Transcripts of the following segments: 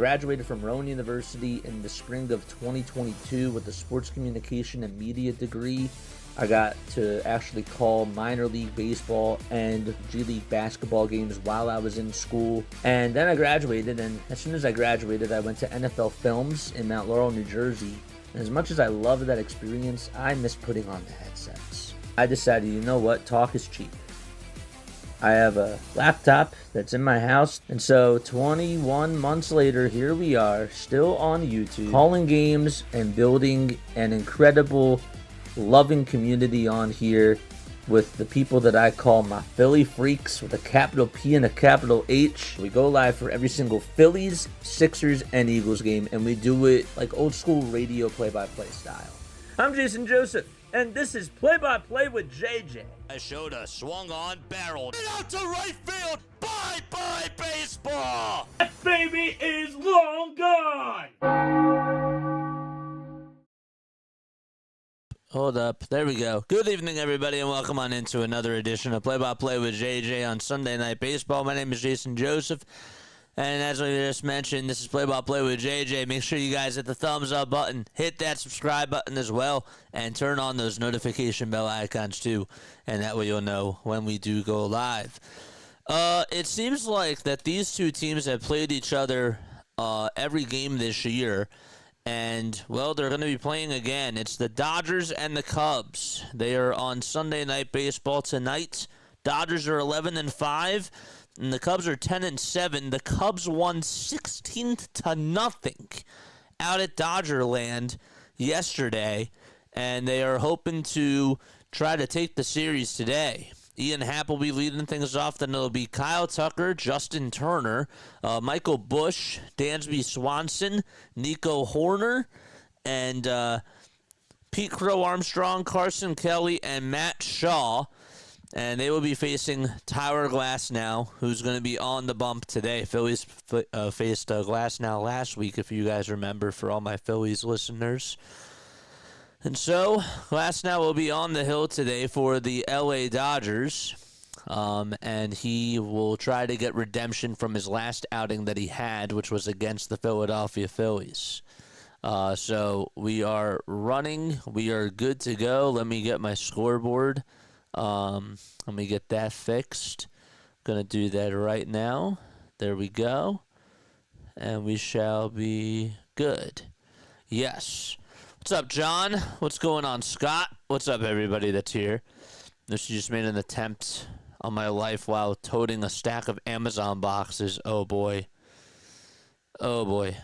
graduated from Rowan University in the spring of 2022 with a sports communication and media degree. I got to actually call minor league baseball and G League basketball games while I was in school. And then I graduated, and as soon as I graduated, I went to NFL Films in Mount Laurel, New Jersey. And as much as I loved that experience, I miss putting on the headsets. I decided, you know what, talk is cheap. I have a laptop that's in my house, and so 21 months later, here we are, still on YouTube, calling games and building an incredible, loving community on here with the people that I call my Philly freaks with a capital P and a capital H. We go live for every single Phillies, Sixers, and Eagles game, and we do it like old school radio play-by-play style. I'm Jason Joseph, and this is Play-by-Play with JJ. I showed a swung on, barreled out to right field. Bye-bye baseball. That baby is long gone. Hold up. There we go. Good evening, everybody, and welcome on into another edition of Play-by-Play with JJ on Sunday Night Baseball. My name is Jason Joseph, and as we just mentioned, this is Play-by-Play with JJ. Make sure you guys hit the thumbs up button, hit that subscribe button as well, and turn on those notification bell icons too, and that way you'll know when we do go live. It seems like that these two teams have played each other every game this year. And, well, they're going to be playing again. It's the Dodgers and the Cubs. They are on Sunday Night Baseball tonight. Dodgers are 11-5, and the Cubs are 10-7. The Cubs won 16-0 out at Dodgerland yesterday, and they are hoping to try to take the series today. Ian Happ will be leading things off. Then it'll be Kyle Tucker, Justin Turner, Michael Busch, Dansby Swanson, Nico Horner, and Pete Crow Armstrong, Carson Kelly, and Matt Shaw. And they will be facing Tyler Glassnow, who's going to be on the bump today. Phillies faced Glassnow last week, if you guys remember, for all my Phillies listeners. And so, Glassnow will be on the hill today for the LA Dodgers, and he will try to get redemption from his last outing that he had, which was against the Philadelphia Phillies. So, we are running. We are good to go. Let me get my scoreboard. Let me get that fixed. I'm going to do that right now. There we go. And we shall be good. Yes. What's up, John? What's going on, Scott? What's up, everybody that's here? This just made an attempt on my life while toting a stack of Amazon boxes. Oh, boy. Oh, boy.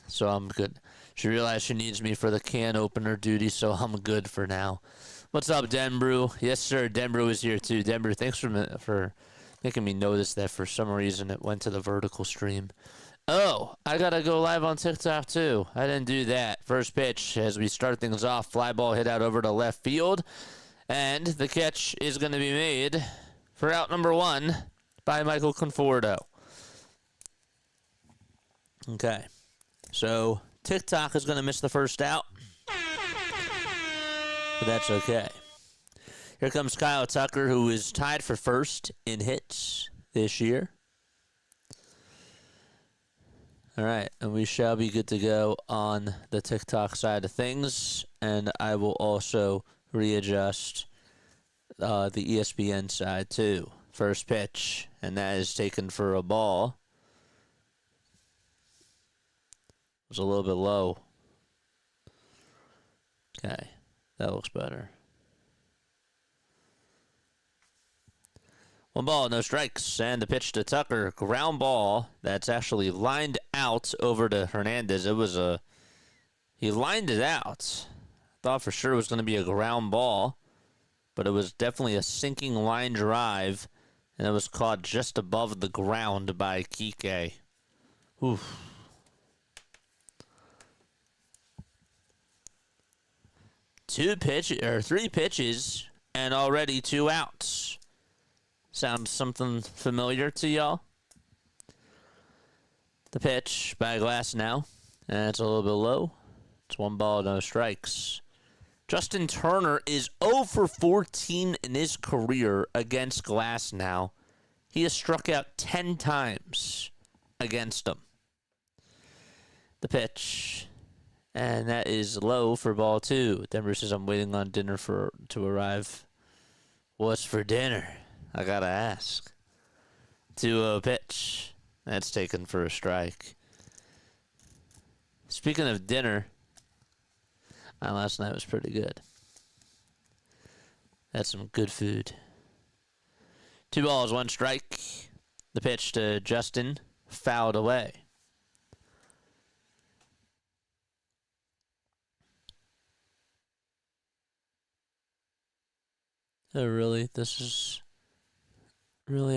So I'm good. She realized she needs me for the can opener duty, so I'm good for now. What's up, Denbrew? Yes, sir. Denbrew is here, too. Denbrew, thanks for making me notice that for some reason it went to the vertical stream. Oh, I got to go live on TikTok, too. I didn't do that. First pitch as we start things off. Fly ball hit out over to left field. And the catch is going to be made for out number 1 by Michael Conforto. Okay. So, TikTok is going to miss the first out. But that's okay. Here comes Kyle Tucker, who is tied for first in hits this year. All right, and we shall be good to go on the TikTok side of things, and I will also readjust the ESPN side too. First pitch, and that is taken for a ball. It was a little bit low. Okay, that looks better. 1 ball, no strikes, and the pitch to Tucker, ground ball that's actually lined out over to Hernandez. He lined it out. Thought for sure it was going to be a ground ball, but it was definitely a sinking line drive, and it was caught just above the ground by Kike. Oof. Three pitches, and already 2 outs. Sounds something familiar to y'all? The pitch by Glassnow, and it's a little bit low. It's 1 ball, no strikes. Justin Turner is 0 for 14 in his career against Glassnow. He has struck out 10 times against him. The pitch. And that is low for ball 2. Denver says, I'm waiting on dinner to arrive. What's for dinner? I gotta ask. 2-0 pitch. That's taken for a strike. Speaking of dinner, my last night was pretty good. Had some good food. 2 balls, 1 strike. The pitch to Justin, fouled away. Oh, really?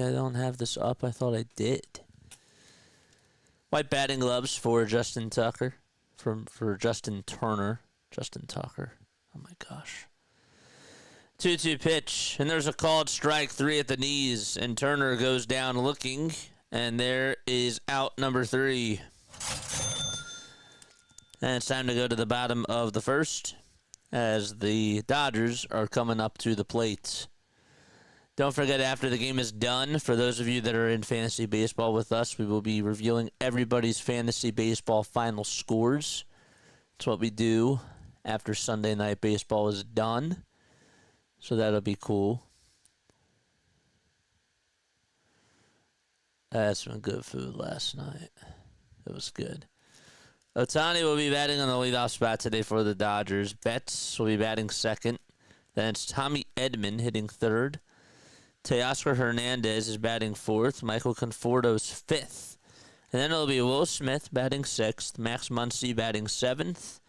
I don't have this up. I thought I did. White batting gloves for Justin Tucker. For Justin Turner. Justin Tucker. Oh my gosh. 2-2 pitch. And there's a called strike, 3 at the knees. And Turner goes down looking. And there is out number 3. And it's time to go to the bottom of the first, as the Dodgers are coming up to the plate. Don't forget, after the game is done, for those of you that are in fantasy baseball with us, we will be reviewing everybody's fantasy baseball final scores. That's what we do after Sunday Night Baseball is done. So that'll be cool. I had some good food last night. It was good. Ohtani will be batting on the leadoff spot today for the Dodgers. Betts will be batting second. Then it's Tommy Edman hitting third. Teoscar Hernandez is batting fourth. Michael Conforto's fifth. And then it'll be Will Smith batting sixth. Max Muncy batting seventh.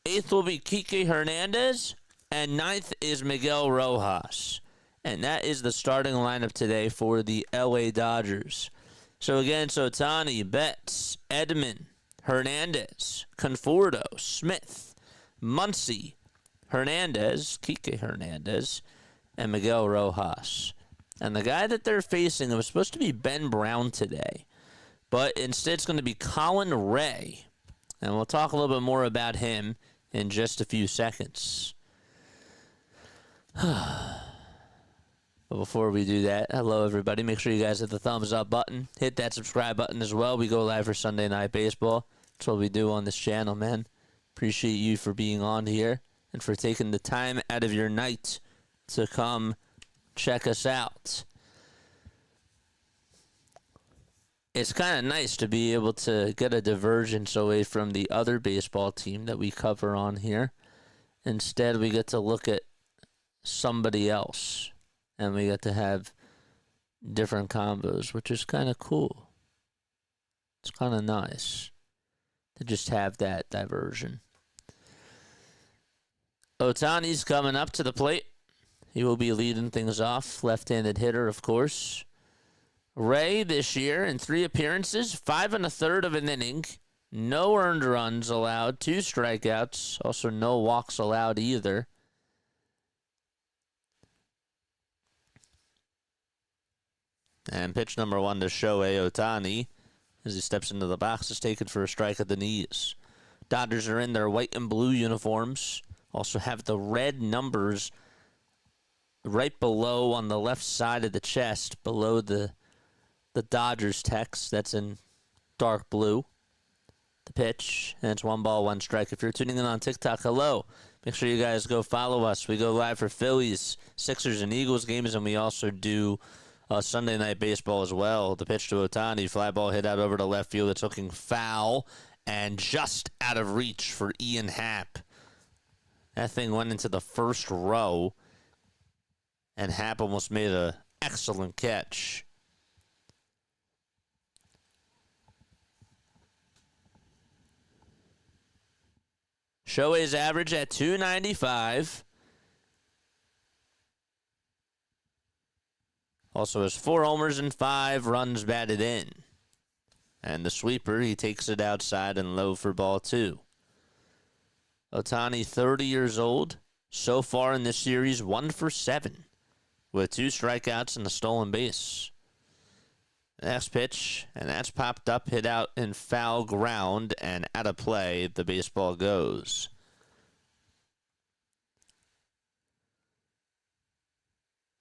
Eighth will be Kike Hernandez. And ninth is Miguel Rojas. And that is the starting lineup today for the LA Dodgers. So again, it's Ohtani, Betts, Edman, Hernandez, Conforto, Smith, Muncy, Hernandez, Kike Hernandez, and Miguel Rojas. And the guy that they're facing, it was supposed to be Ben Brown today, but instead it's going to be Colin Ray. And we'll talk a little bit more about him in just a few seconds. But before we do that, hello everybody. Make sure you guys hit the thumbs up button. Hit that subscribe button as well. We go live for Sunday Night Baseball. That's what we do on this channel, man. Appreciate you for being on here and for taking the time out of your night to come check us out. It's kind of nice to be able to get a divergence away from the other baseball team that we cover on here. Instead, we get to look at somebody else. And we get to have different combos, which is kind of cool. It's kind of nice to just have that diversion. Ohtani's coming up to the plate. He will be leading things off. Left-handed hitter, of course. Ray this year in 3 appearances, 5 1/3 of an inning. No earned runs allowed, 2 strikeouts. Also no walks allowed either. And pitch number 1 to Shohei Ohtani as he steps into the box is taken for a strike at the knees. Dodgers are in their white and blue uniforms. Also have the red numbers right below on the left side of the chest, below the Dodgers text. That's in dark blue. The pitch, and it's 1 ball, 1 strike. If you're tuning in on TikTok, hello. Make sure you guys go follow us. We go live for Phillies, Sixers, and Eagles games, and we also do Sunday Night Baseball as well. The pitch to Ohtani, fly ball hit out over to left field. It's looking foul and just out of reach for Ian Happ. That thing went into the first row, and Happ almost made an excellent catch. Shohei's average at .295. Also has 4 homers and 5 runs batted in. And the sweeper, he takes it outside and low for ball 2. Ohtani, 30 years old. So far in this series, 1 for 7. With 2 strikeouts and a stolen base. Next pitch, and that's popped up, hit out in foul ground, and out of play, the baseball goes.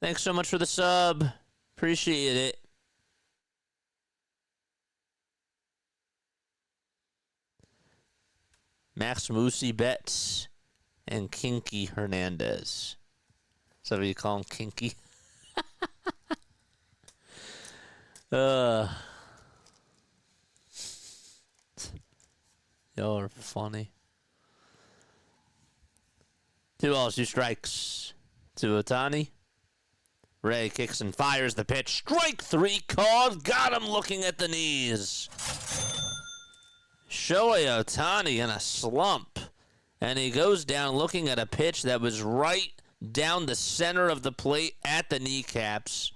Thanks so much for the sub. Appreciate it. Max Musi Betts, and Kinky Hernandez. Is that what you call him, Kinky? Y'all are funny. 2 balls, 2 strikes to Ohtani. Ray kicks and fires the pitch. Strike 3 called. Got him looking at the knees. Shohei Ohtani in a slump. And he goes down looking at a pitch that was right down the center of the plate at the kneecaps.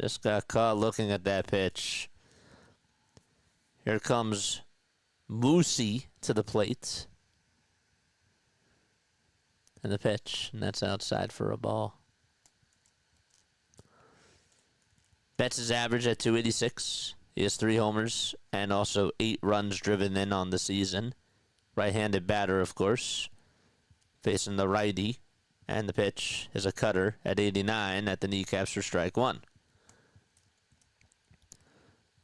Just got caught looking at that pitch. Here comes Musi to the plate. And the pitch, and that's outside for a ball. Betts is average at 286. He has 3 homers and also 8 runs driven in on the season. Right-handed batter, of course, facing the righty. And the pitch is a cutter at 89 at the kneecaps for strike 1.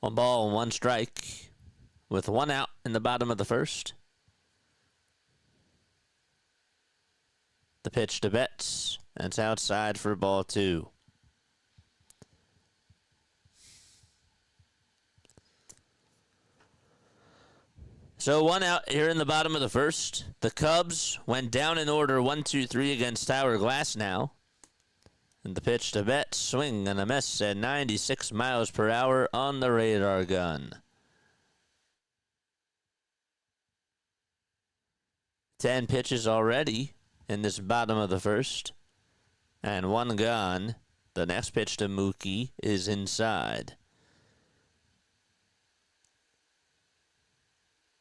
1 ball and 1 strike with 1 out in the bottom of the first. The pitch to Betts, and it's outside for ball 2. So 1 out here in the bottom of the first. The Cubs went down in order 1-2-3 against Tyler Glassnow. And the pitch to Betts, swing and a miss at 96 miles per hour on the radar gun. 10 pitches already in this bottom of the first. And 1 gone. The next pitch to Mookie is inside.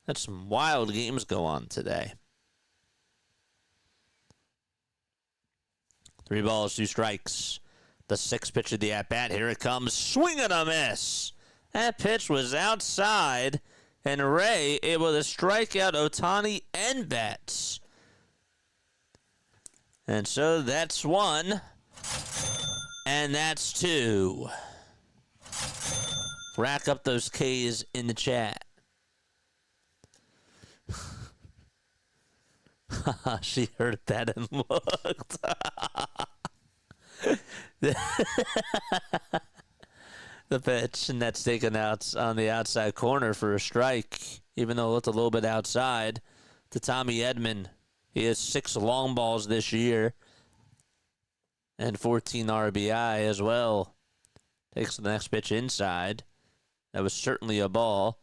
That's some wild games go on today. 3 balls, 2 strikes. The 6th pitch of the at-bat. Here it comes. Swing and a miss. That pitch was outside. And Ray able to strike out Ohtani and Betts. And so that's 1. And that's 2. Rack up those Ks in the chat. She heard that and looked. The pitch, and that's taken out on the outside corner for a strike, even though it looked a little bit outside, to Tommy Edman. He has 6 long balls this year and 14 RBI as well. Takes the next pitch inside. That was certainly a ball.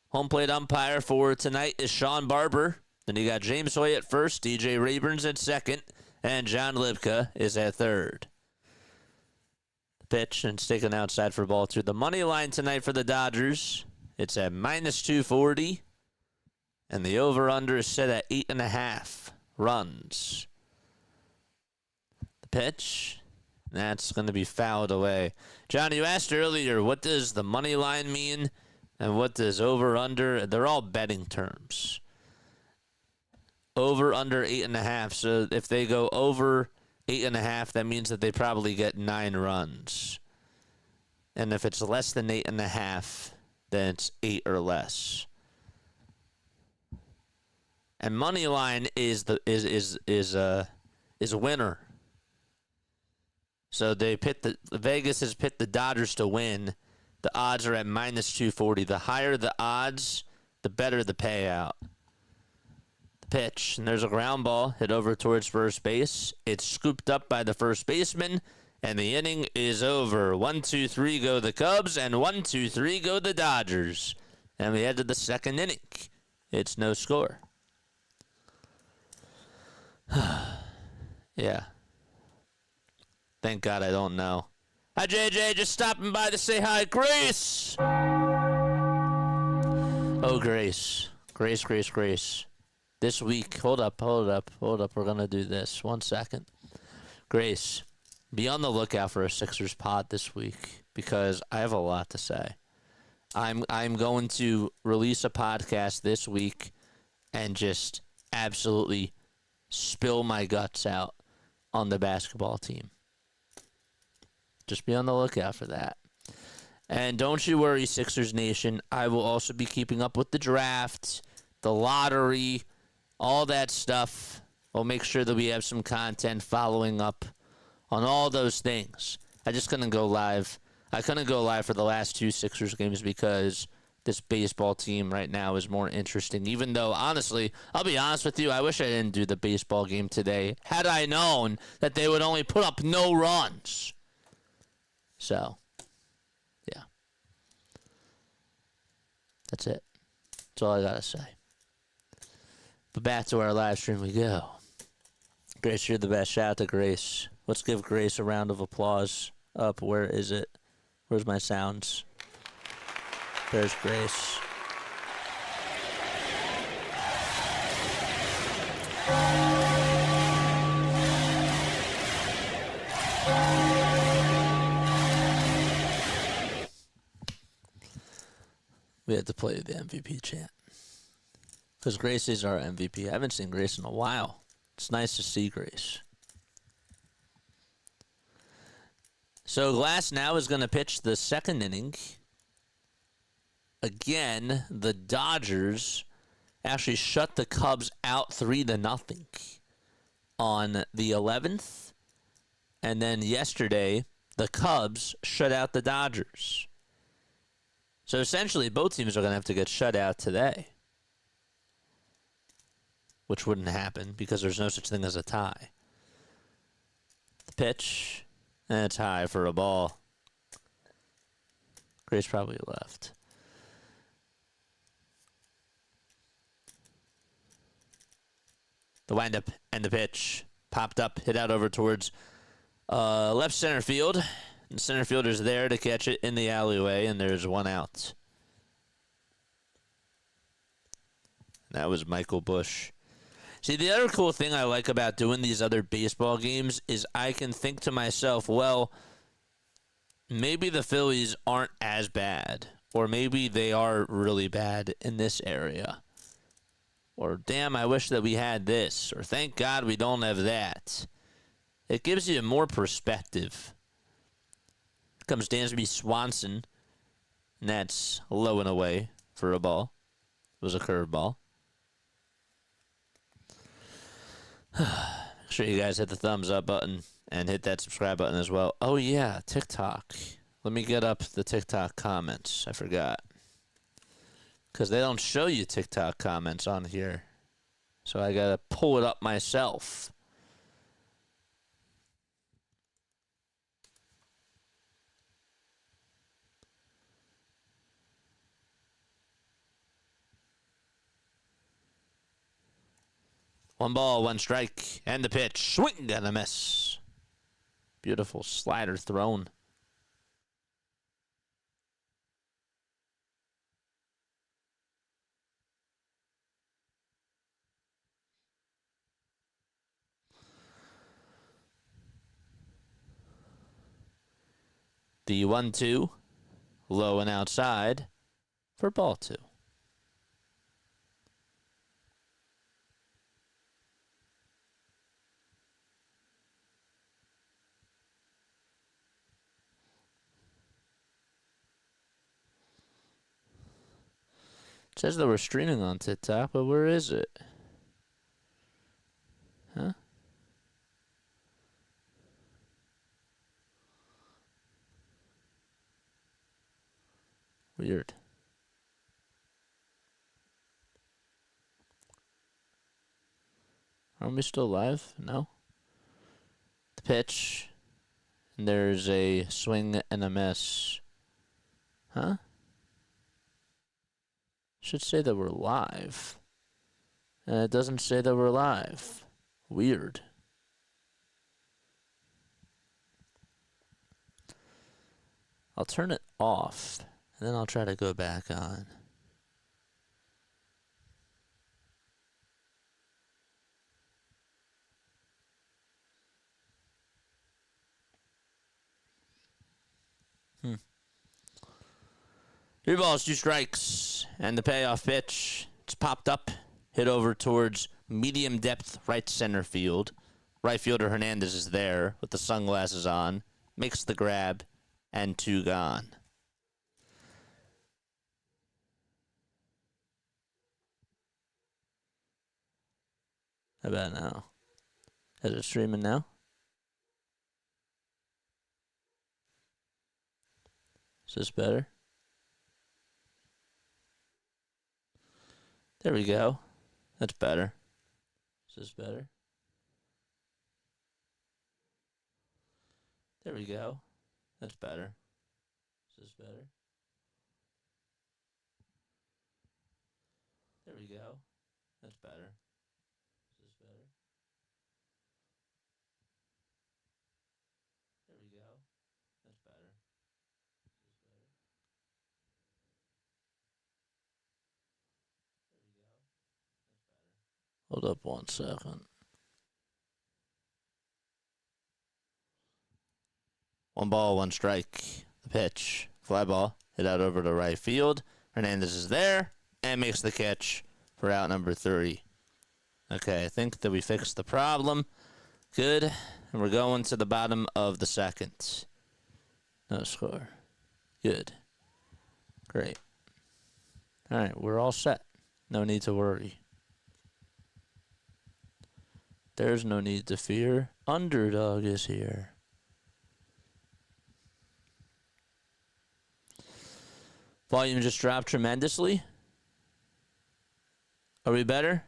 Home plate umpire for tonight is Sean Barber. Then you got James Hoy at first, DJ Rayburn's at second, and John Libka is at third. The pitch, and it's taken outside for ball 2. The money line tonight for the Dodgers, it's at -240, and the over-under is set at 8.5 runs. The pitch, that's going to be fouled away. John, you asked earlier, what does the money line mean, and what does over-under? They're all betting terms. Over, under 8.5. So if they go over 8.5, that means that they probably get 9 runs. And if it's less than 8.5, then it's 8 or less. And money line is a winner. So they pit Vegas has pit the Dodgers to win. The odds are at -240. The higher the odds, the better the payout. Pitch, and there's a ground ball hit over towards first base. It's scooped up by the first baseman, and the inning is over. 1-2-3 go the Cubs, and 1-2-3 go the Dodgers. And we head to the second inning. It's no score. Yeah. Thank God I don't know. Hi, JJ. Just stopping by to say hi. Grace! Oh, Grace. Grace. This week, hold up. We're going to do this. 1 second. Grace, be on the lookout for a Sixers pod this week because I have a lot to say. I'm going to release a podcast this week and just absolutely spill my guts out on the basketball team. Just be on the lookout for that. And don't you worry, Sixers Nation. I will also be keeping up with the draft, the lottery, all that stuff. We'll make sure that we have some content following up on all those things. I just couldn't go live. I couldn't go live for the last 2 Sixers games because this baseball team right now is more interesting. Even though, honestly, I'll be honest with you, I wish I didn't do the baseball game today. Had I known that they would only put up no runs. So, yeah. That's it. That's all I got to say. But back to our live stream we go. Grace, you're the best. Shout out to Grace. Let's give Grace a round of applause. Up, where is it? Where's my sounds? There's Grace. We had to play the MVP chant. Because Grace is our MVP. I haven't seen Grace in a while. It's nice to see Grace. So Glassnow is going to pitch the second inning. Again, the Dodgers actually shut the Cubs out 3-0 on the 11th. And then yesterday, the Cubs shut out the Dodgers. So essentially, both teams are going to have to get shut out today. Which wouldn't happen because there's no such thing as a tie. The pitch, and it's high for a ball. Grace probably left. The windup and the pitch popped up, hit out over towards left center field. The center fielder's there to catch it in the alleyway, and there's one out. That was Michael Busch. See, the other cool thing I like about doing these other baseball games is I can think to myself, well, maybe the Phillies aren't as bad, or maybe they are really bad in this area. Or, damn, I wish that we had this, or thank God we don't have that. It gives you more perspective. Here comes Dansby Swanson, and that's low and away for a ball. It was a curveball. Make sure you guys hit the thumbs up button and hit that subscribe button as well. Oh, yeah, TikTok. Let me get up the TikTok comments. I forgot. Because they don't show you TikTok comments on here. So I got to pull it up myself. One ball, one strike, and the pitch. Swing and a miss. Beautiful slider thrown. The 1-2, low and outside for ball 2. It says that we're streaming on TikTok, but where is it? Huh? Weird. Aren't we still live? No. The pitch. And there's a swing and a miss. Huh? Should say that we're live. And it doesn't say that we're live. Weird. I'll turn it off, and then I'll try to go back on. Three balls, 2 strikes, and the payoff pitch. It's popped up, hit over towards medium depth right center field. Right fielder Hernandez is there with the sunglasses on, makes the grab, and 2 gone. How about now? Is it streaming now? Is this better? There we go. That's better. Is this better? There we go. That's better. Is this better? There we go. That's better. Is this better? There we go. That's better. Is this better? There we go. That's better. Hold up 1 second. 1 ball, 1 strike. The pitch. Fly ball. Hit out over to right field. Hernandez is there and makes the catch for out number 3. Okay, I think that we fixed the problem. Good. And we're going to the bottom of the second. No score. Good. Great. All right, we're all set. No need to worry. There's no need to fear. Underdog is here. Volume just dropped tremendously. Are we better?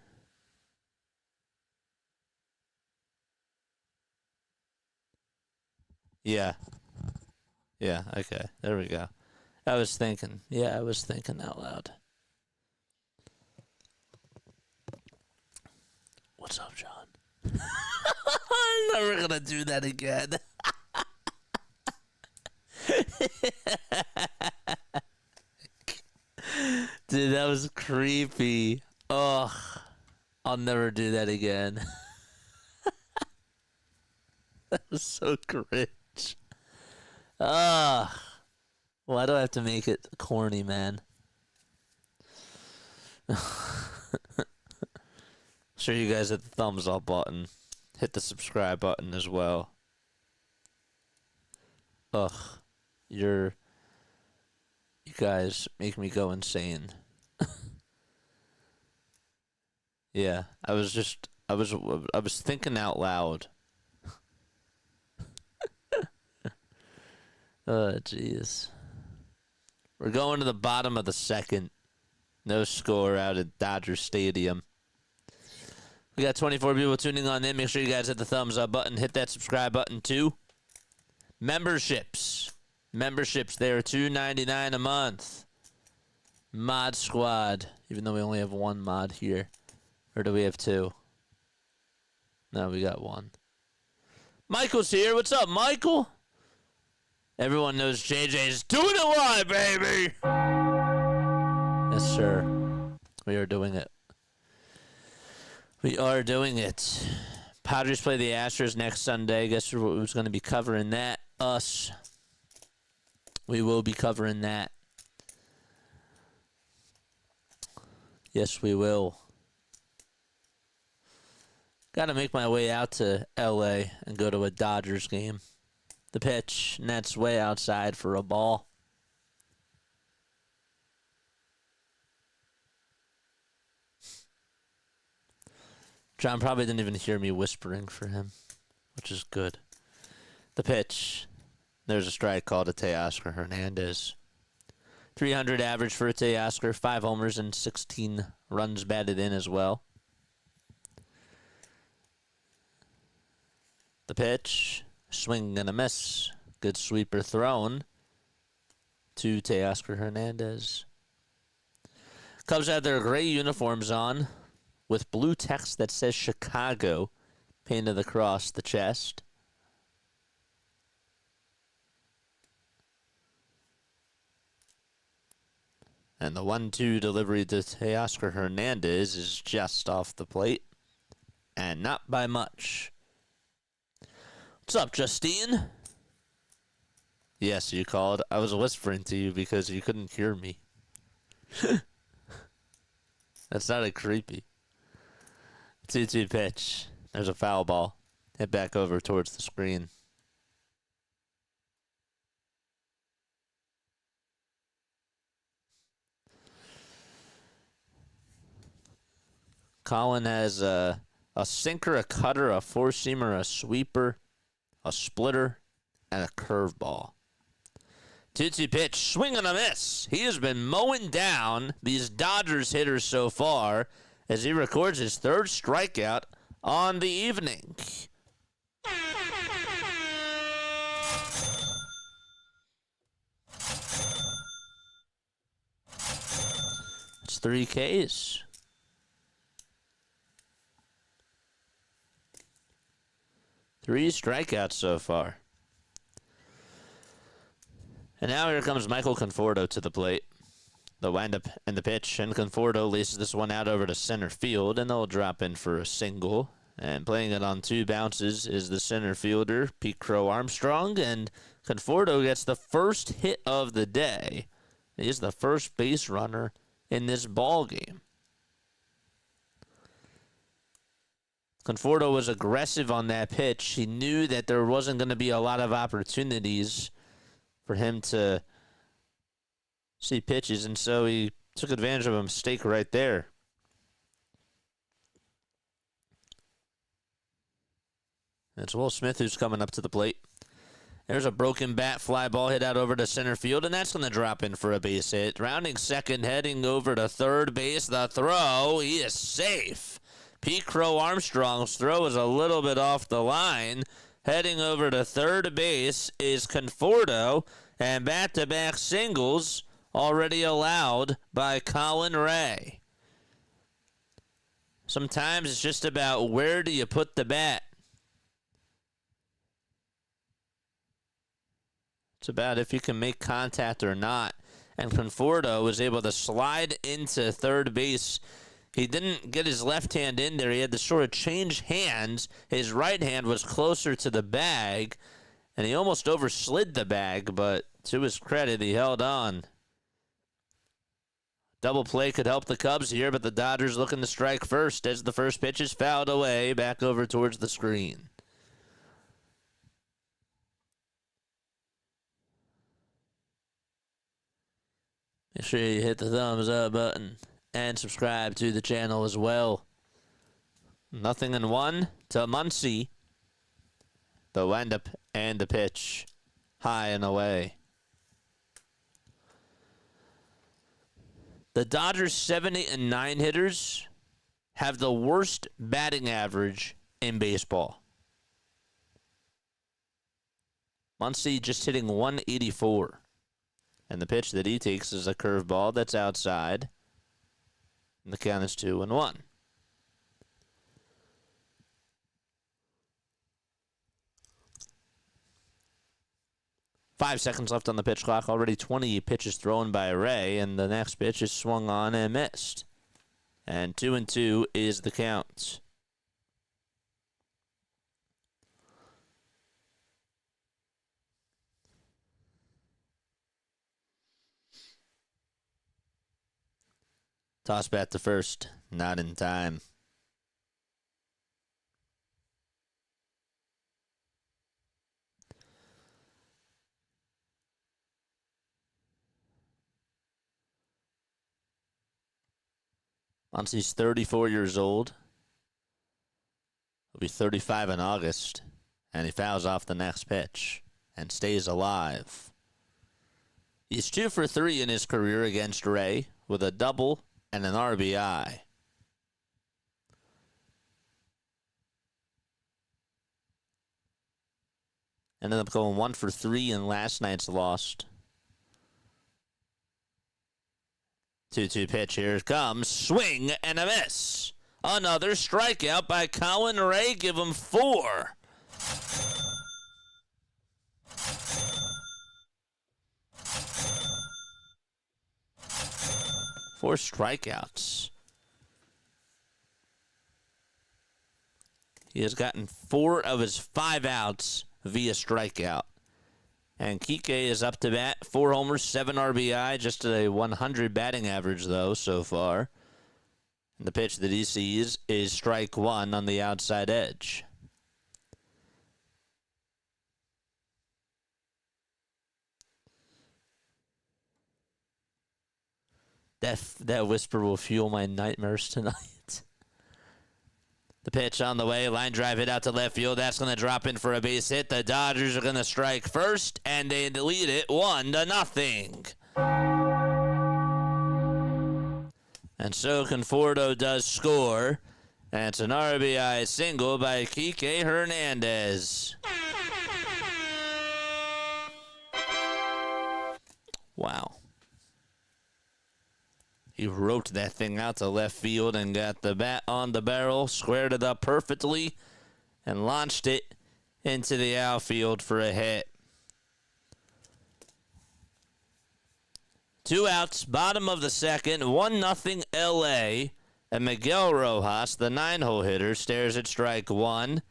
Yeah. Yeah, okay. There we go. I was thinking out loud. What's up, John? I'm never gonna do that again. Dude, that was creepy. Ugh. I'll never do that again. That was so cringe. Why do I have to make it corny, man? Sure, you guys hit the thumbs up button. Hit the subscribe button as well. Ugh. You guys make me go insane. Yeah, I was thinking out loud. Oh, jeez. We're going to the bottom of the second. No score out at Dodger Stadium. We got 24 people tuning on in. Make sure you guys hit the thumbs up button. Hit that subscribe button too. Memberships, they are $2.99 a month. Mod Squad, even though we only have 1 mod here. Or do we have 2? No, we got 1. Michael's here. What's up, Michael? Everyone knows JJ's doing it live, baby. Yes, sir. We are doing it. We are doing it. Padres play the Astros next Sunday. Guess who's going to be covering that? Us. We will be covering that. Yes, we will. Got to make my way out to L.A. and go to a Dodgers game. The pitch, and that's way outside for a ball. John probably didn't even hear me whispering for him, which is good. The pitch. There's a strike called to Teoscar Hernandez. 300 average for Teoscar, 5 homers and 16 runs batted in as well. The pitch. Swing and a miss. Good sweeper thrown to Teoscar Hernandez. Cubs have their gray uniforms on with blue text that says Chicago painted across the chest. And the 1-2 delivery to Teoscar Hernandez is just off the plate. And not by much. What's up, Justine? Yes, you called. I was whispering to you because you couldn't hear me. That sounded creepy. 2-2 pitch. There's a foul ball. Hit back over towards the screen. Colin has a sinker, a cutter, a four-seamer, a sweeper, a splitter, and a curveball. 2-2 pitch, swing and a miss. He has been mowing down these Dodgers hitters so far as he records his third strikeout on the evening. It's 3 Ks. Three strikeouts so far. And now here comes Michael Conforto to the plate. The windup and the pitch, and Conforto laces this one out over to center field, and they'll drop in for a single. And playing it on 2 bounces is the center fielder, Pete Crow Armstrong, and Conforto gets the first hit of the day. He's the first base runner in this ball game. Conforto was aggressive on that pitch. He knew that there wasn't going to be a lot of opportunities for him to see pitches, and so he took advantage of a mistake right there. It's Will Smith who's coming up to the plate. There's a broken bat, fly ball hit out over to center field, and that's going to drop in for a base hit. Rounding second, heading over to third base. The throw, he is safe. Pete Crow Armstrong's throw is a little bit off the line. Heading over to third base is Conforto, and back-to-back singles already allowed by Colin Ray. Sometimes it's just about where do you put the bat. It's about if you can make contact or not. And Conforto was able to slide into third base. He didn't get his left hand in there. He had to sort of change hands. His right hand was closer to the bag, and he almost overslid the bag, but to his credit, he held on. Double play could help the Cubs here, but the Dodgers looking to strike first as the first pitch is fouled away back over towards the screen. Make sure you hit the thumbs up button and subscribe to the channel as well. 0-1 to Muncy. The windup and the pitch. High and away. The Dodgers' 7, 8, and 9 hitters have the worst batting average in baseball. Muncy just hitting 184. And the pitch that he takes is a curveball that's outside. And the count is 2-1. Five seconds left on the pitch clock. Already 20 pitches thrown by Ray, and the next pitch is swung on and missed. And 2-2 is the count. Toss bat to first, not in time. Muncy's 34 years old. He'll be 35 in August, and he fouls off the next pitch and stays alive. He's 2 for 3 in his career against Ray with a double and an RBI. Ended up going 1 for 3 in last night's loss. 2-2 pitch. Here it comes. Swing and a miss. Another strikeout by Colin Ray. Give him 4. Four strikeouts. He has gotten 4 of his 5 outs via strikeout. And Kike is up to bat. 4 homers, 7 RBI, just a 100 batting average, though, so far. And the pitch that he sees is strike 1 on the outside edge. That whisper will fuel my nightmares tonight. The pitch on the way. Line drive hit out to left field. That's going to drop in for a base hit. The Dodgers are going to strike first, and they lead it 1-0. And so Conforto does score. And it's an RBI single by Kike Hernandez. Wow. He roped that thing out to left field and got the bat on the barrel, squared it up perfectly, and launched it into the outfield for a hit. 2 outs, bottom of the second, 1-0 LA, and Miguel Rojas, the 9-hole hitter, stares at strike one.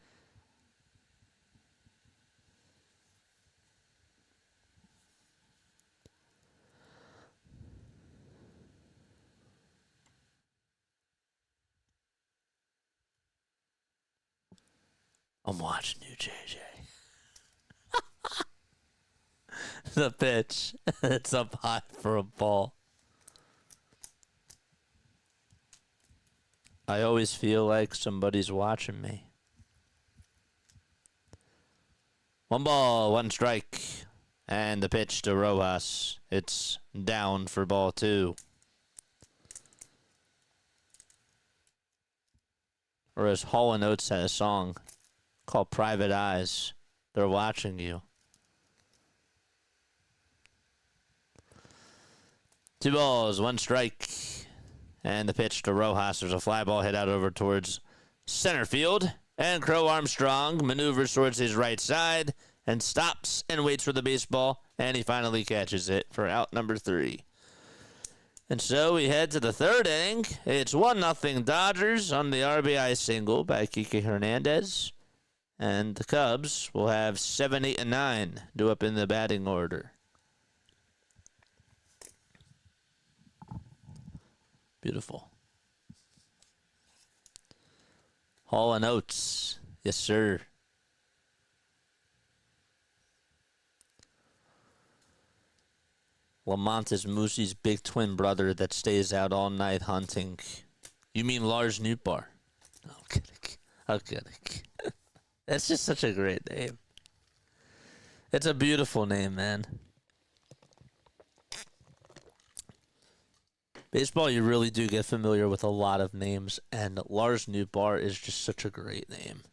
I'm watching you, JJ. The pitch. It's up high for a ball. I always feel like somebody's watching me. 1 ball, 1 strike. And the pitch to Rojas. It's down for ball 2. Or as Hall & Oates had a song called Private Eyes. They're watching you. 2 balls, 1 strike. And the pitch to Rojas. There's a fly ball hit out over towards center field. And Crow Armstrong maneuvers towards his right side and stops and waits for the baseball. And he finally catches it for out number 3. And so we head to the 3rd inning. It's 1-0 Dodgers on the RBI single by Kike Hernandez. And the Cubs will have 7, 8, and 9 due up in the batting order. Beautiful. Hall & Oates. Yes, sir. Lamont is Moosey's big twin brother that stays out all night hunting. You mean Lars Nootbaar? I'm kidding. I'm kidding. That's just such a great name. It's a beautiful name, man. Baseball, you really do get familiar with a lot of names, and Lars Nootbaar is just such a great name.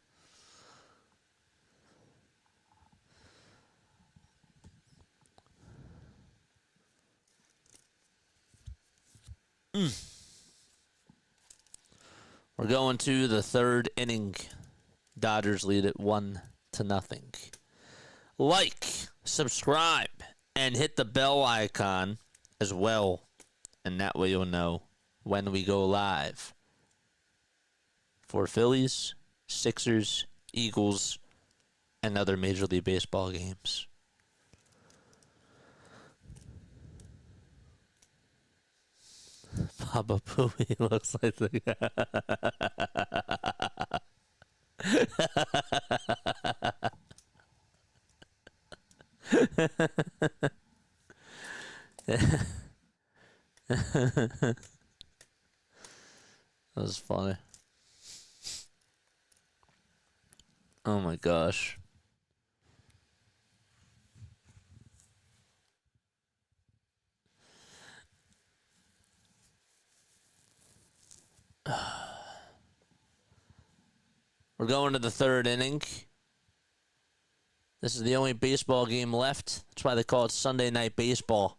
We're going to the 3rd inning. Dodgers lead it 1-0. Like, subscribe, and hit the bell icon as well. And that way you'll know when we go live for Phillies, Sixers, Eagles, and other Major League Baseball games. Baba Booey looks like the That was funny. Oh my gosh. We're going to the 3rd inning. This is the only baseball game left. That's why they call it Sunday Night Baseball.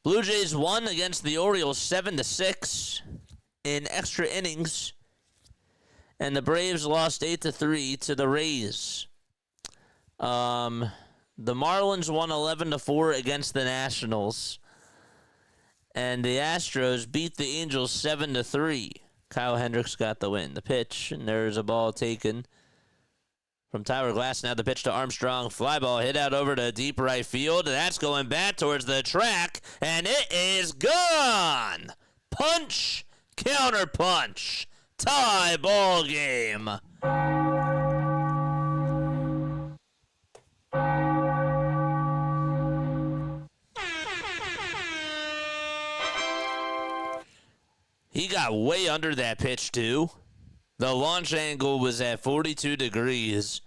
Blue Jays won against the Orioles 7-6 in extra innings. And the Braves lost 8-3 to the Rays. The Marlins won 11-4 against the Nationals. And the Astros beat the Angels 7-3. Kyle Hendricks got the win. The pitch, and there's a ball taken from Tyler Glassnow. The pitch to Armstrong. Fly ball hit out over to deep right field. That's going back towards the track, and it is gone. Punch, counter punch, tie ball game. He got way under that pitch, too. The launch angle was at 42 degrees,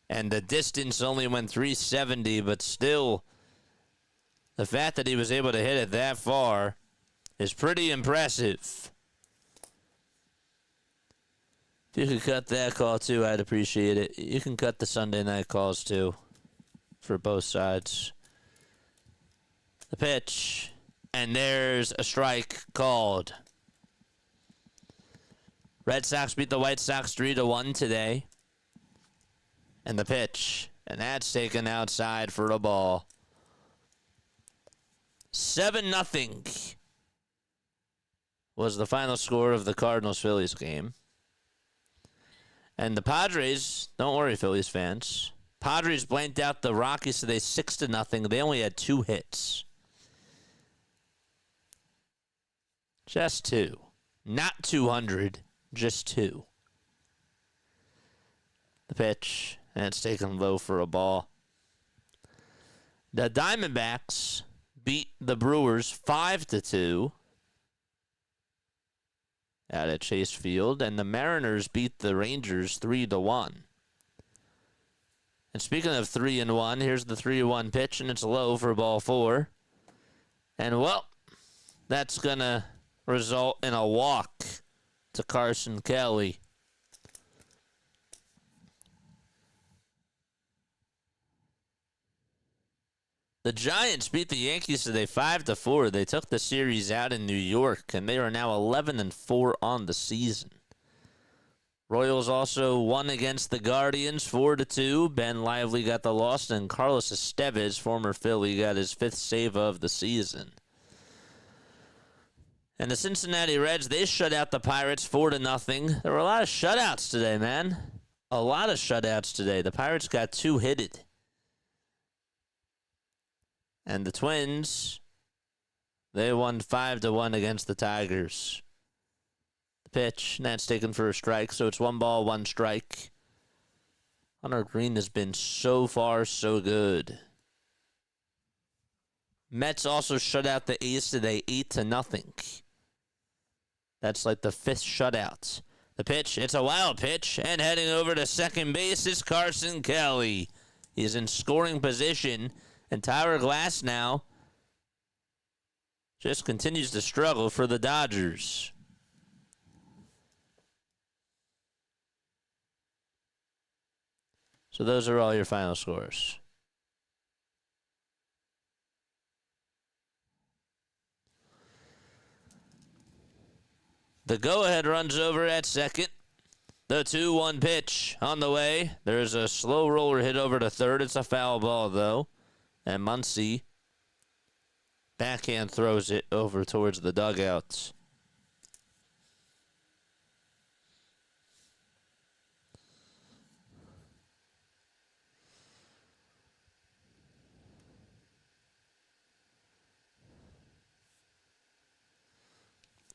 and the distance only went 370, but still, the fact that he was able to hit it that far is pretty impressive. If you could cut that call too, I'd appreciate it. You can cut the Sunday night calls too, for both sides. The pitch, and there's a strike called. Red Sox beat the White Sox 3-1 today. And the pitch, and that's taken outside for a ball. 7-0 was the final score of the Cardinals-Phillies game. And the Padres, don't worry, Phillies fans. Padres blanked out the Rockies today 6-0. They only had 2 hits. Just 2. Not 200, just 2. The pitch, and it's taken low for a ball. The Diamondbacks beat the Brewers 5-2 out at Chase Field, and the Mariners beat the Rangers 3-1. And speaking of 3-1, here's the 3-1 pitch, and it's low for ball 4. And well, that's gonna result in a walk to Carson Kelly. The Giants beat the Yankees today 5-4. They took the series out in New York, and they are now 11-4 on the season. Royals also won against the Guardians 4-2. Ben Lively got the loss, and Carlos Estevez, former Philly, got his 5th save of the season. And the Cincinnati Reds, they shut out the Pirates 4-0. There were a lot of shutouts today, man. A lot of shutouts today. The Pirates got 2 hitted. And the Twins, they won 5-1 against the Tigers. The pitch, and that's taken for a strike, so it's 1 ball, 1 strike. Hunter Green has been so far so good. Mets also shut out the A's today 8-0. That's like the 5th shutout. The pitch, it's a wild pitch, and heading over to second base is Carson Kelly. He's in scoring position. And Tyler Glassnow just continues to struggle for the Dodgers. So those are all your final scores. The go-ahead runs over at second. The 2-1 pitch on the way. There's a slow roller hit over to third. It's a foul ball, though. And Muncy backhand throws it over towards the dugouts.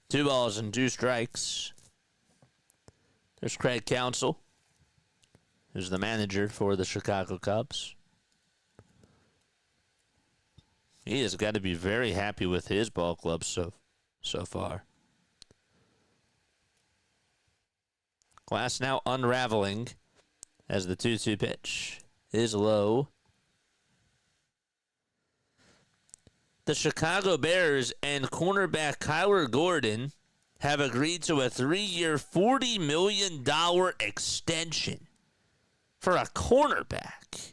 Two balls and 2 strikes. There's Craig Counsell, who's the manager for the Chicago Cubs. He has got to be very happy with his ball club so far. Glassnow unraveling as the 2-2 pitch is low. The Chicago Bears and cornerback Kyler Gordon have agreed to a 3-year, $40 million extension for a cornerback.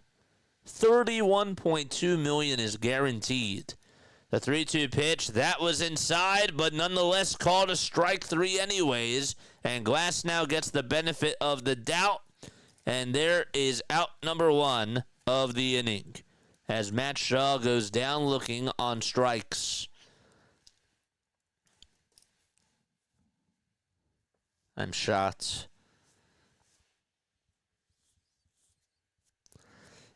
$31.2 million is guaranteed. The 3-2 pitch, that was inside, but nonetheless called a strike 3 anyways. And Glassnow gets the benefit of the doubt. And there is out number 1 of the inning, as Matt Shaw goes down looking on strikes. I'm shot.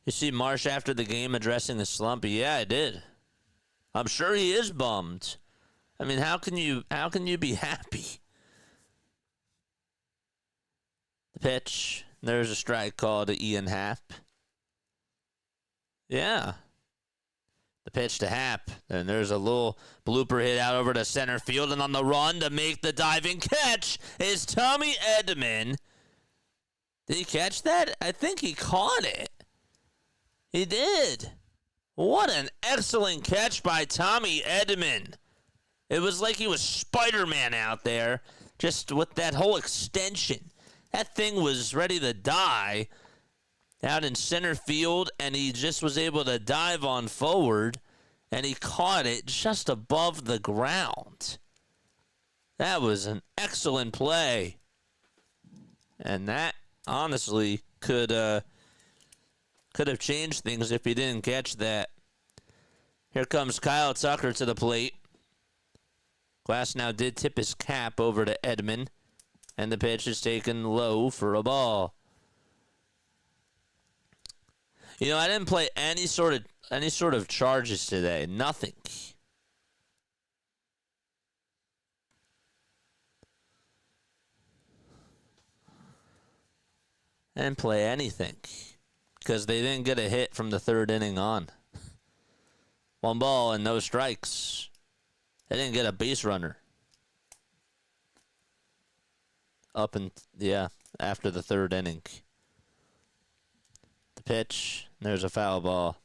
You see Marsh after the game addressing the slump? Yeah, I did. I'm sure he is bummed. I mean, how can you be happy? The pitch. There's a strike call to Ian Happ. Yeah. The pitch to Happ. And there's a little blooper hit out over to center field. And on the run to make the diving catch is Tommy Edman. Did he catch that? I think he caught it. He did. What an excellent catch by Tommy Edman. It was like he was Spider-Man out there, just with that whole extension. That thing was ready to die out in center field, and he just was able to dive on forward, and he caught it just above the ground. That was an excellent play. And that, honestly, could have changed things if he didn't catch that. Here comes Kyle Tucker to the plate. Glassnow did tip his cap over to Edman, and the pitch is taken low for a ball. You know, I didn't play any sort of charges today. Nothing. I didn't play anything because they didn't get a hit from the third inning on. 1 ball and no strikes. They didn't get a base runner. After the third inning. The pitch, there's a foul ball.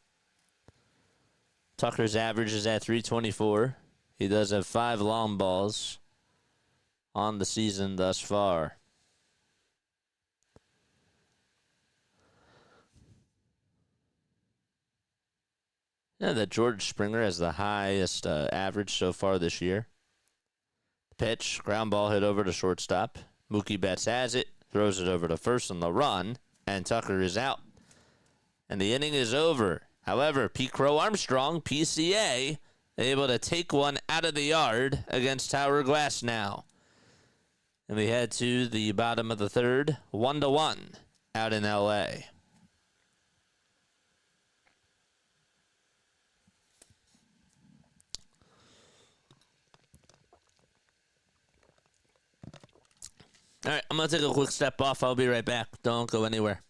Tucker's average is at 324. He does have 5 long balls on the season thus far. Yeah, that George Springer has the highest average so far this year. Pitch, ground ball hit over to shortstop. Mookie Betts has it, throws it over to first on the run, and Tucker is out. And the inning is over. However, Pete Crow Armstrong, PCA, able to take one out of the yard against Tyler Glassnow. And we head to the bottom of the third, 1-1 out in L.A. All right, I'm going to take a quick step off. I'll be right back. Don't go anywhere.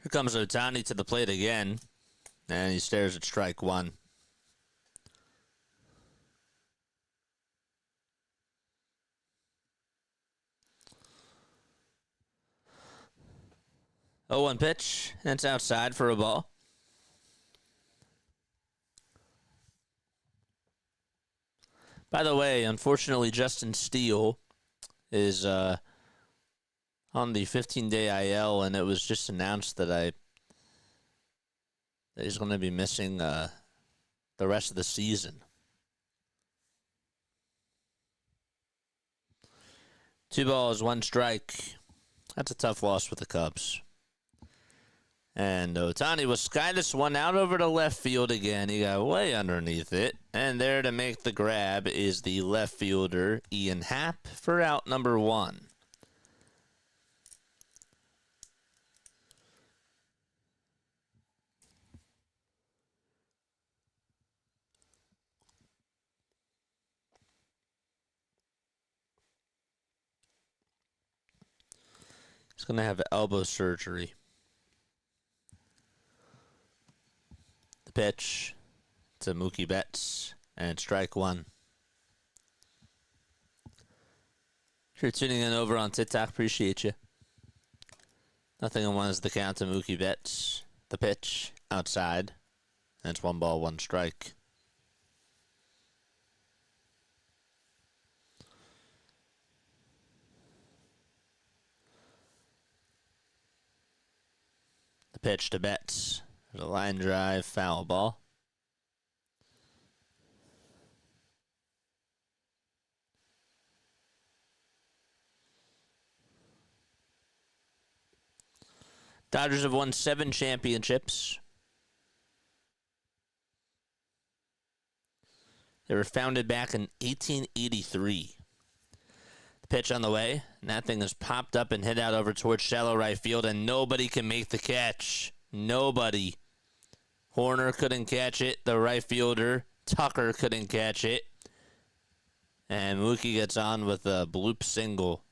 Here comes Ohtani to the plate again, and he stares at strike one. Oh, 1 pitch, and it's outside for a ball. By the way, unfortunately, Justin Steele is on the 15-day IL, and it was just announced that he's going to be missing the rest of the season. 2-1 That's a tough loss for the Cubs. And Ohtani will sky this one out over to left field again. He got way underneath it. And there to make the grab is the left fielder, Ian Happ, for out number 1. He's going to have elbow surgery. The pitch to Mookie Betts, and strike 1. If you're tuning in over on TikTok, appreciate you. 0-1 is the count to Mookie Betts. The pitch outside, and it's 1-1 strike. The pitch to Betts. There's a line drive, foul ball. Dodgers have won 7 championships. They were founded back in 1883. The pitch on the way, and that thing is popped up and hit out over towards shallow right field, and nobody can make the catch. Nobody. Horner couldn't catch it. The right fielder, Tucker, couldn't catch it. And Mookie gets on with a bloop single.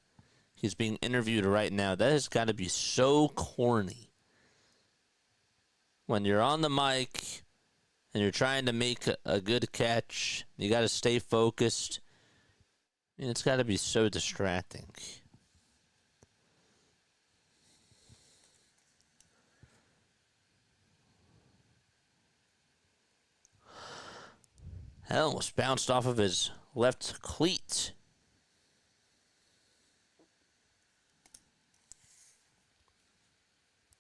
He's being interviewed right now. That has got to be so corny. When you're on the mic and you're trying to make a good catch, you got to stay focused. And it's got to be so distracting. That almost bounced off of his left cleat.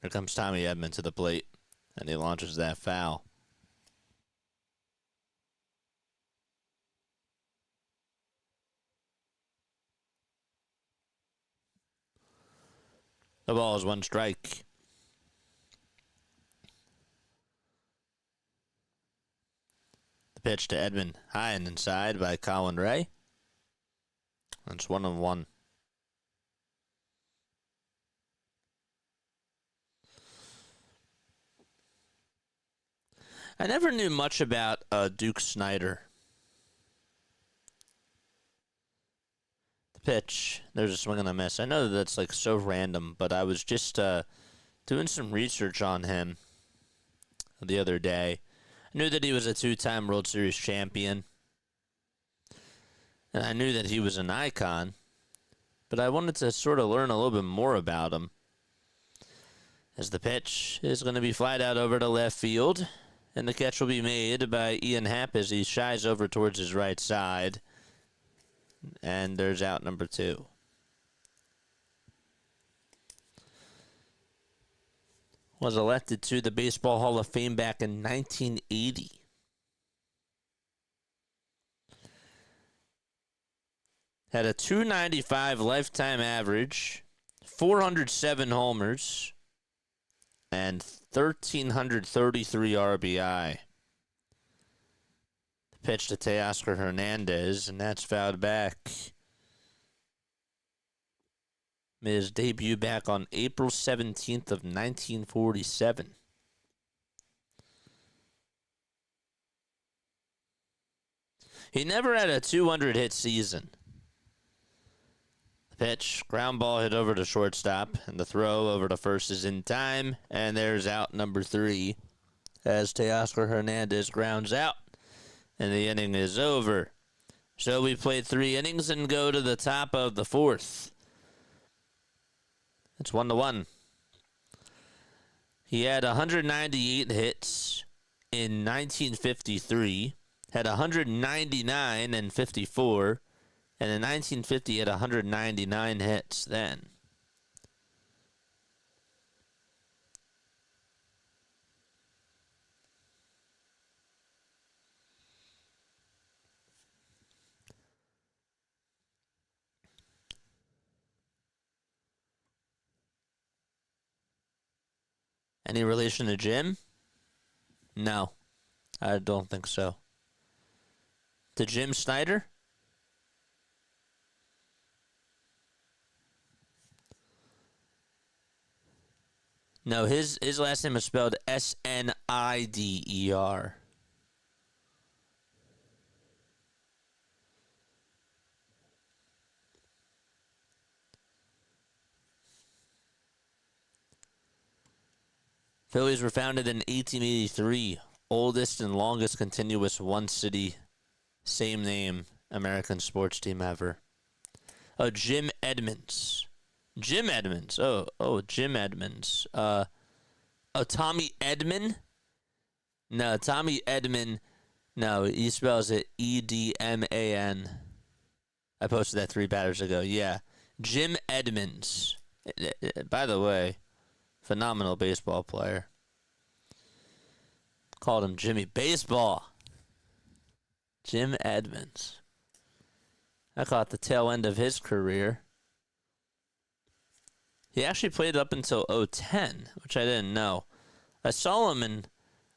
Here comes Tommy Edman to the plate, and he launches that foul. The ball is 1 strike. The pitch to Edman, high and inside by Colin Ray. That's 1-1. I never knew much about Duke Snider. The pitch, there's a swing and a miss. I know that's like so random, but I was just doing some research on him the other day. I knew that he was a 2-time World Series champion, and I knew that he was an icon, but I wanted to sort of learn a little bit more about him. As the pitch is going to be flied out over to left field, and the catch will be made by Ian Happ as he shies over towards his right side. And there's out number 2. Was elected to the Baseball Hall of Fame back in 1980. Had a .295 lifetime average, 407 homers, and 1,333 RBI. The pitch to Teoscar Hernandez, and that's fouled back. Made his debut back on April 17th of 1947. He never had a 200-hit season. Pitch, ground ball hit over to shortstop, and the throw over to first is in time, and there's out number 3 as Teoscar Hernandez grounds out, and the inning is over. So we played 3 innings and go to the top of the 4th. It's 1-1. He had 198 hits in 1953, had 199 in 54, and in 1950, he had 199 hits then. Any relation to Jim? No, I don't think so. To Jim Snyder? No, his last name is spelled Snider. Phillies were founded in 1883, oldest and longest continuous one-city, same name American sports team ever. Oh, Jim Edmonds. Jim Edmonds. Jim Edmonds. Tommy Edman? No, Tommy Edman. No, he spells it Edman. I posted that 3 batters ago. Yeah. Jim Edmonds. By the way, phenomenal baseball player. Called him Jimmy Baseball. Jim Edmonds. I caught the tail end of his career. He actually played up until 2010, which I didn't know. I saw him in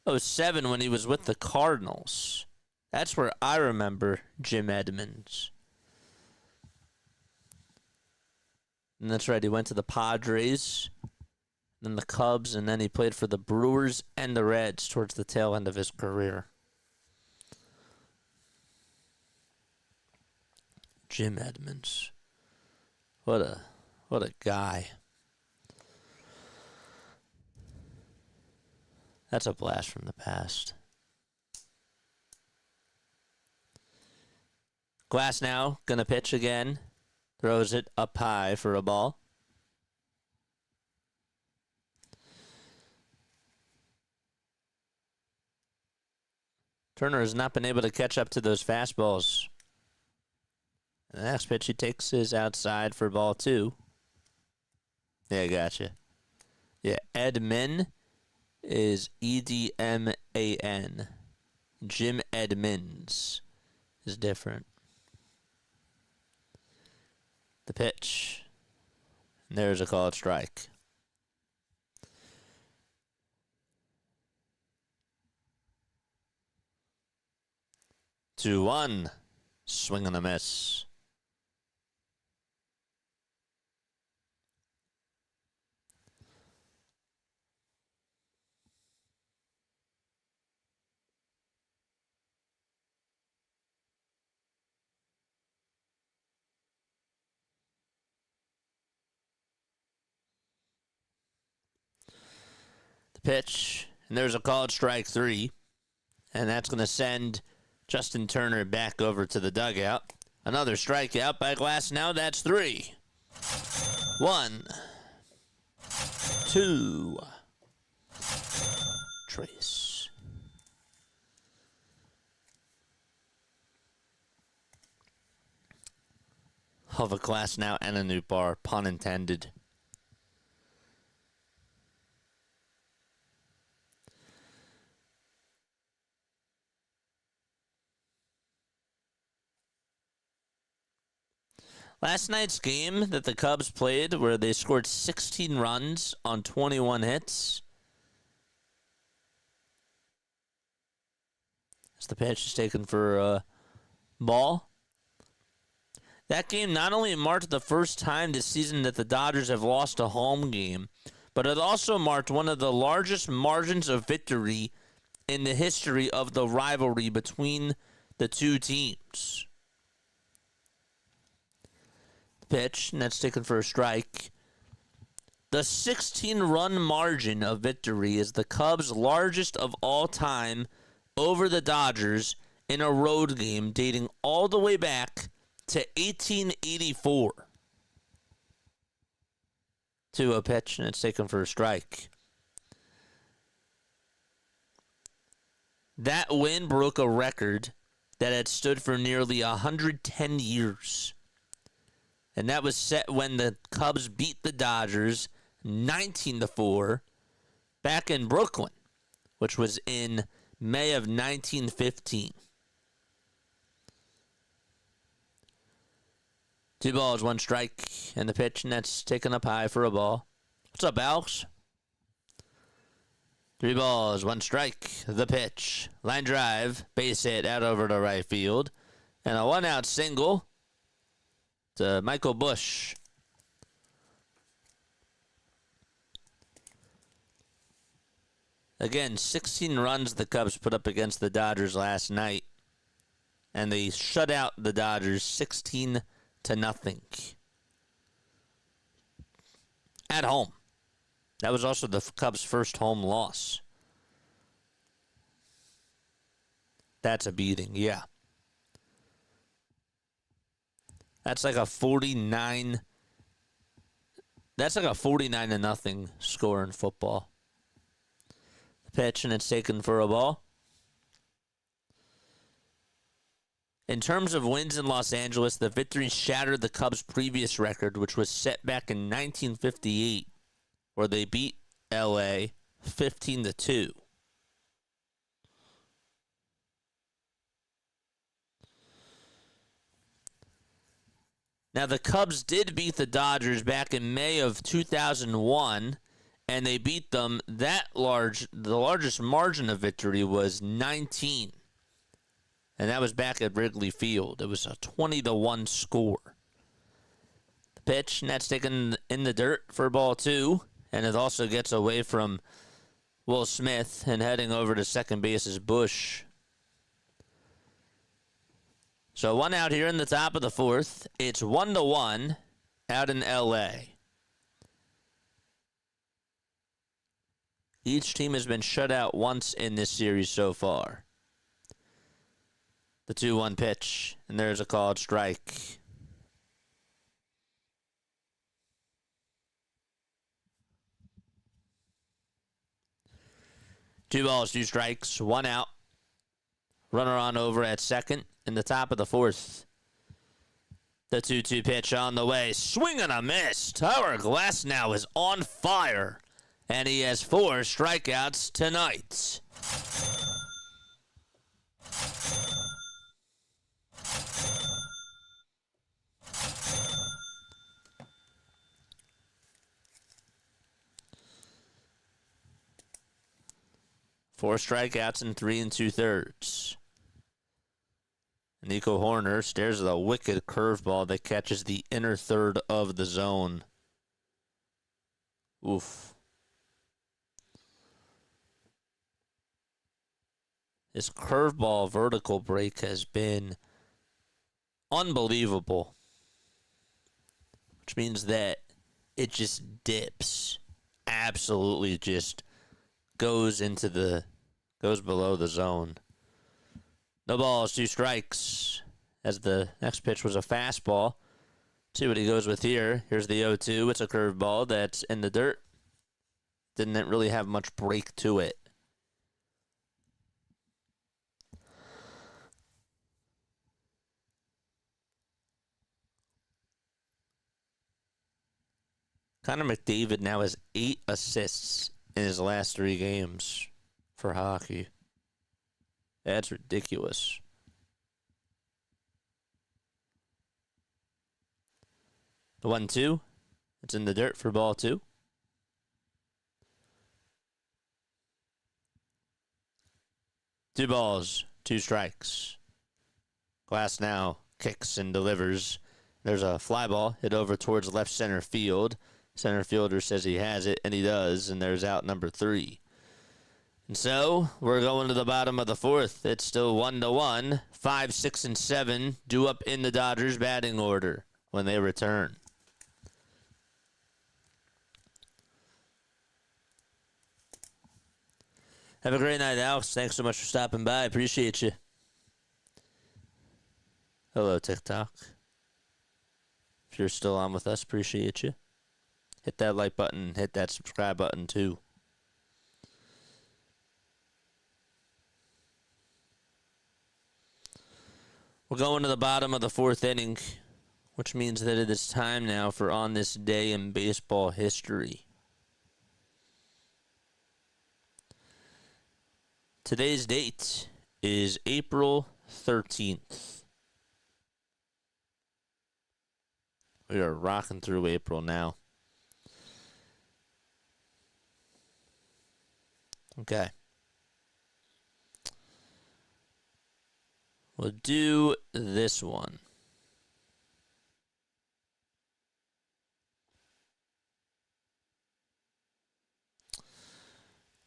2007 when he was with the Cardinals. That's where I remember Jim Edmonds. And that's right, he went to the Padres, then the Cubs, and then he played for the Brewers and the Reds towards the tail end of his career. Jim Edmonds. What a guy. That's a blast from the past. Glassnow gonna pitch again. Throws it up high for a ball. Turner has not been able to catch up to those fastballs. The next pitch he takes is outside for ball 2. Yeah, gotcha. Yeah, Edman is Edman. Jim Edmonds is different. The pitch. And there's a called strike. Two, 1. Swing and a miss. Pitch, and there's a called strike 3, and that's going to send Justin Turner back over to the dugout. Another strikeout by Glassnow. That's 3. 1, 2. Trace. Of a Glassnow and a new bar, pun intended. Last night's game that the Cubs played, where they scored 16 runs on 21 hits. As the pitch is taken for a ball. That game not only marked the first time this season that the Dodgers have lost a home game, but it also marked one of the largest margins of victory in the history of the rivalry between the two teams. Pitch, and that's taken for a strike. The 16-run margin of victory is the Cubs' largest of all time over the Dodgers in a road game dating all the way back to 1884. To a pitch, and it's taken for a strike. That win broke a record that had stood for nearly 110 years. And that was set when the Cubs beat the Dodgers 19-4 back in Brooklyn, which was in May of 1915. 2 balls, 1 strike, and the pitch, and that's taken up high for a ball. What's up, Alex? 3 balls, 1 strike. The pitch. Line drive. Base hit out over to right field. And a 1-out single to Michael Busch. Again, 16 runs the Cubs put up against the Dodgers last night. And they shut out the Dodgers 16-0. At home. That was also the Cubs' first home loss. That's a beating, yeah. That's like a 49. That's like a 49-0 score in football. The pitch, and it's taken for a ball. In terms of wins in Los Angeles, the victory shattered the Cubs' previous record, which was set back in 1958, where they beat LA 15-2. Now, the Cubs did beat the Dodgers back in May of 2001, and they beat them that large. The largest margin of victory was 19. And that was back at Wrigley Field. It was a 20-1 score. The pitch, and that's taken in the dirt for ball 2. And it also gets away from Will Smith and heading over to second base is Busch. So 1 out here in the top of the 4th. It's 1-1 out in LA. Each team has been shut out once in this series so far. The 2-1 pitch, and there's a called strike. Two balls, 2 strikes, 1 out. Runner on over at second in the top of the 4th. The 2-2 pitch on the way. Swing and a miss. Tyler Glassnow is on fire, and he has 4 strikeouts tonight. Four strikeouts in 3 2/3. Nico Horner stares at a wicked curveball that catches the inner third of the zone. Oof. His curveball vertical break has been unbelievable, which means that it just dips. Absolutely just goes below the zone. No balls, 2 strikes, as the next pitch was a fastball. See what he goes with here. Here's the 0-2. It's a curveball that's in the dirt. Didn't really have much break to it. Connor McDavid now has 8 assists in his last 3 games for hockey. That's ridiculous. The 1-2. It's in the dirt for ball 2. Two balls, 2 strikes. Glassnow kicks and delivers. There's a fly ball hit over towards left center field. Center fielder says he has it, and he does, and there's out number 3. And so, we're going to the bottom of the 4th. It's still 1-1. 5, 6, and 7 due up in the Dodgers batting order when they return. Have a great night, Alex. Thanks so much for stopping by. Appreciate you. Hello, TikTok. If you're still on with us, appreciate you. Hit that like button. Hit that subscribe button, too. We're going to the bottom of the 4th inning, which means that it is time now for On This Day in Baseball History. Today's date is April 13th. We are rocking through April now. Okay. We'll do this one.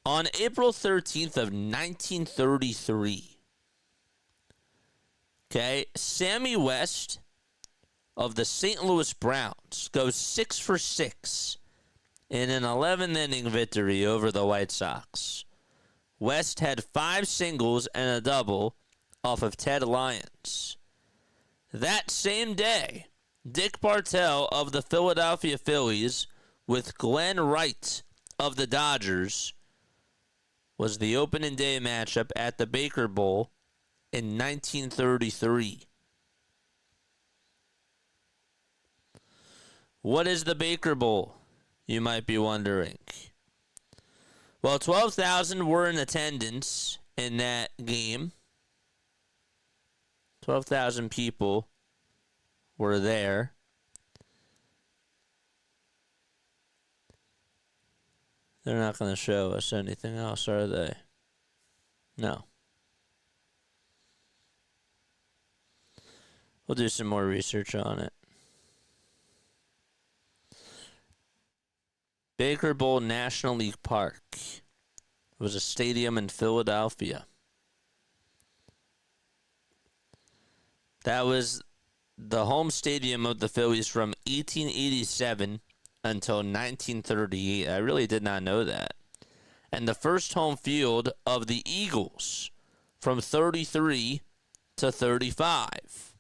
On April 13th of 1933, okay, Sammy West of the St. Louis Browns goes 6 for 6 in an 11-inning victory over the White Sox. West had 5 singles and a double off of Ted Lyons. That same day, Dick Bartell of the Philadelphia Phillies with Glenn Wright of the Dodgers was the opening day matchup at the Baker Bowl in 1933. What is the Baker Bowl, you might be wondering? Well, 12,000 were in attendance in that game. 12,000 people were there. They're not going to show us anything else, are they? No. We'll do some more research on it. Baker Bowl National League Park. It was a stadium in Philadelphia. That was the home stadium of the Phillies from 1887 until 1938. I really did not know that. And the first home field of the Eagles from 33 to 35.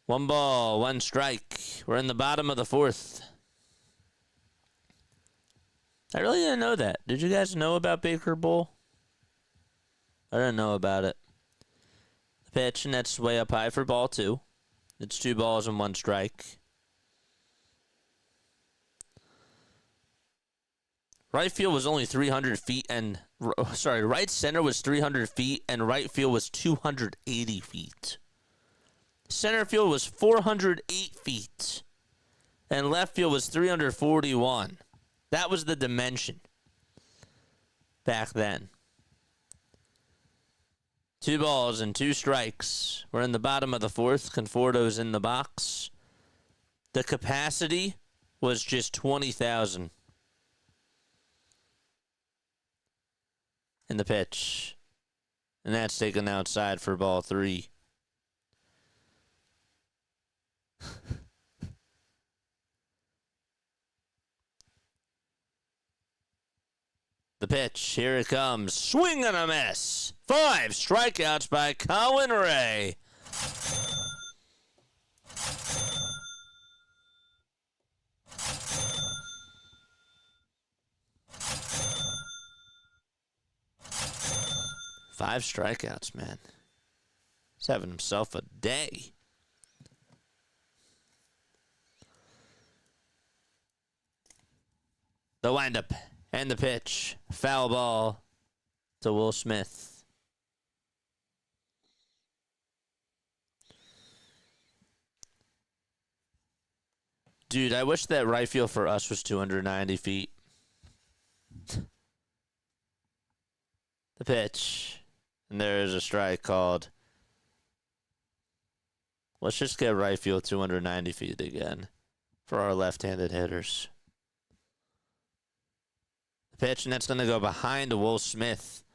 1 ball, 1 strike. We're in the bottom of the 4th. I really didn't know that. Did you guys know about Baker Bowl? I didn't know about it. The pitch, and that's way up high for ball 2. It's 2 balls and 1 strike. Right field was only 300 feet and... right center was 300 feet and right field was 280 feet. Center field was 408 feet and left field was 341. That was the dimension back then. 2 balls and 2 strikes. We're in the bottom of the 4th. Conforto's in the box. The capacity was just 20,000. In the pitch. And that's taken outside for ball 3. The pitch, here it comes. Swing and a miss. 5 strikeouts by Colin Ray. Five strikeouts, man. He's having himself a day. The windup and the pitch. Foul ball to Will Smith. Dude, I wish that right field for us was 290 feet. The pitch. And there is a strike called. Let's just get right field 290 feet again for our left-handed hitters. The pitch, and that's going to go behind Will Smith.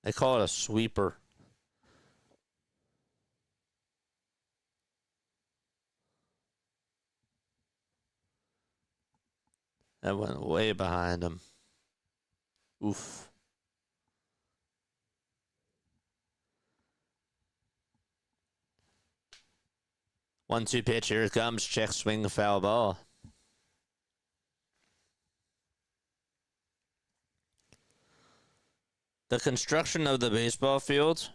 They call it a sweeper. That went way behind him. Oof. One-two pitch. Here it comes. Check swing, foul ball. The construction of the baseball field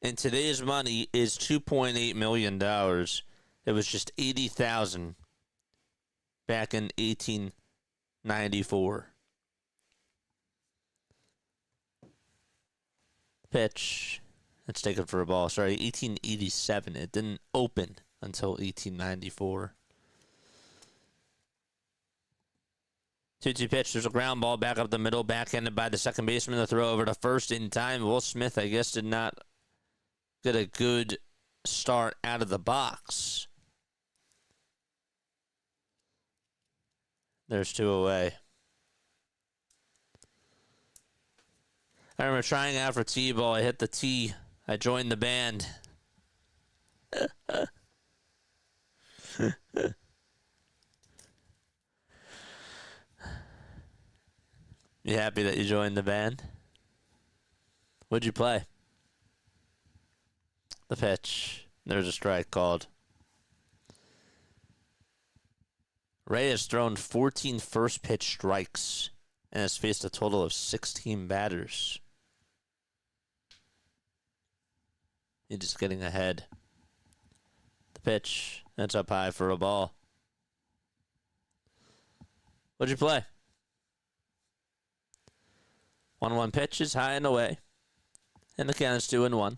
in today's money is $2.8 million. It was just $80,000 back in 1894. Pitch. Let's take it for a ball. Sorry, 1887. It didn't open until 1894. 2-2 pitch. There's a ground ball back up the middle, backhanded by the second baseman. The throw over to first in time. Will Smith, I guess, did not get a good start out of the box. There's 2 away. I remember trying out for T-ball. I hit the T. I joined the band. You happy that you joined the band? What'd you play? The pitch. There's a strike called. Ray has thrown 14 first pitch strikes and has faced a total of 16 batters. He's just getting ahead. The pitch. That's up high for a ball. What'd you play? 1-1 pitch is high and away. And the count is 2-1.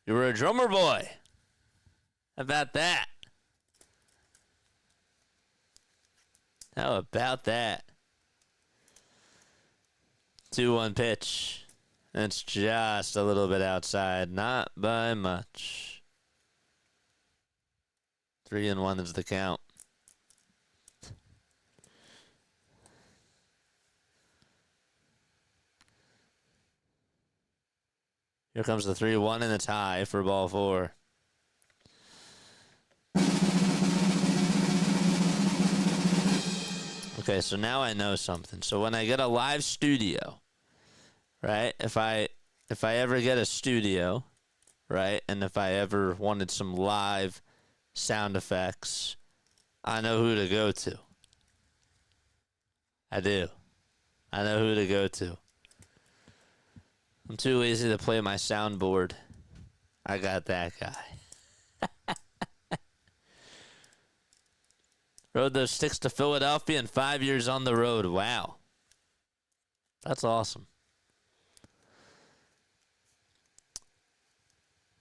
You were a drummer boy. How about that? How about that? 2-1 pitch. That's just a little bit outside. Not by much. 3-1 is the count. Here comes the 3-1 and it's high for ball 4. Okay, so now I know something. So when I get a live studio, right? If I ever get a studio, right? And if I ever wanted some live sound effects, I know who to go to. I do. I know who to go to. I'm too lazy to play my soundboard. I got that guy. Rode those sticks to Philadelphia and 5 years on the road. Wow. That's awesome.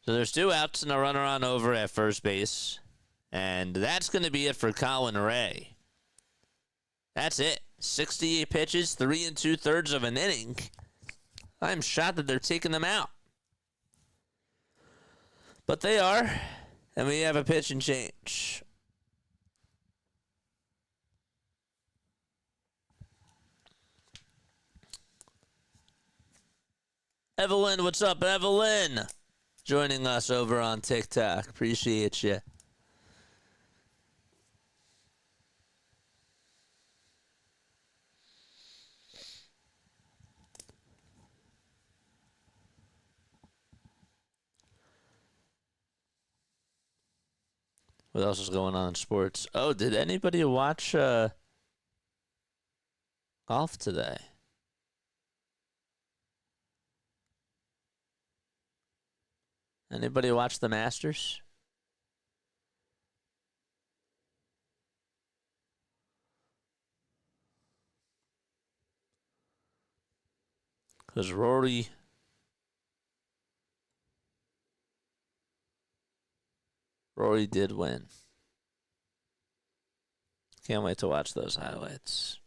So there's 2 outs and a runner on over at first base. And that's going to be it for Colin Ray. That's it. 68 pitches, 3 2/3 of an inning. I'm shocked that they're taking them out. But they are. And we have a pitch and change. Evelyn, what's up, Evelyn? Joining us over on TikTok. Appreciate you. What else is going on in sports? Oh, did anybody watch golf today? Anybody watch the Masters? Because Rory did win. Can't wait to watch those highlights.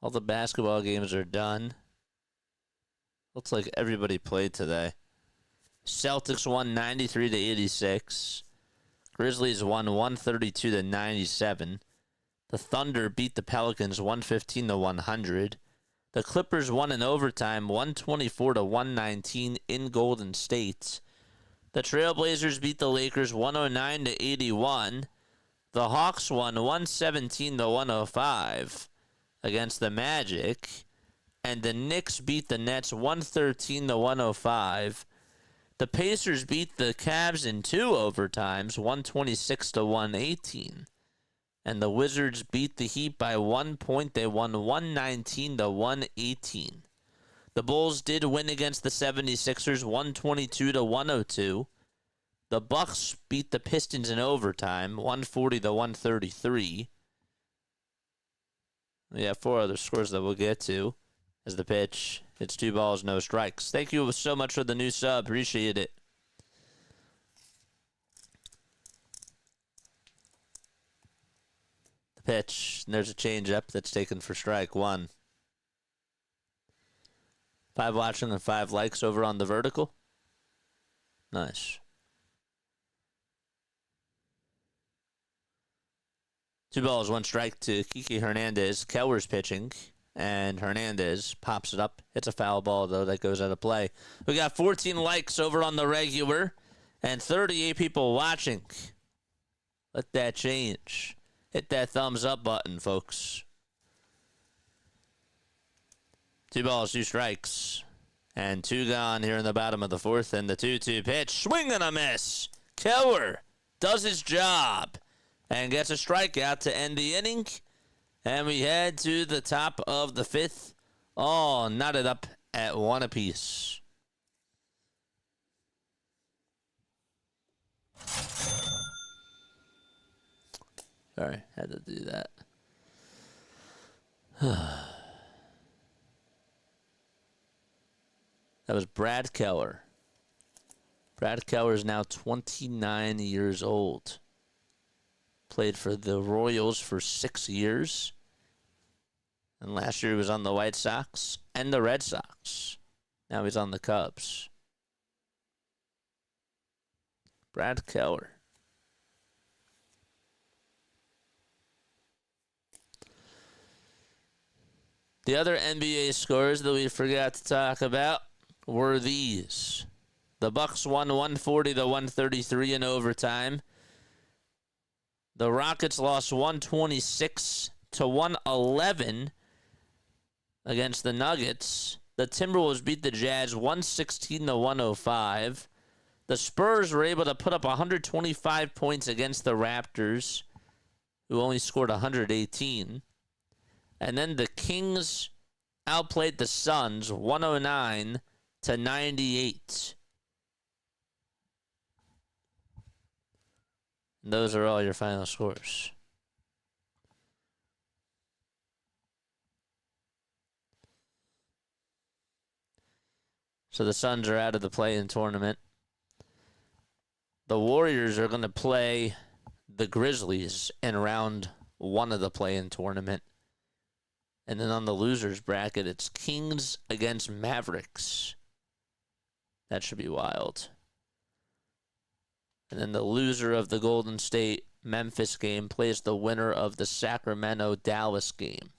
All the basketball games are done. Looks like everybody played today. Celtics won 93-86. Grizzlies won 132-97. The Thunder beat the Pelicans 115-100. The Clippers won in overtime 124-119 in Golden State. The Trailblazers beat the Lakers 109-81. The Hawks won 117-105 against the Magic. And the Knicks beat the Nets 113-105. The Pacers beat the Cavs in 2 overtimes, 126-118. And the Wizards beat the Heat by 1 point. They won 119-118. The Bulls did win against the 76ers, 122-102. The Bucks beat the Pistons in overtime, 140-133. We have 4 other scores that we'll get to. As the pitch, it's 2 balls, no strikes. Thank you so much for the new sub. Appreciate it. The pitch, and there's a changeup that's taken for strike 1. 5 watching and 5 likes over on the vertical. Nice. 2 balls, 1 strike to Kiki Hernandez. Keller's pitching, and Hernandez pops it up. It's a foul ball, though, that goes out of play. We got 14 likes over on the regular and 38 people watching. Let that change. Hit that thumbs up button, folks. 2 balls, 2 strikes. And 2 gone here in the bottom of the 4th. And the 2-2 pitch. Swing and a miss. Keller does his job and gets a strikeout to end the inning. And we head to the top of the 5th. All knotted up at 1 apiece. Sorry, had to do that. That was Brad Keller. Brad Keller is now 29 years old. Played for the Royals for 6 years. And last year he was on the White Sox and the Red Sox. Now he's on the Cubs. Brad Keller. The other NBA scores that we forgot to talk about were these. The Bucks won 140 to 133 in overtime. The Rockets lost 126 to 111 against the Nuggets. The Timberwolves beat the Jazz 116 to 105. The Spurs were able to put up 125 points against the Raptors, who only scored 118. And then the Kings outplayed the Suns 109 to 98. And those are all your final scores. So the Suns are out of the play-in tournament. The Warriors are going to play the Grizzlies in round 1 of the play-in tournament. And then on the losers bracket, it's Kings against Mavericks. That should be wild. And then the loser of the Golden State-Memphis game plays the winner of the Sacramento-Dallas game.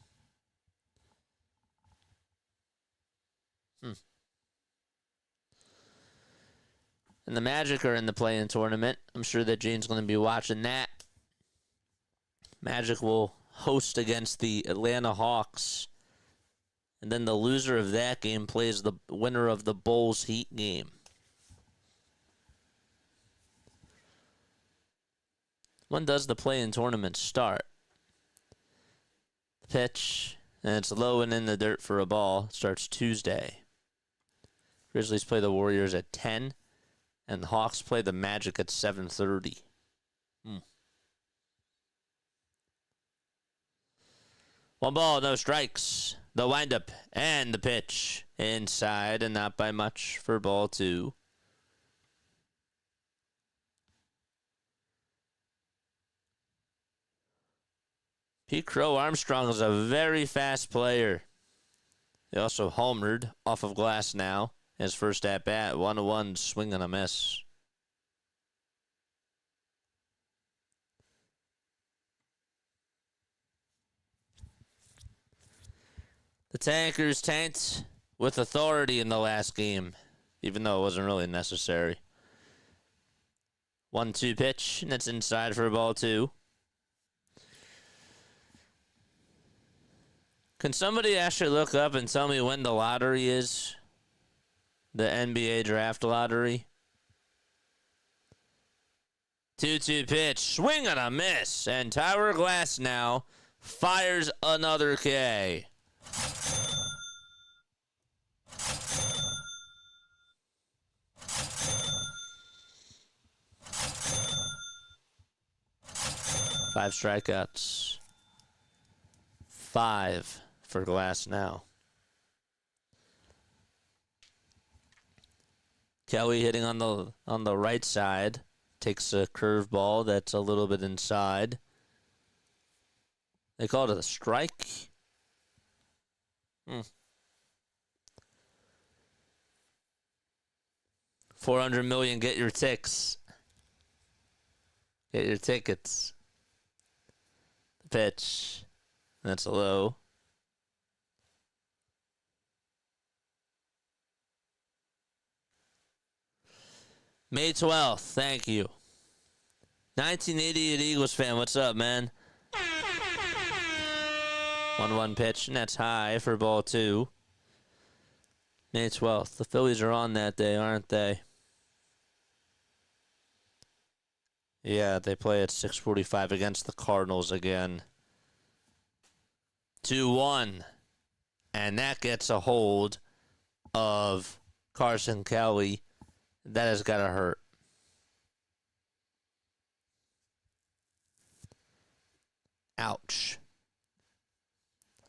And the Magic are in the play-in tournament. I'm sure that Jane's going to be watching that. Magic will host against the Atlanta Hawks. And then the loser of that game plays the winner of the Bulls-Heat game. When does the play-in tournament start? The pitch, and it's low and in the dirt for a ball. Starts Tuesday. Grizzlies play the Warriors at 10, and the Hawks play the Magic at 7:30. 1 ball, no strikes. The windup and the pitch inside, and not by much for ball 2. Pete Crow Armstrong is a very fast player. He also homered off of Glassnow. His first at-bat, 1-1, swing and a miss. The Tankers tanked with authority in the last game, even though it wasn't really necessary. 1-2 pitch, and it's inside for ball 2. Can somebody actually look up and tell me when the lottery is? The NBA draft lottery. 2-2 pitch, swing and a miss, and Tyler Glassnow fires another K. Five strikeouts. 5 for Glassnow. Kelly hitting on the right side. Takes a curveball that's a little bit inside. They call it a strike. 400 million, get your ticks. Get your tickets. The pitch. That's low. May 12th, thank you. 1988 Eagles fan, what's up, man? 1-1 pitch, and that's high for ball 2. May 12th. The Phillies are on that day, aren't they? Yeah, they play at 6:45 against the Cardinals again. 2-1. And that gets a hold of Carson Kelly. That has got to hurt. Ouch.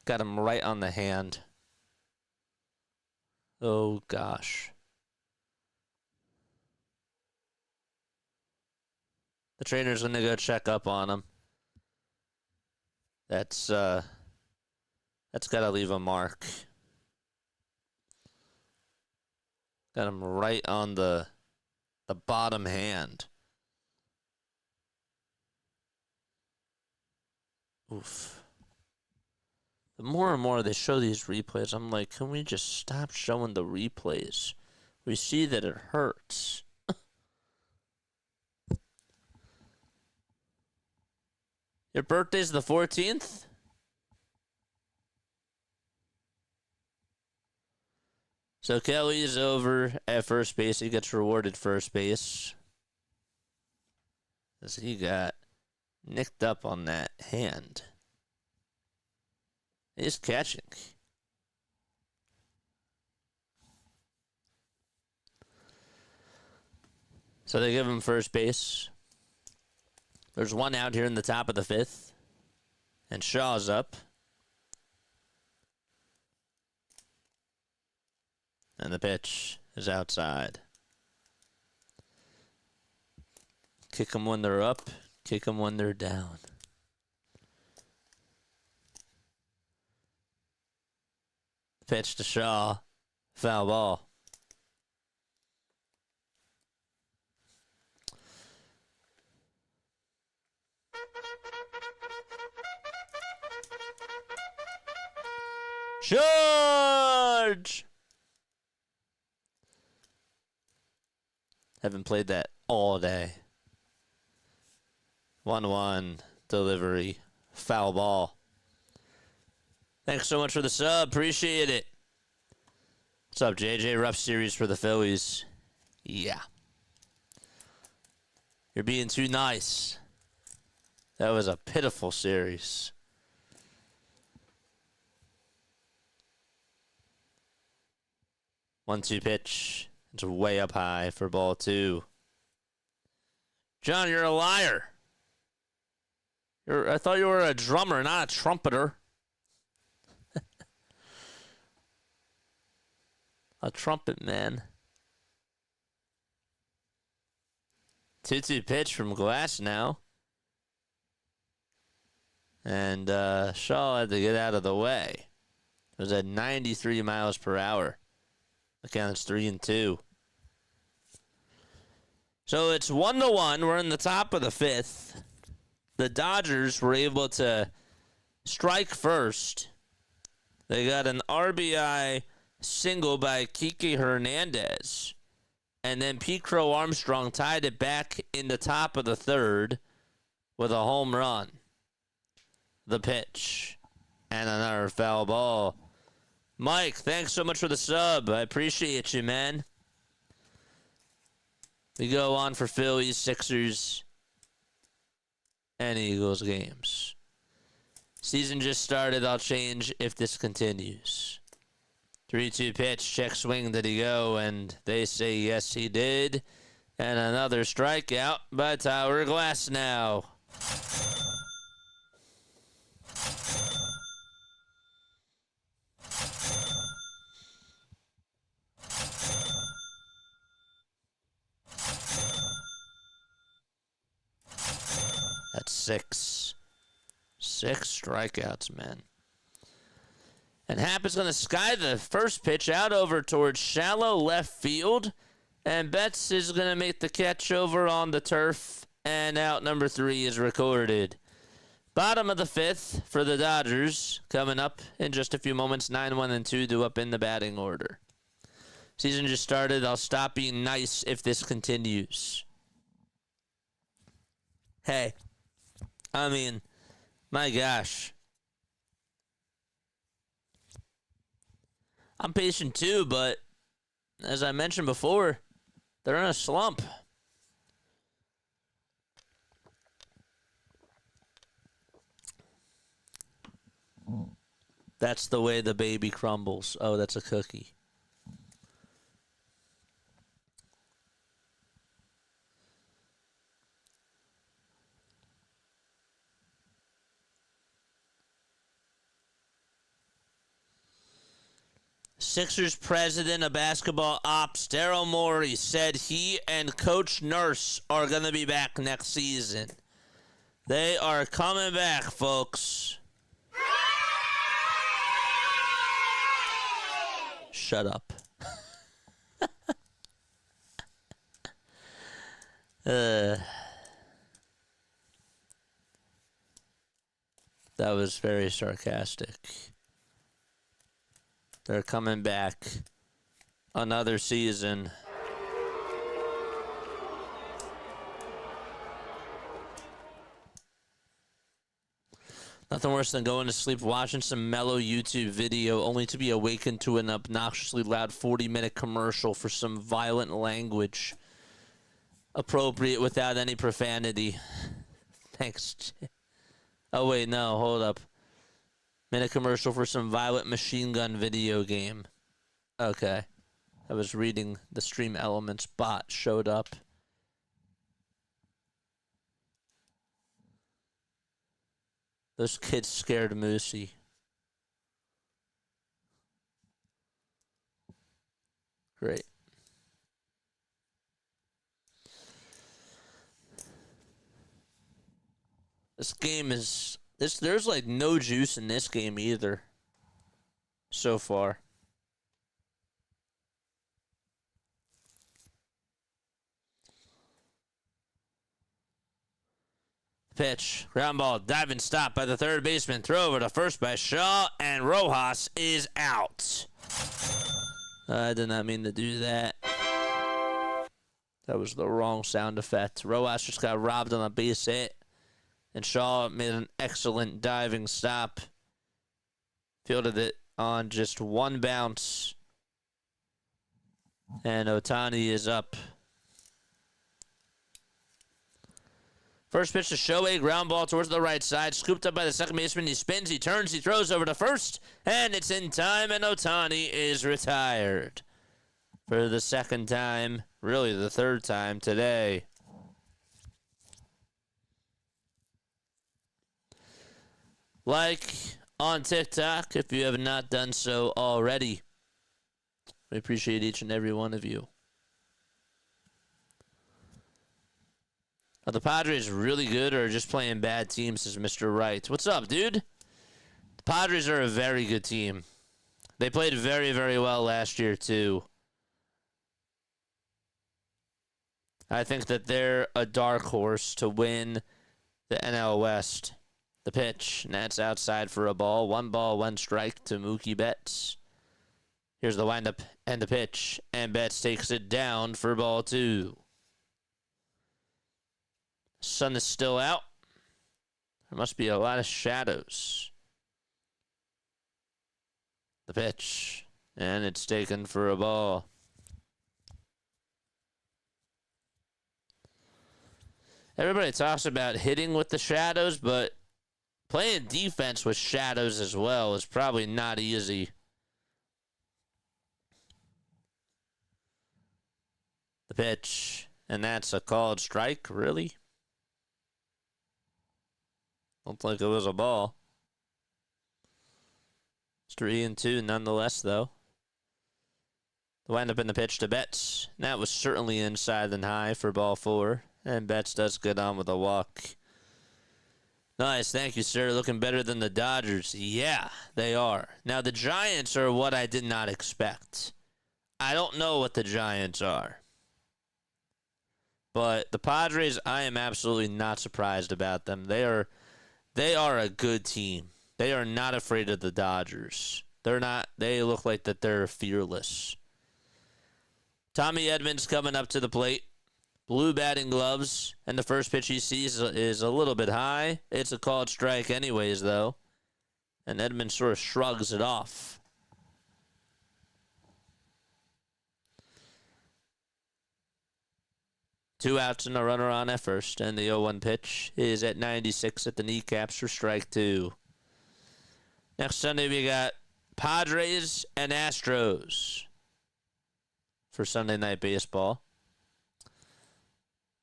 Got him right on the hand. Oh, gosh. The trainer's going to go check up on him. That's got to leave a mark. Got him right on the bottom hand. Oof. The more and more they show these replays, I'm like, can we just stop showing the replays? We see that it hurts. Your birthday's the 14th? So Kelly is over at first base. He gets rewarded first base. As he got nicked up on that hand. He's catching. So they give him first base. There's one out here in the top of the 5th. And Shaw's up. And the pitch is outside. Kick them when they're up. Kick them when they're down. Pitch to Shaw. Foul ball. George! Haven't played that all day. 1-1 delivery. Foul ball. Thanks so much for the sub. Appreciate it. What's up, JJ? Rough series for the Phillies. Yeah. You're being too nice. That was a pitiful series. One-two pitch. It's way up high for ball 2. John, you're a liar. I thought you were a drummer, not a trumpeter. A trumpet man. 2-2 pitch from Glassnow. And Shaw had to get out of the way. It was at 93 miles per hour. The count's 3-2. So it's 1-1. We're in the top of the 5th. The Dodgers were able to strike first. They got an RBI single by Kike Hernandez. And then Pete Crow Armstrong tied it back in the top of the 3rd with a home run. The pitch. And another foul ball. Mike, thanks so much for the sub. I appreciate you, man. We go on for Phillies, Sixers, and Eagles games. Season just started. I'll change if this continues. 3-2 pitch. Check swing. Did he go? And they say yes, he did. And another strikeout by Tyler Glassnow. 6. 6 strikeouts, man. And Happ is going to sky the first pitch out over towards shallow left field. And Betts is going to make the catch over on the turf. And out number 3 is recorded. Bottom of the 5th for the Dodgers. Coming up in just a few moments. 9-1-2 to up in the batting order. Season just started. I'll stop being nice if this continues. Hey, I mean, my gosh. I'm patient too, but as I mentioned before, they're in a slump. That's the way the baby crumbles. Oh, that's a cookie. Sixers president of basketball ops, Daryl Morey, said he and Coach Nurse are going to be back next season. They are coming back, folks. Shut up. That was very sarcastic. They're coming back another season. Nothing worse than going to sleep watching some mellow YouTube video only to be awakened to an obnoxiously loud 40-minute commercial for some violent language. Appropriate without any profanity. Thanks. Oh, wait, no, hold up. Minute commercial for some violent machine gun video game. Okay. I was reading the Stream Elements bot showed up. Those kids scared Moosey. Great. This game is... There's like no juice in this game either. So far. Pitch. Ground ball. Diving stop by the third baseman. Throw over to first by Shaw. And Rojas is out. I did not mean to do that. That was the wrong sound effect. Rojas just got robbed on a base hit. And Shaw made an excellent diving stop. Fielded it on just one bounce. And Ohtani is up. First pitch to Shohei, ground ball towards the right side. Scooped up by the second baseman. He spins, he turns, he throws over to first. And it's in time, and Ohtani is retired. For the second time, really the third time today. Like on TikTok if you have not done so already. We appreciate each and every one of you. Are the Padres really good or just playing bad teams, says Mr. Wright? What's up, dude? The Padres are a very good team. They played very, very well last year, too. I think that they're a dark horse to win the NL West. The pitch, and that's outside for a ball. 1 strike to Mookie Betts. Here's the windup and the pitch, and Betts takes it down for ball 2. Sun is still out. There must be a lot of shadows. The pitch, and it's taken for a ball. Everybody talks about hitting with the shadows, but playing defense with shadows as well is probably not easy. The pitch, and that's a called strike, really? Don't think it was a ball. It's 3-2 nonetheless, though. The windup in the pitch to Betts. That was certainly inside and high for ball 4. And Betts does get on with a walk. Nice, thank you, sir. Looking better than the Dodgers. Yeah, they are. Now, the Giants are what I did not expect. I don't know what the Giants are. But the Padres, I am absolutely not surprised about them. They are a good team. They are not afraid of the Dodgers. They look like that they're fearless. Tommy Edmonds coming up to the plate. Blue batting gloves, and the first pitch he sees is a little bit high. It's a called strike anyways, though. And Edmonds sort of shrugs it off. Two outs and a runner on at first, and the 0-1 pitch is at 96 at the kneecaps for strike two. Next Sunday, we got Padres and Astros for Sunday Night Baseball.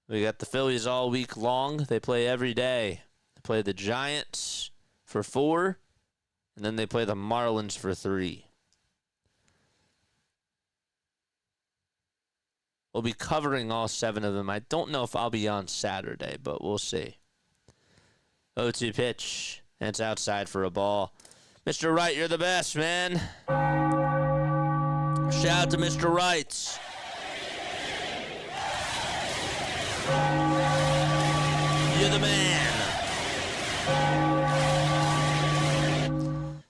We got the Phillies all week long. They play every day. They play the Giants for 4, and then they play the Marlins for 3. We'll be covering all 7 of them. I don't know if I'll be on Saturday, but we'll see. 0-2 pitch, and it's outside for a ball. Mr. Wright, you're the best, man. Shout out to Mr. Wright. You're the man.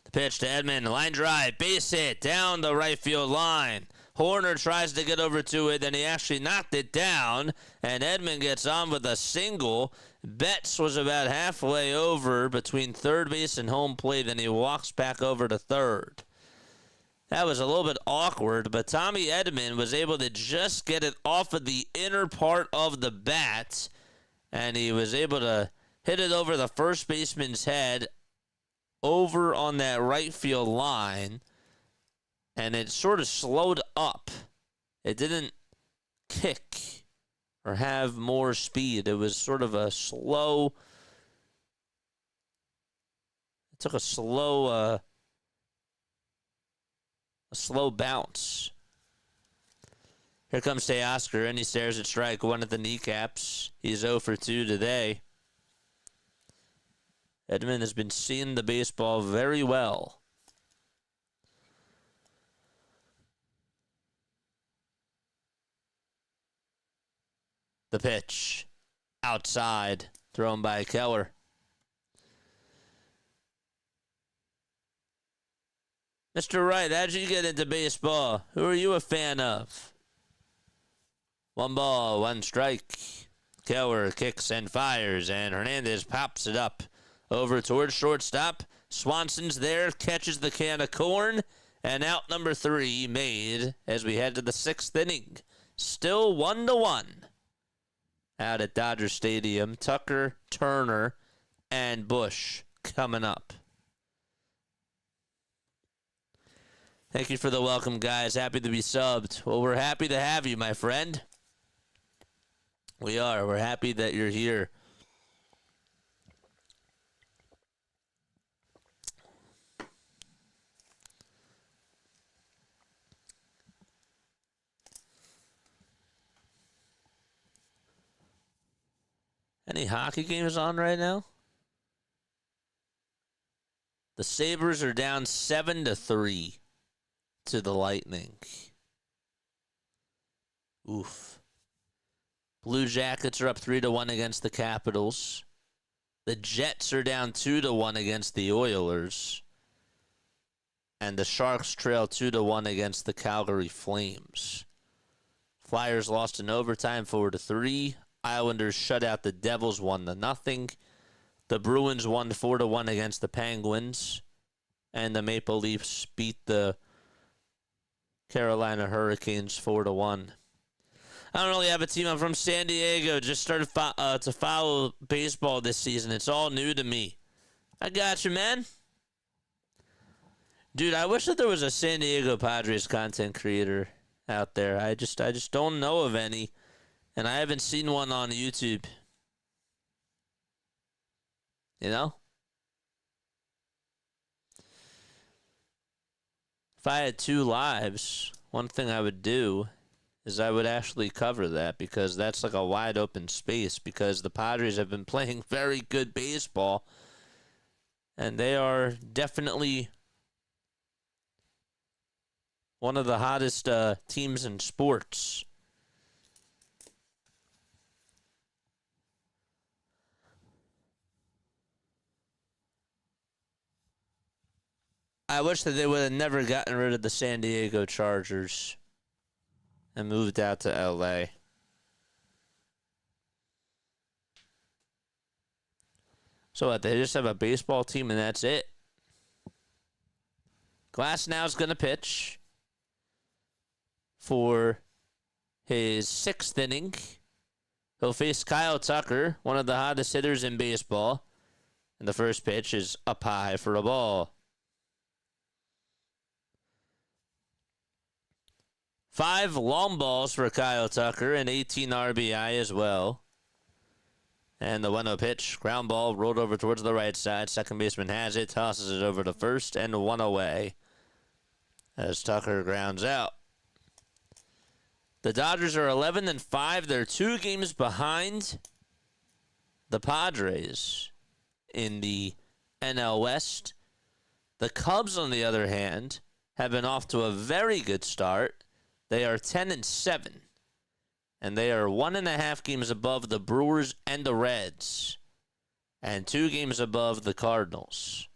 The pitch to Edman. Line drive. Base hit. Down the right field line. Horner tries to get over to it. Then he actually knocked it down. And Edman gets on with a single. Betts was about halfway over between third base and home plate. Then he walks back over to third. That was a little bit awkward, but Tommy Edman was able to just get it off of the inner part of the bat, and he was able to hit it over the first baseman's head over on that right field line, and it sort of slowed up. It didn't kick or have more speed. It was sort of a slow, it took a slow bounce. Here comes Teoscar, and he stares at strike one at the kneecaps. He's 0 for 2 today. Edman has been seeing the baseball very well. The pitch. Outside. Thrown by Keller. Mr. Wright, how'd you get into baseball? Who are you a fan of? 1 ball, 1 strike. Keller kicks and fires, and Hernandez pops it up over towards shortstop. Swanson's there, catches the can of corn, and out number 3 made as we head to the 6th inning. Still 1-1 out at Dodger Stadium. Tucker, Turner, and Busch coming up. Thank you for the welcome, guys. Happy to be subbed. Well, we're happy to have you, my friend. We are. We're happy that you're here. Any hockey games on right now? The Sabres are down 7-3 to the Lightning. Oof. Blue Jackets are up 3-1 against the Capitals. The Jets are down 2-1 against the Oilers. And the Sharks trail 2-1 against the Calgary Flames. Flyers lost in overtime 4-3. Islanders shut out the Devils 1-0. The Bruins won 4-1 against the Penguins. And the Maple Leafs beat the Carolina Hurricanes 4-1. I don't really have a team. I'm from San Diego. Just started to follow baseball this season. It's all new to me. I got you, man. Dude, I wish that there was a San Diego Padres content creator out there. I just don't know of any, and I haven't seen one on YouTube. You know? If I had 2 lives, one thing I would do is I would actually cover that because that's like a wide open space because the Padres have been playing very good baseball and they are definitely one of the hottest teams in sports. I wish that they would have never gotten rid of the San Diego Chargers and moved out to LA. So what, they just have a baseball team and that's it. Glassnow's going to pitch for his 6th inning. He'll face Kyle Tucker, one of the hottest hitters in baseball. And the first pitch is up high for a ball. 5 long balls for Kyle Tucker and 18 RBI as well. And the 1-0 pitch, ground ball rolled over towards the right side. Second baseman has it, tosses it over to first, and 1 away as Tucker grounds out. The Dodgers are 11-5. They're 2 games behind the Padres in the NL West. The Cubs, on the other hand, have been off to a very good start. They are 10-7, and they are 1.5 games above the Brewers and the Reds, and 2 games above the Cardinals.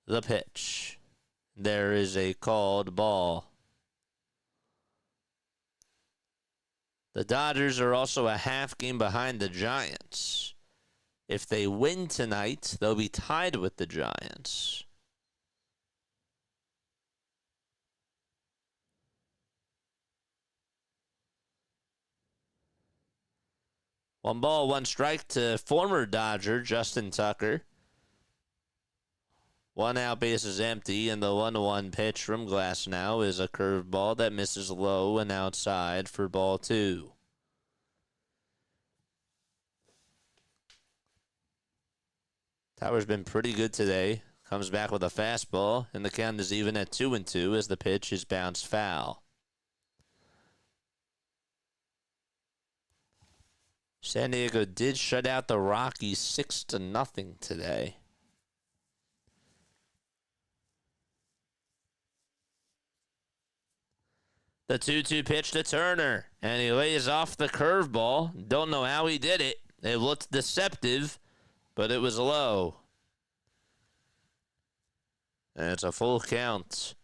The pitch. There is a called ball. The Dodgers are also a half game behind the Giants. If they win tonight, they'll be tied with the Giants. One ball, one strike to former Dodger Justin Tucker. 1 out, base is empty, and the 1-1 pitch from Glassnow is a curveball that misses low and outside for ball 2. Tower's been pretty good today. Comes back with a fastball, and the count is even at 2-2 as the pitch is bounced foul. San Diego did shut out the Rockies 6-0 today. The 2-2 pitch to Turner, and he lays off the curveball. Don't know how he did it. It looked deceptive, but it was low. And it's a full count.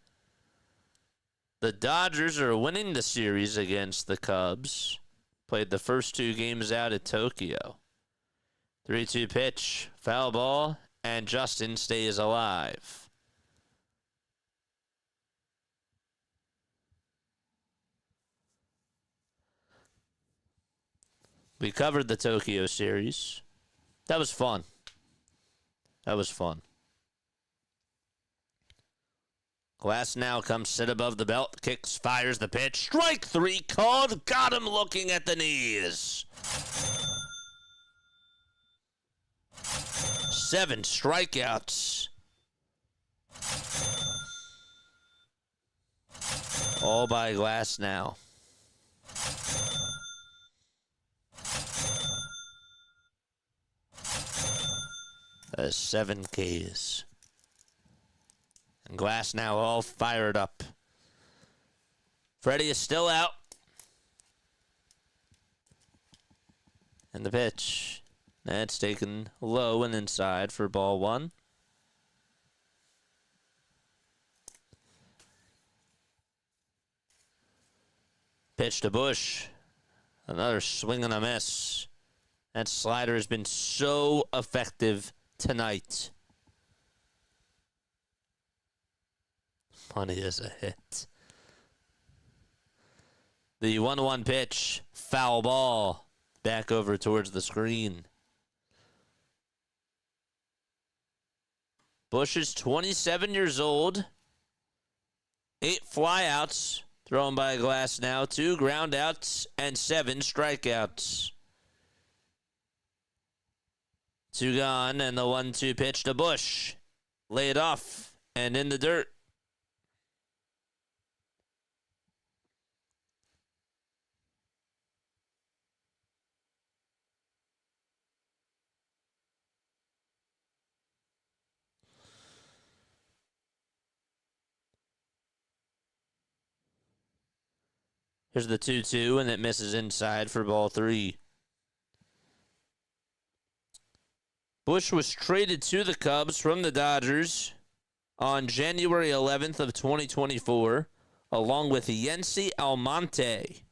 The Dodgers are winning the series against the Cubs. Played the first 2 games out at Tokyo. 3-2 pitch, foul ball, and Justin stays alive. We covered the Tokyo series. That was fun. That was fun. Glassnow comes sit above the belt, kicks, fires the pitch. Strike 3 called. Got him looking at the knees. 7 strikeouts. All by Glassnow. That's 7 Ks. And Glassnow all fired up. Freddie is still out. And the pitch. That's taken low and inside for ball 1. Pitch to Busch. Another swing and a miss. That slider has been so effective tonight. Money is a hit. The 1-1 pitch, foul ball, back over towards the screen. Busch is 27 years old. 8 flyouts thrown by Glassnow, 2 groundouts, and 7 strikeouts. 2 gone, and the 1-2 pitch to Busch. Laid off and in the dirt. Here's the 2-2, and it misses inside for ball 3. Busch was traded to the Cubs from the Dodgers on January 11th of 2024, along with Yency Almonte.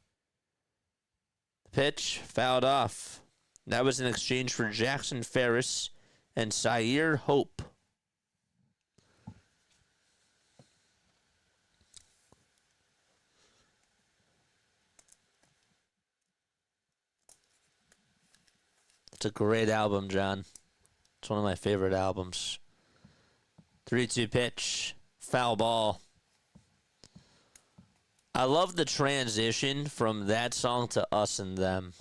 The pitch fouled off. That was in exchange for Jackson Ferris and Sayer Hope. It's a great album, John. It's one of my favorite albums. 3-2 pitch. Foul ball. I love the transition from that song to Us and Them.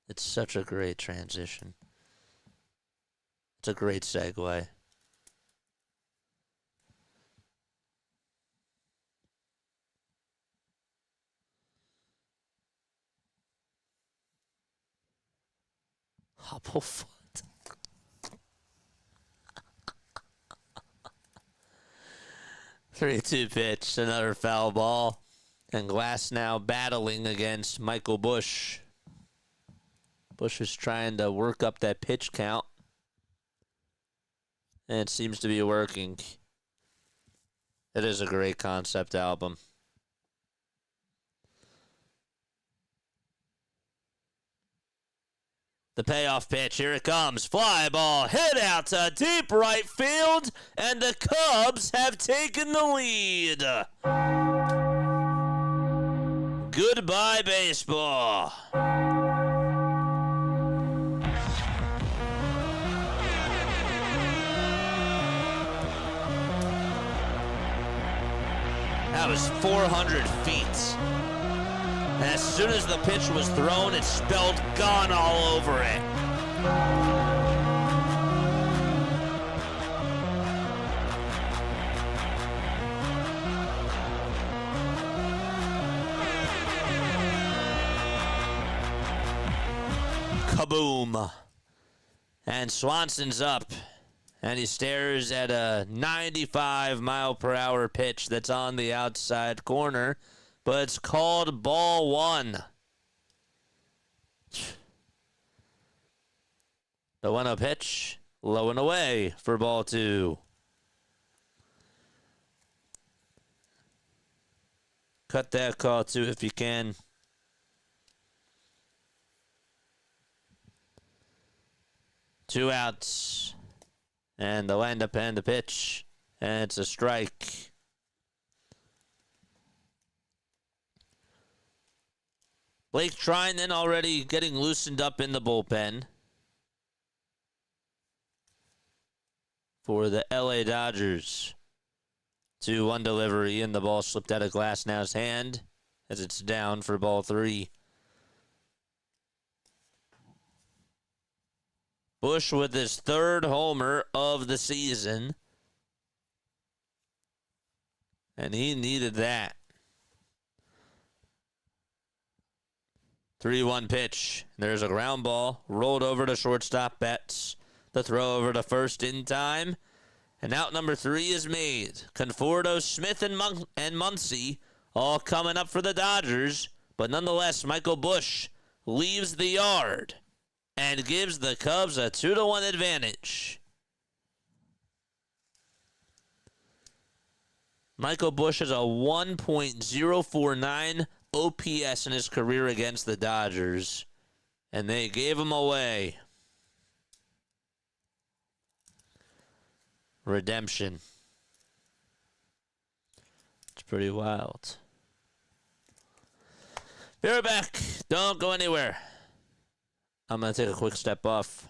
It's such a great transition. It's a great segue. Hopple foot. Three-two pitch, another foul ball, and Glassnow battling against Michael Busch. Busch is trying to work up that pitch count, and it seems to be working. It is a great concept album. The payoff pitch, here it comes. Fly ball hit out to deep right field, and the Cubs have taken the lead. Goodbye, baseball. That was 400 feet. And as soon as the pitch was thrown, it spelled gone all over it. Kaboom. And Swanson's up. And he stares at a 95-mile-per-hour pitch that's on the outside corner. But it's called ball 1. The 1-0 pitch, low and away for ball 2. Cut that call too if you can. Two outs. And the windup and the pitch. And it's a strike. Blake Trinan already getting loosened up in the bullpen for the LA Dodgers. 2-1 delivery, and the ball slipped out of Glassnow's hand as it's down for ball 3. Busch with his third homer of the season, and he needed that. 3-1 pitch. There's a ground ball. Rolled over to shortstop Betts. The throw over to first in time. And out number 3 is made. Conforto, Smith, and Muncy all coming up for the Dodgers. But nonetheless, Michael Busch leaves the yard and gives the Cubs a 2-1 advantage. Michael Busch has a 1.049 OPS in his career against the Dodgers, and they gave him away. Redemption. It's pretty wild. Be right back. Don't go anywhere. I'm going to take a quick step off.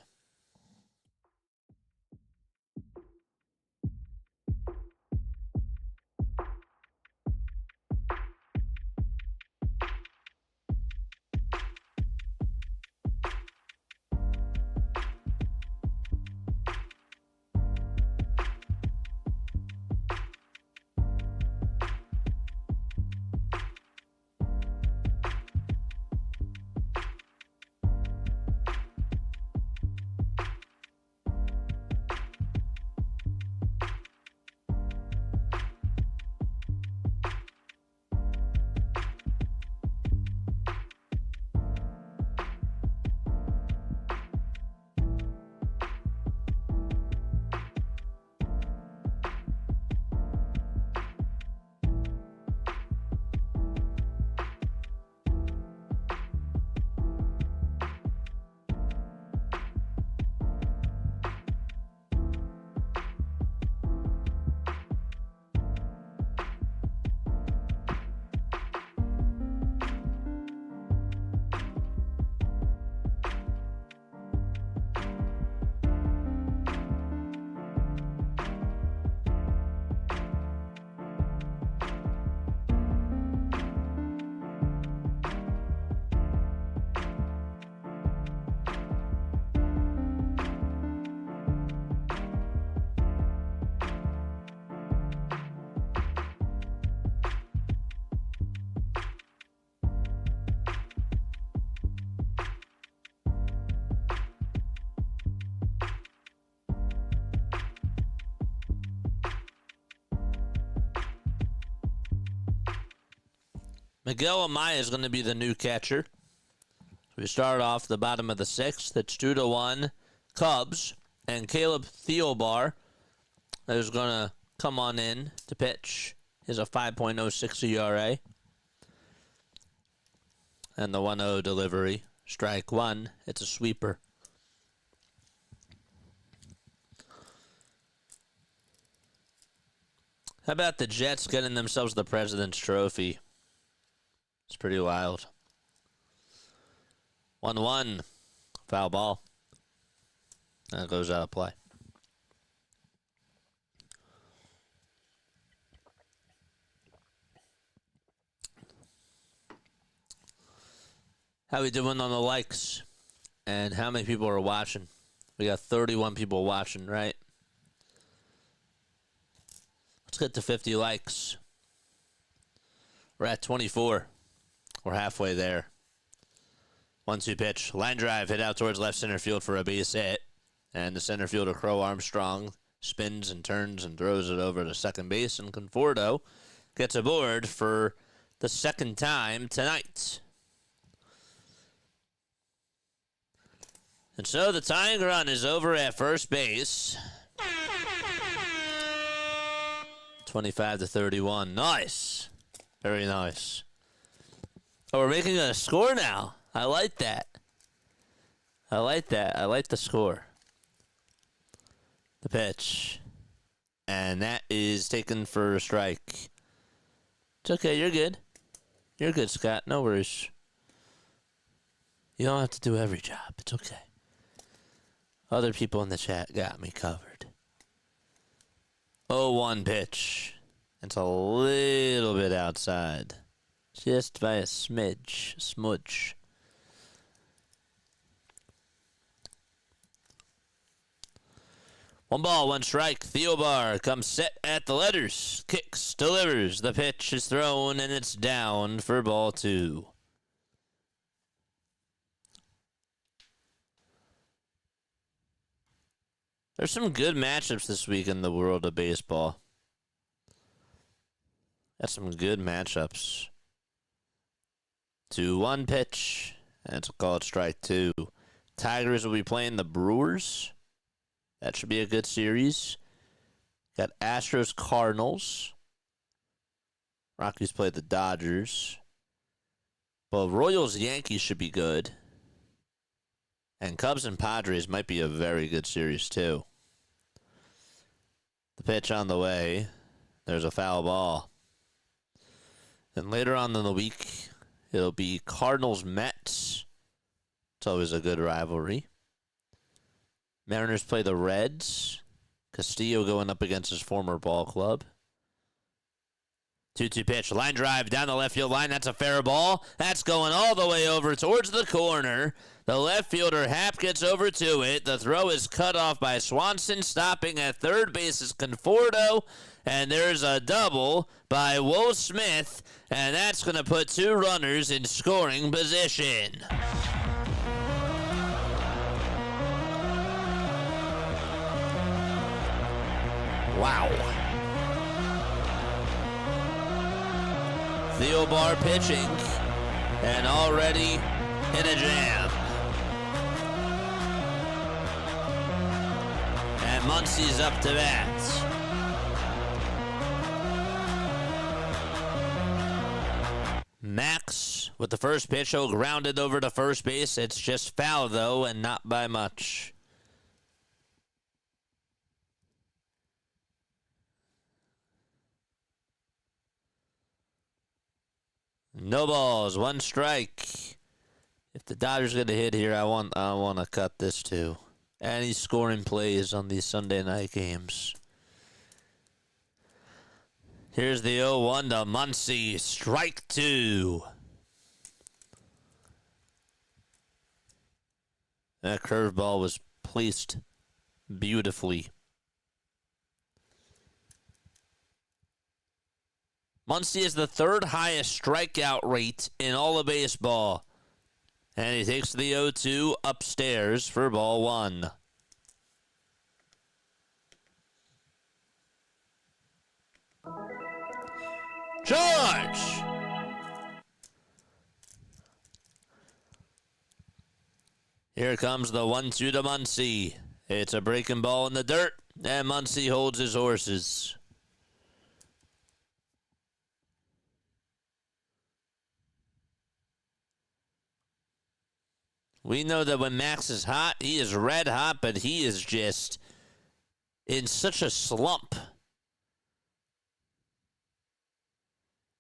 Miguel Amaya is going to be the new catcher. We start off the bottom of the sixth. It's 2-1 Cubs. And Caleb Thielbar is going to come on in to pitch. He has a 5.06 ERA. And the 1-0 delivery. Strike one. It's a sweeper. How about the Jets getting themselves the President's Trophy? It's pretty wild. 1-1. Foul ball. That goes out of play. How we doing on the likes? And how many people are watching? We got 31 people watching, right? Let's get to 50 likes. We're at 24. We're halfway there. 1-2 pitch. Line drive hit out towards left center field for a base hit. And the center fielder, Crow Armstrong, spins and turns and throws it over to second base. And Conforto gets aboard for the second time tonight. And so the tying run is over at first base. 25-31. Nice. Very nice. Oh, we're making a score now. I like that. I like that. I like the score. The pitch. And that is taken for a strike. It's okay. You're good. You're good, Scott. No worries. You don't have to do every job. It's okay. Other people in the chat got me covered. 0-1 pitch. It's a little bit outside. Just by a smudge. One ball, one strike. Thielbar comes set at the letters. Kicks, delivers. The pitch is thrown, and it's down for ball two. There's some good matchups this week in the world of baseball. Got some good matchups. 2-1 pitch. That's called strike two. Tigers will be playing the Brewers. That should be a good series. Got Astros, Cardinals. Rockies play the Dodgers. Well, Royals, Yankees should be good. And Cubs and Padres might be a very good series, too. The pitch on the way. There's a foul ball. And later on in the week, it'll be Cardinals-Mets. It's always a good rivalry. Mariners play the Reds. Castillo going up against his former ball club. 2-2 pitch. Line drive down the left field line. That's a fair ball. That's going all the way over towards the corner. The left fielder, Happ, gets over to it. The throw is cut off by Swanson. Stopping at third base is Conforto. And there's a double by Will Smith. And that's going to put two runners in scoring position. Wow. Thielbar pitching. And already in a jam. And Muncy's up to bat. Max with the first pitch, grounded over to first base. It's just foul, though, and not by much. No balls, one strike. If the Dodgers get a hit here, I want to cut this too. Any scoring plays on these Sunday night games. Here's the 0-1 to Muncy. Strike two. That curveball was placed beautifully. Muncy is the third highest strikeout rate in all of baseball. And he takes the 0-2 upstairs for ball one. George! Here comes the 1-2 to Muncy. It's a breaking ball in the dirt, and Muncy holds his horses. We know that when Max is hot, he is red hot, but he is just in such a slump.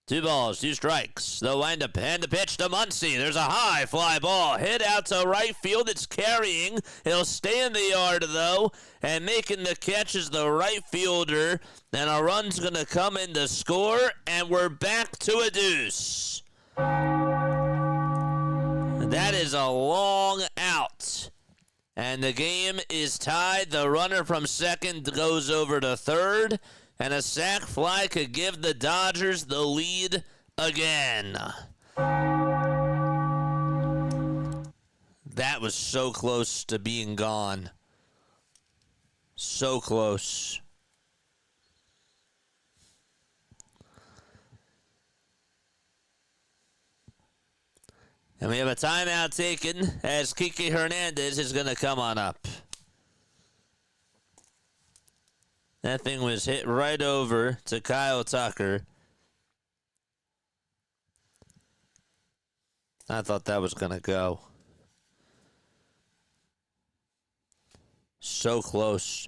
2 balls, 2 strikes. The windup and the pitch to Muncy. There's a high fly ball hit out to right field. It's carrying. He'll stay in the yard, though, and making the catch is the right fielder. And a run's going to come in to score, and we're back to a deuce. That is a long out. And the game is tied. The runner from second goes over to third. And a sac fly could give the Dodgers the lead again. That was so close to being gone. So close. And we have a timeout taken as Kike Hernandez is going to come on up. That thing was hit right over to Kyle Tucker. I thought that was going to go. So close.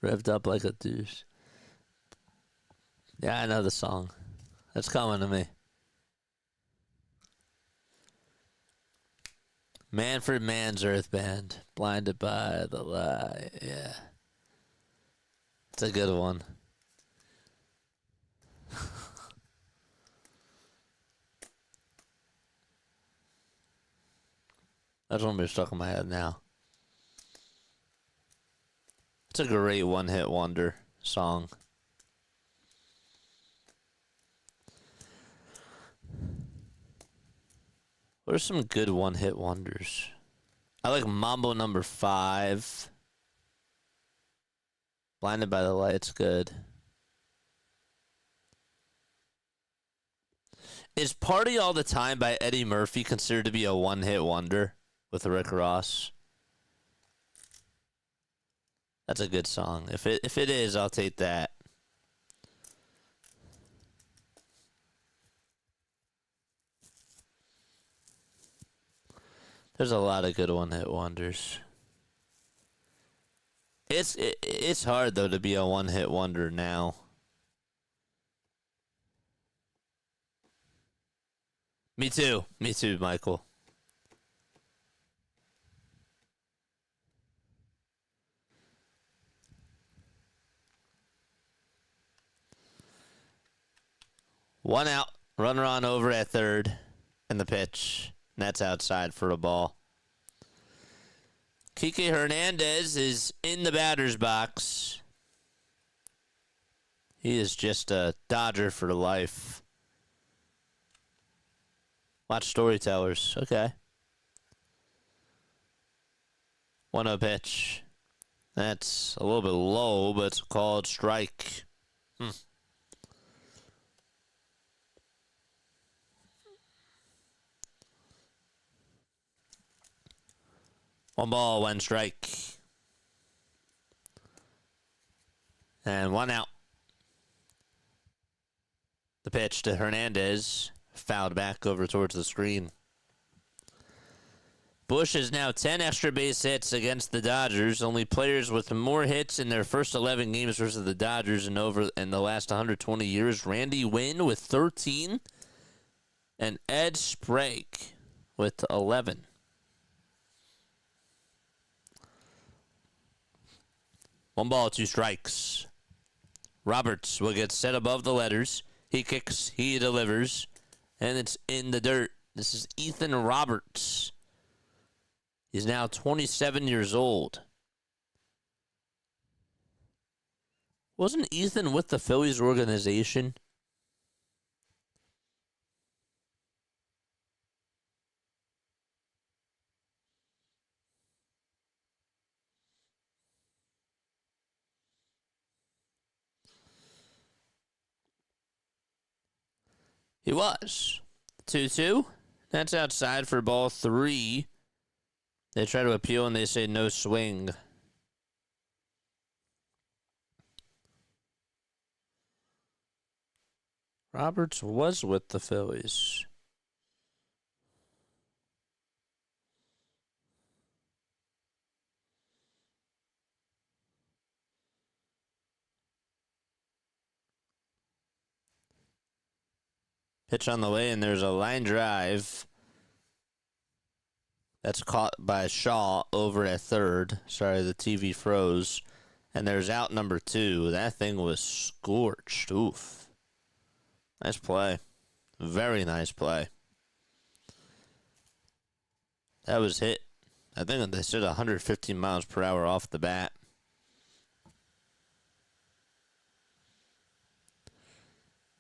Revved up like a douche. Yeah, I know the song. It's coming to me. Manfred Mann's Earth Band. Blinded by the Light. Yeah. It's a good one. That's one stuck in my head now. It's a great one-hit wonder song. What are some good one-hit wonders? I like Mambo Number 5. Blinded by the Light's good. Is Party All the Time by Eddie Murphy considered to be a one-hit wonder with Rick Ross? That's a good song. If it is, I'll take that. There's a lot of good one-hit wonders. It's hard, though, to be a one-hit wonder now. Me too, Michael. One out, runner on over at third, and the pitch. And that's outside for a ball. Kike Hernandez is in the batter's box. He is just a Dodger for life. Watch Storytellers. Okay. 1-0 pitch. That's a little bit low, but it's called strike. 1 ball, 1 strike. And 1 out. The pitch to Hernandez. Fouled back over towards the screen. Busch has now 10 extra base hits against the Dodgers. Only players with more hits in their first 11 games versus the Dodgers in the last 120 years. Randy Winn with 13. And Ed Sprague with 11. One ball, 2 strikes. Roberts will get set above the letters. He kicks, he delivers, and it's in the dirt. This is Ethan Roberts. He's now 27 years old. Wasn't Ethan with the Phillies organization? He was. 2-2. That's outside for ball 3. They try to appeal and they say no swing. Roberts was with the Phillies. Pitch on the way, and there's a line drive. That's caught by Shaw over at third. Sorry, the TV froze. And there's out number 2. That thing was scorched. Oof. Nice play. Very nice play. That was hit. I think they said 115 miles per hour off the bat.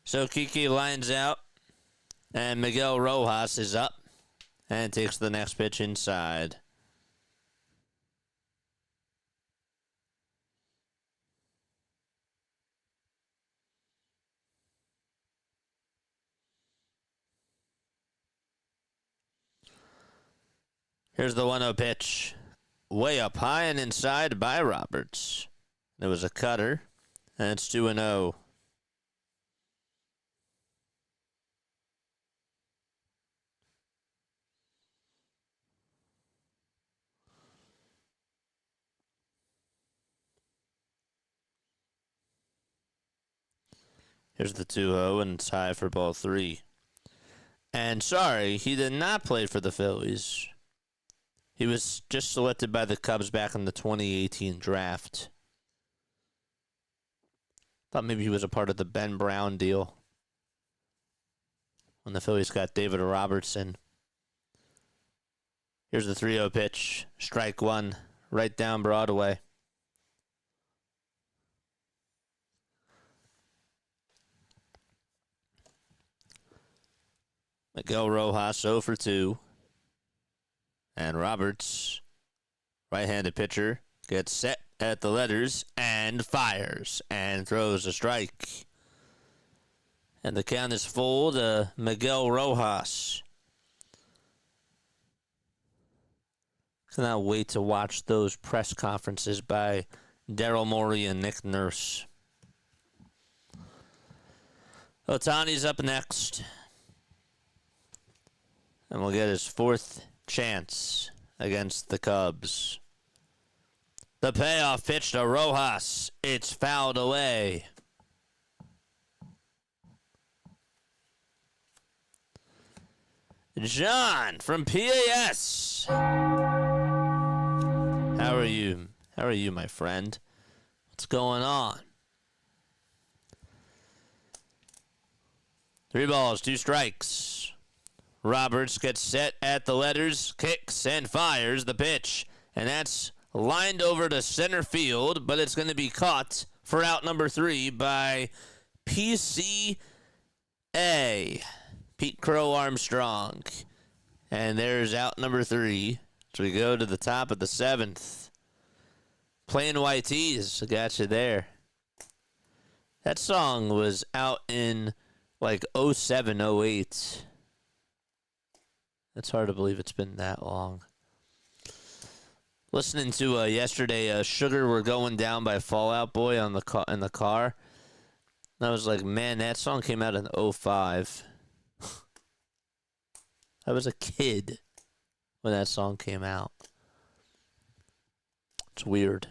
So Kiki lines out. And Miguel Rojas is up and takes the next pitch inside. Here's the 1-0 pitch. Way up high and inside by Roberts. There was a cutter, and it's 2-0. Here's the 2-0, and it's high for ball 3. And sorry, he did not play for the Phillies. He was just selected by the Cubs back in the 2018 draft. Thought maybe he was a part of the Ben Brown deal when the Phillies got David Robertson. Here's the 3-0 pitch. Strike 1, right down Broadway. Miguel Rojas 0 for 2. And Roberts, right-handed pitcher, gets set at the letters and fires and throws a strike. And the count is full to Miguel Rojas. Cannot wait to watch those press conferences by Daryl Morey and Nick Nurse. Ohtani's up next. And we'll get his 4th chance against the Cubs. The payoff pitch to Rojas. It's fouled away. John from PAS. How are you? How are you, my friend? What's going on? 3 balls, 2 strikes. Roberts gets set at the letters, kicks, and fires the pitch. And that's lined over to center field, but it's going to be caught for out number 3 by PCA, Pete Crow Armstrong. And there's out number 3. So we go to the top of the 7th. Plain White Tees, got you there. That song was out in like 07, 08. It's hard to believe it's been that long. Listening to yesterday, Sugar We're Going Down by Fall Out Boy on in the car. And I was like, man, that song came out in 05. I was a kid when that song came out. It's weird.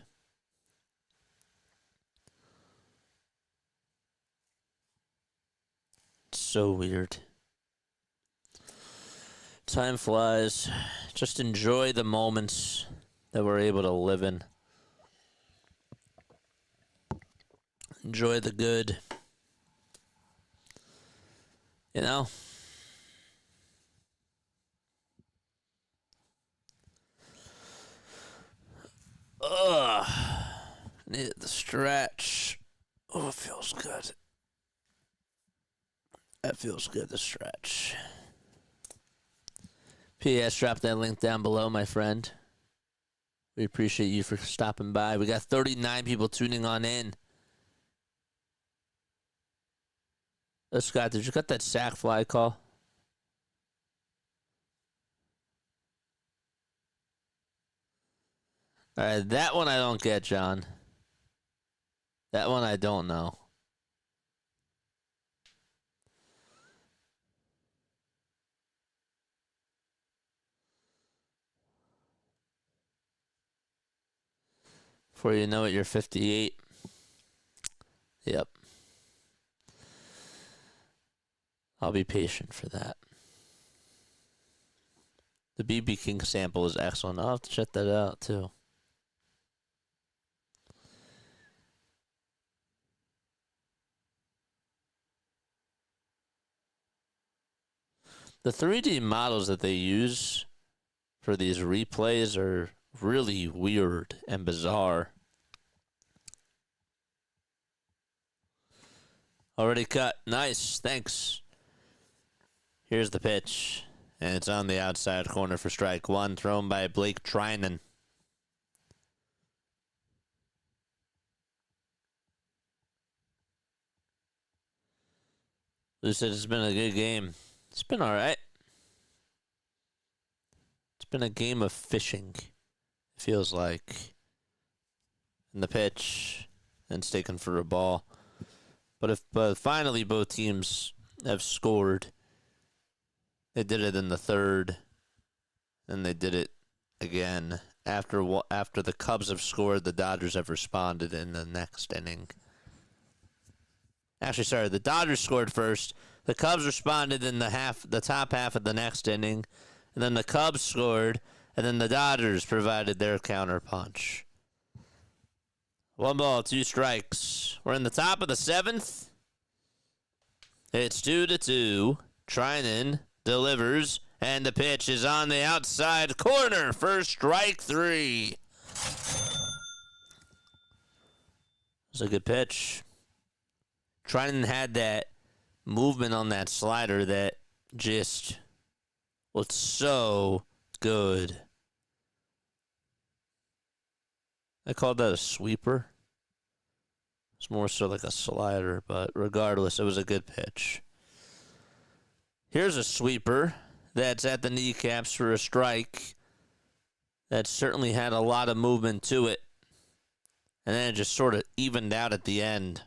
It's so weird. Time flies. Just enjoy the moments that we're able to live in. Enjoy the good. You know? Ugh. Needed the stretch. Oh, it feels good. That feels good, the stretch. P.S. Drop that link down below, my friend. We appreciate you for stopping by. We got 39 people tuning on in. Scott, did you got that sack fly call? All right, that one I don't get, John. That one I don't know. Before you know it, you're 58. Yep. I'll be patient for that. The BB King sample is excellent. I'll have to check that out, too. The 3D models that they use for these replays are really weird and bizarre. Already cut. Nice. Thanks. Here's the pitch. And it's on the outside corner for strike one, thrown by Blake Trinan. Lou said it's been a good game. It's been all right. It's been a game of fishing, it feels like. In the pitch, and staking for a ball. But finally both teams have scored. They did it in the third, and they did it again. After the Cubs have scored, the Dodgers have responded in the next inning. Actually, sorry, the Dodgers scored first. The Cubs responded in the top half of the next inning, and then the Cubs scored, and then the Dodgers provided their counterpunch. 1 ball, 2 strikes. We're in the top of the 7th. It's 2-2. Trinan delivers, and the pitch is on the outside corner for strike 3. It's a good pitch. Trinan had that movement on that slider that just was so good. I called that a sweeper. It's more so like a slider, but regardless, it was a good pitch. Here's a sweeper that's at the kneecaps for a strike that certainly had a lot of movement to it. And then it just sort of evened out at the end.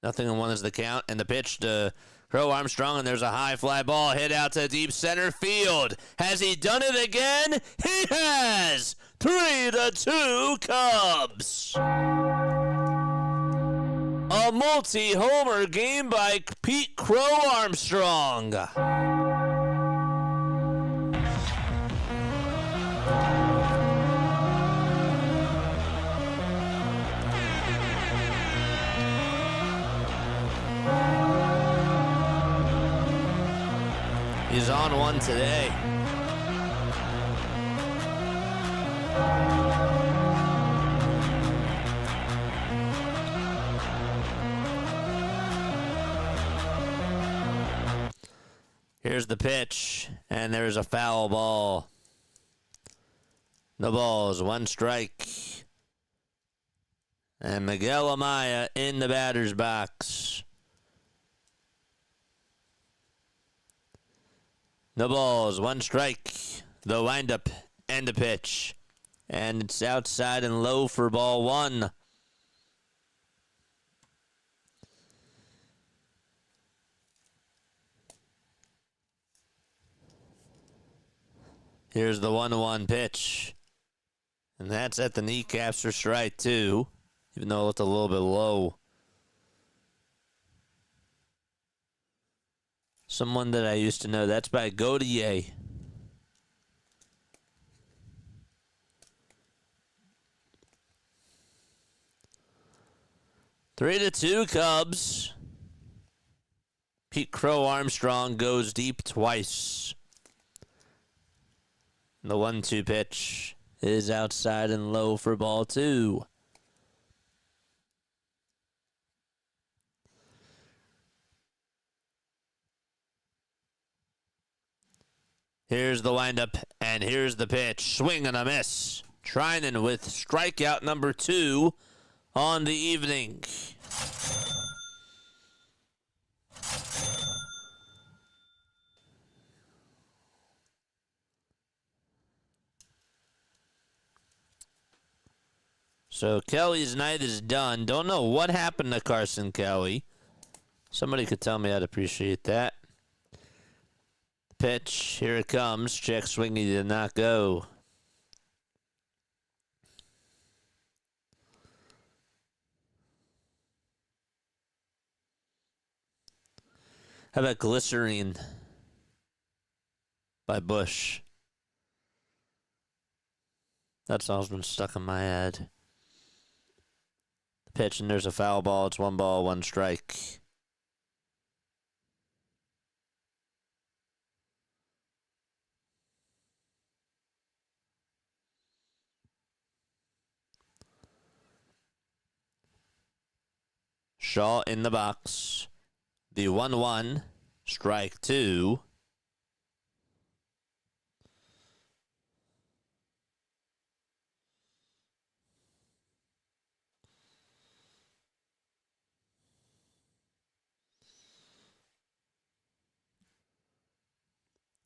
0-1 is the count, and the pitch to Crow Armstrong, and there's a high fly ball hit out to deep center field. Has he done it again? He has! 3-2 Cubs. A multi-homer game by Pete Crow Armstrong. He's on one today. Here's the pitch, and there's a foul ball. No balls, 1 strike. And Miguel Amaya in the batter's box. No balls, 1 strike. The windup and the pitch. And it's outside and low for ball 1. Here's the 1-1 pitch. And that's at the kneecaps for strike 2, even though it looked a little bit low. Someone that I used to know. That's by Godier. Three to 2 Cubs. Pete Crow Armstrong goes deep twice. The 1-2 pitch is outside and low for ball 2. Here's the windup, and here's the pitch. Swing and a miss. Trinan with strikeout number 2 on the evening. So Kelly's night is done. Don't know what happened to Carson Kelly. Somebody could tell me. I'd appreciate that. Pitch. Here it comes. Check swing. He did not go. How about Glycerine by Busch? That song's been stuck in my head. The pitch, and there's a foul ball. It's 1 ball, 1 strike. Shaw in the box. The 1-1, strike 2.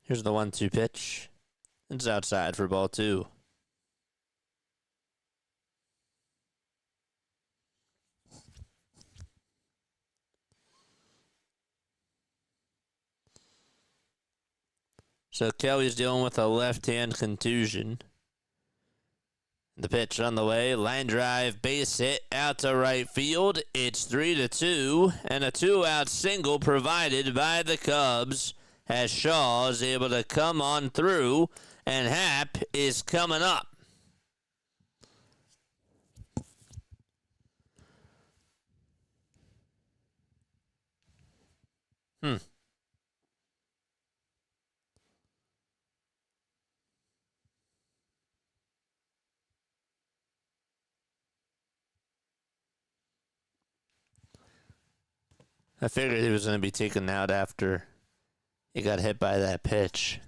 Here's the 1-2 pitch. It's outside for ball 2. So Kelly's dealing with a left-hand contusion. The pitch on the way, line drive, base hit, out to right field. It's 3-2, and a 2-out single provided by the Cubs as Shaw is able to come on through, and Happ is coming up. I figured he was going to be taken out after he got hit by that pitch.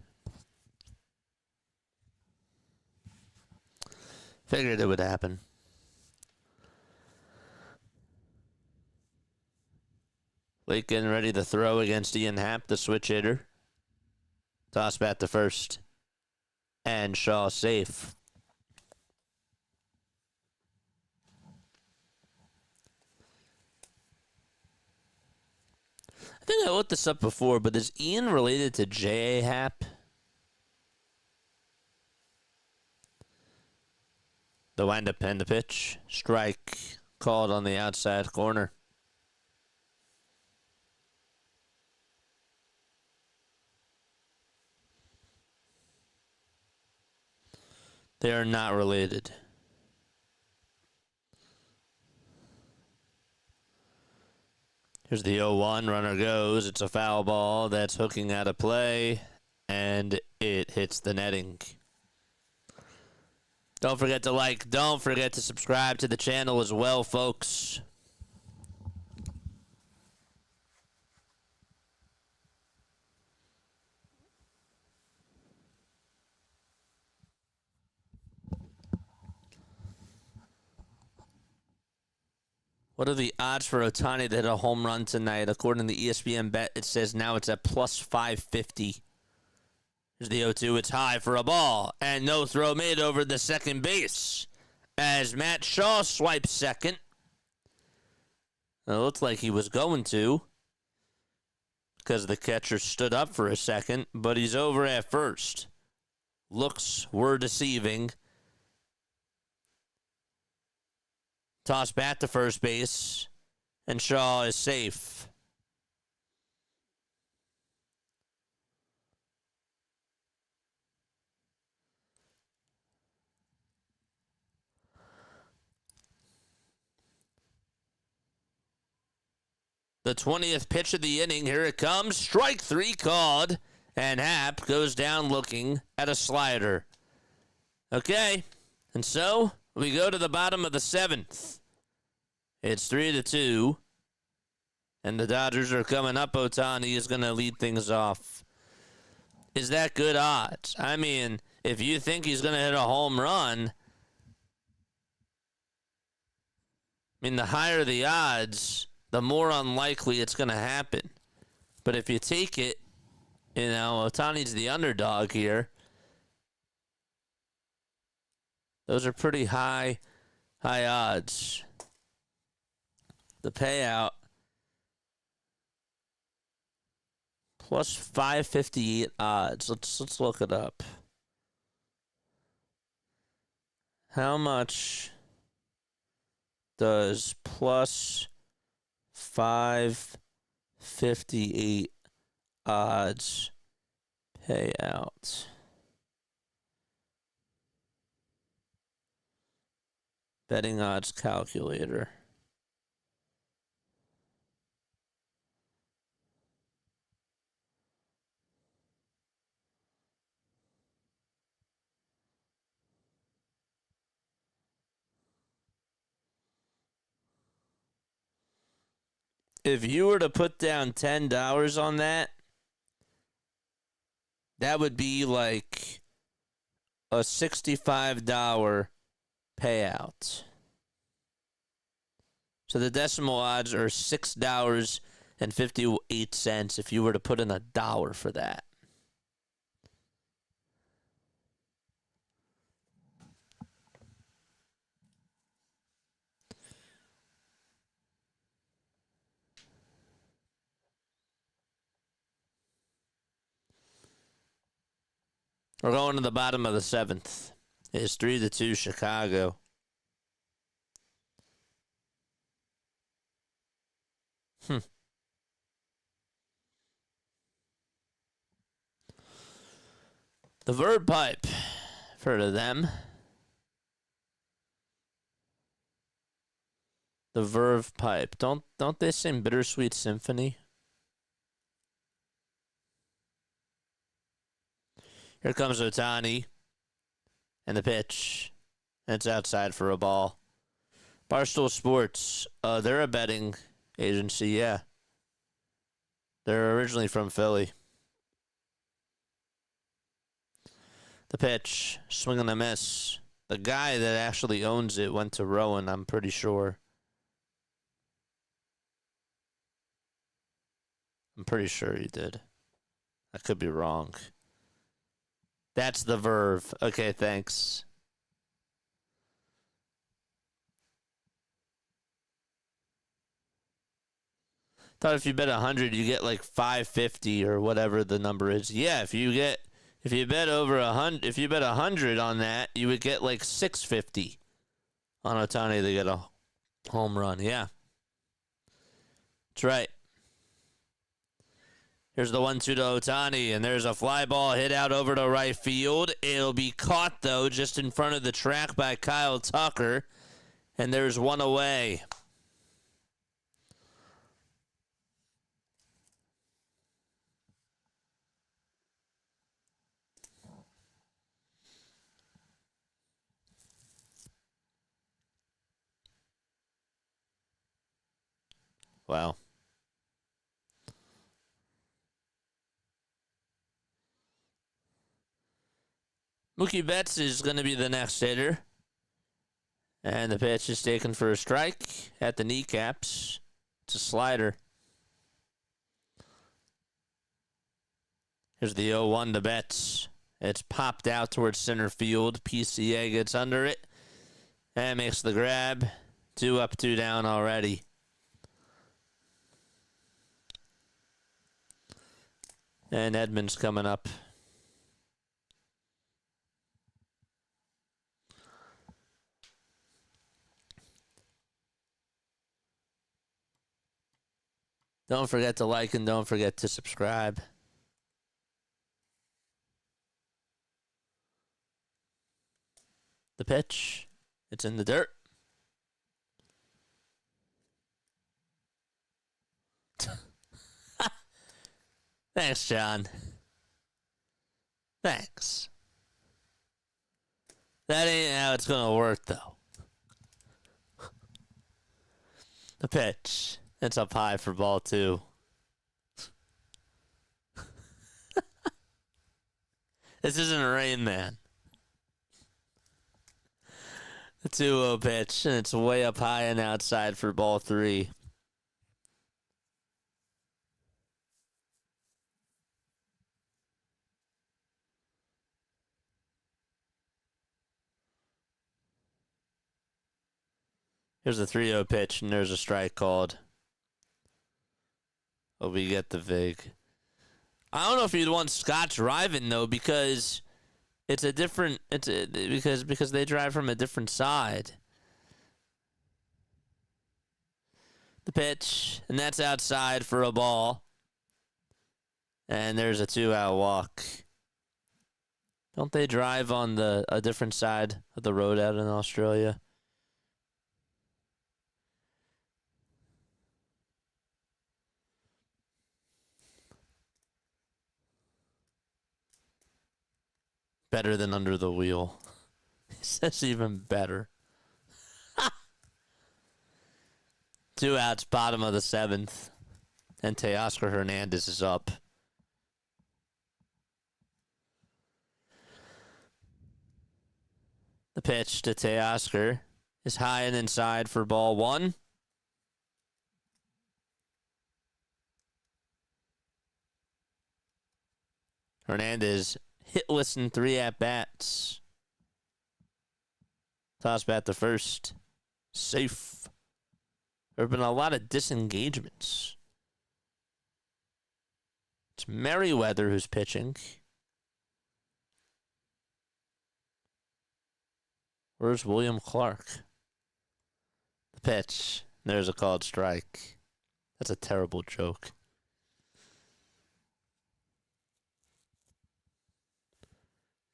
Figured it would happen. Lake getting ready to throw against Ian Happ, the switch hitter. Toss bat to first. And Shaw safe. I think I looked this up before, but is Ian related to J.A. Happ? The windup and the pitch. Strike called on the outside corner. They are not related. Here's the 0-1. Runner goes. It's a foul ball that's hooking out of play, and it hits the netting. Don't forget to like. Don't forget to subscribe to the channel as well, folks. What are the odds for Ohtani to hit a home run tonight? According to the ESPN bet, it says now it's at plus 550. Here's the 0-2. It's high for a ball. And no throw made over the second base as Matt Shaw swipes second. It looked like he was going to because the catcher stood up for a second, but he's over at first. Looks were deceiving. Toss bat to first base, and Shaw is safe. The 20th pitch of the inning, here it comes. Strike 3 called, and Happ goes down looking at a slider. Okay, and so we go to the bottom of the 7th. It's 3-2, and the Dodgers are coming up. Ohtani is going to lead things off. Is that good odds? I mean, if you think he's going to hit a home run, I mean, the higher the odds, the more unlikely it's going to happen. But if you take it, you know, Ohtani's the underdog here. Those are pretty high High odds. The payout plus 558 odds. Let's look it up. How much does plus 558 odds pay out? Betting odds calculator. If you were to put down $10 on that, that would be like a $65 payout. So the decimal odds are $6.58 if you were to put in $1 for that. We're going to the bottom of the 7th. It's 3-2 Chicago. The Verb Pipe. I've heard of them. The Verve Pipe. Don't they sing Bittersweet Symphony? Here comes Ohtani. And the pitch. And it's outside for a ball. Barstool Sports. They're a betting agency, yeah. They're originally from Philly. The pitch. Swing and a miss. The guy that actually owns it went to Rowan, I'm pretty sure. I'm pretty sure he did. I could be wrong. That's the Verve. Okay, thanks. Thought if you bet 100, you get like 550 or whatever the number is. Yeah, if you bet over 100, if you bet 100 on that, you would get like 650 on Ohtani to get a home run. Yeah, that's right. Here's the 1-2 to Ohtani, and there's a fly ball hit out over to right field. It'll be caught, though, just in front of the track by Kyle Tucker, and there's one away. Wow. Mookie Betts is going to be the next hitter. And the pitch is taken for a strike at the kneecaps. It's a slider. Here's the 0-1 to Betts. It's popped out towards center field. PCA gets under it and makes the grab. 2 up, 2 down already. And Edmonds coming up. Don't forget to like and don't forget to subscribe. The pitch. It's in the dirt. Thanks, John. Thanks. That ain't how it's going to work, though. The pitch. It's up high for ball 2. This isn't a Rain Man. The 2-0 pitch, and it's way up high and outside for ball 3. Here's a 3-0 pitch, and there's a strike called. Oh, we get the vig. I don't know if you'd want Scott driving though, because it's a different. Because they drive from a different side. The pitch, and that's outside for a ball. And there's a 2-out walk. Don't they drive on a different side of the road out in Australia? Better than under the wheel. He says even better. 2 outs, bottom of the 7th. And Teoscar Hernandez is up. The pitch to Teoscar is high and inside for ball 1. Hernandez hitless in 3 at-bats. Toss bat to first. Safe. There have been a lot of disengagements. It's Merriweather who's pitching. Where's William Clark? The pitch. There's a called strike. That's a terrible joke.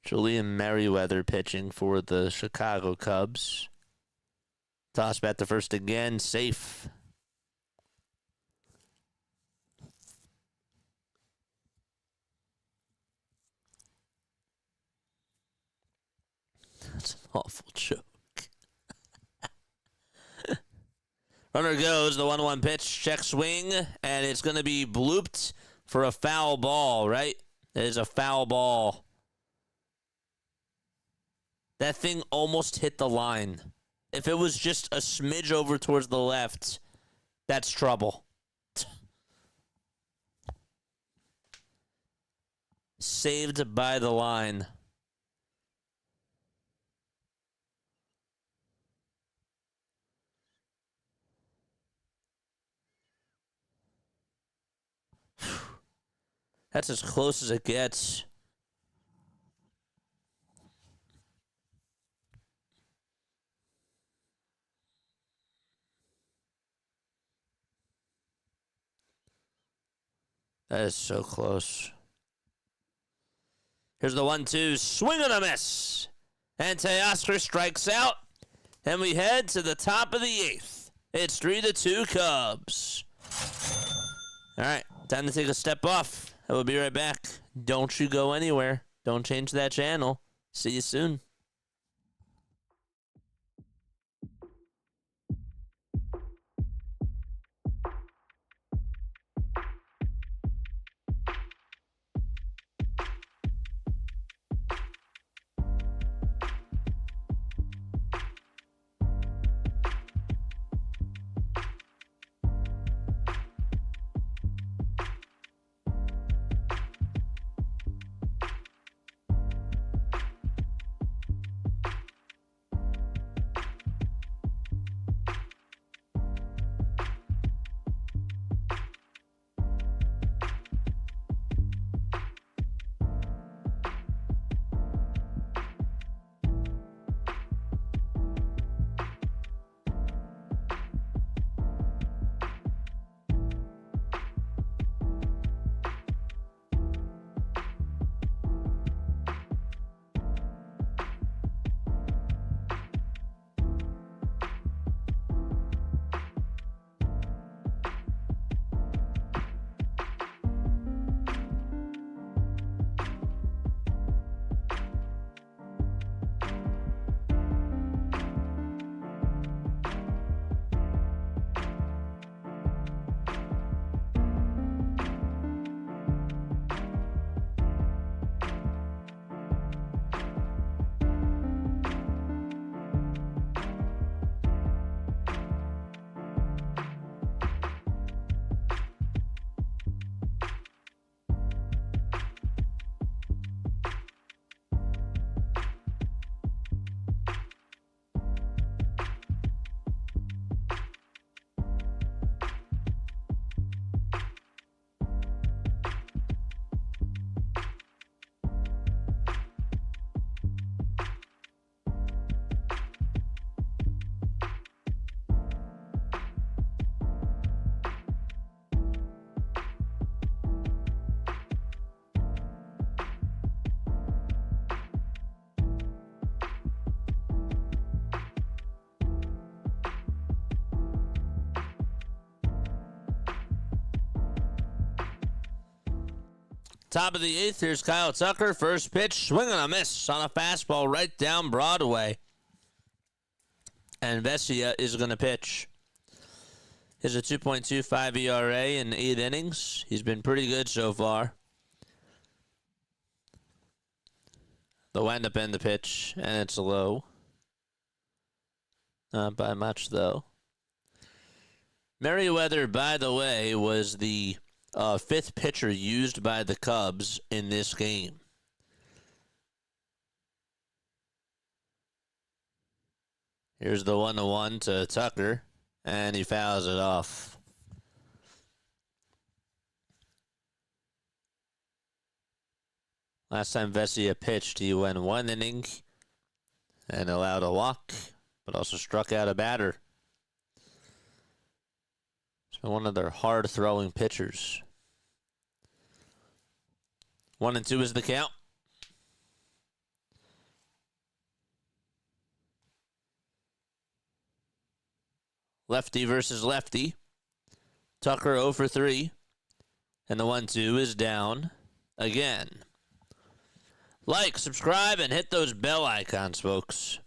Julian Merriweather pitching for the Chicago Cubs. Toss bat to first again. Safe. That's an awful joke. Runner goes. The 1-1 pitch. Check swing. And it's going to be blooped for a foul ball, right? It is a foul ball. That thing almost hit the line. If it was just a smidge over towards the left, that's trouble. Saved by the line. That's as close as it gets. That is so close. Here's the 1-2. Swing and a miss. And Teoscar strikes out. And we head to the top of the 8th. It's 3-2 Cubs. All right. Time to take a step off. I will be right back. Don't you go anywhere. Don't change that channel. See you soon. Top of the 8th, here's Kyle Tucker. First pitch, swing and a miss on a fastball right down Broadway. And Vesia is going to pitch. He's a 2.25 ERA in 8 innings. He's been pretty good so far. The windup in the pitch, and it's low. Not by much, though. Merriweather, by the way, was the 5th pitcher used by the Cubs in this game. Here's the 1-1 to Tucker, and he fouls it off. Last time Vesia pitched, he went 1 inning and allowed a walk, but also struck out a batter. He's been one of their hard-throwing pitchers. 1-2 is the count. Lefty versus lefty. Tucker 0 for 3. And the 1-2 is down again. Like, subscribe, and hit those bell icons, folks.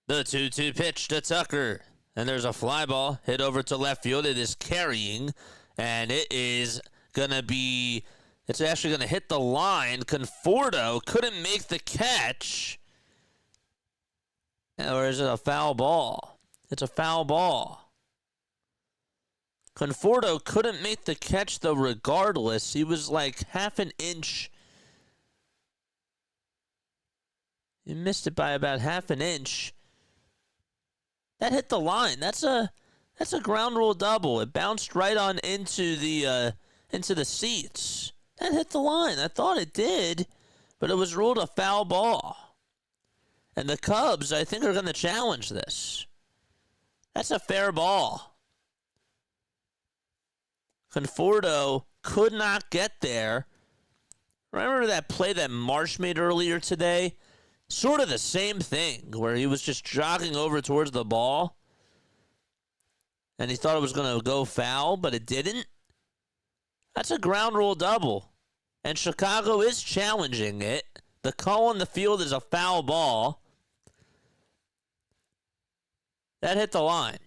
The 2-2 pitch to Tucker. And there's a fly ball hit over to left field. It is carrying, and it is going to be, it's actually going to hit the line. Conforto couldn't make the catch. Or is it a foul ball? It's a foul ball. Conforto couldn't make the catch, though, regardless. He was like half an inch. He missed it by about half an inch. That hit the line. That's a ground rule double. It bounced right on into the seats. That hit the line. I thought it did, but it was ruled a foul ball. And the Cubs, I think, are going to challenge this. That's a fair ball. Conforto could not get there. Remember that play that Marsh made earlier today? Sort of the same thing, where he was just jogging over towards the ball, and he thought it was going to go foul, but it didn't. That's a ground rule double, and Chicago is challenging it. The call on the field is a foul ball. That hit the line.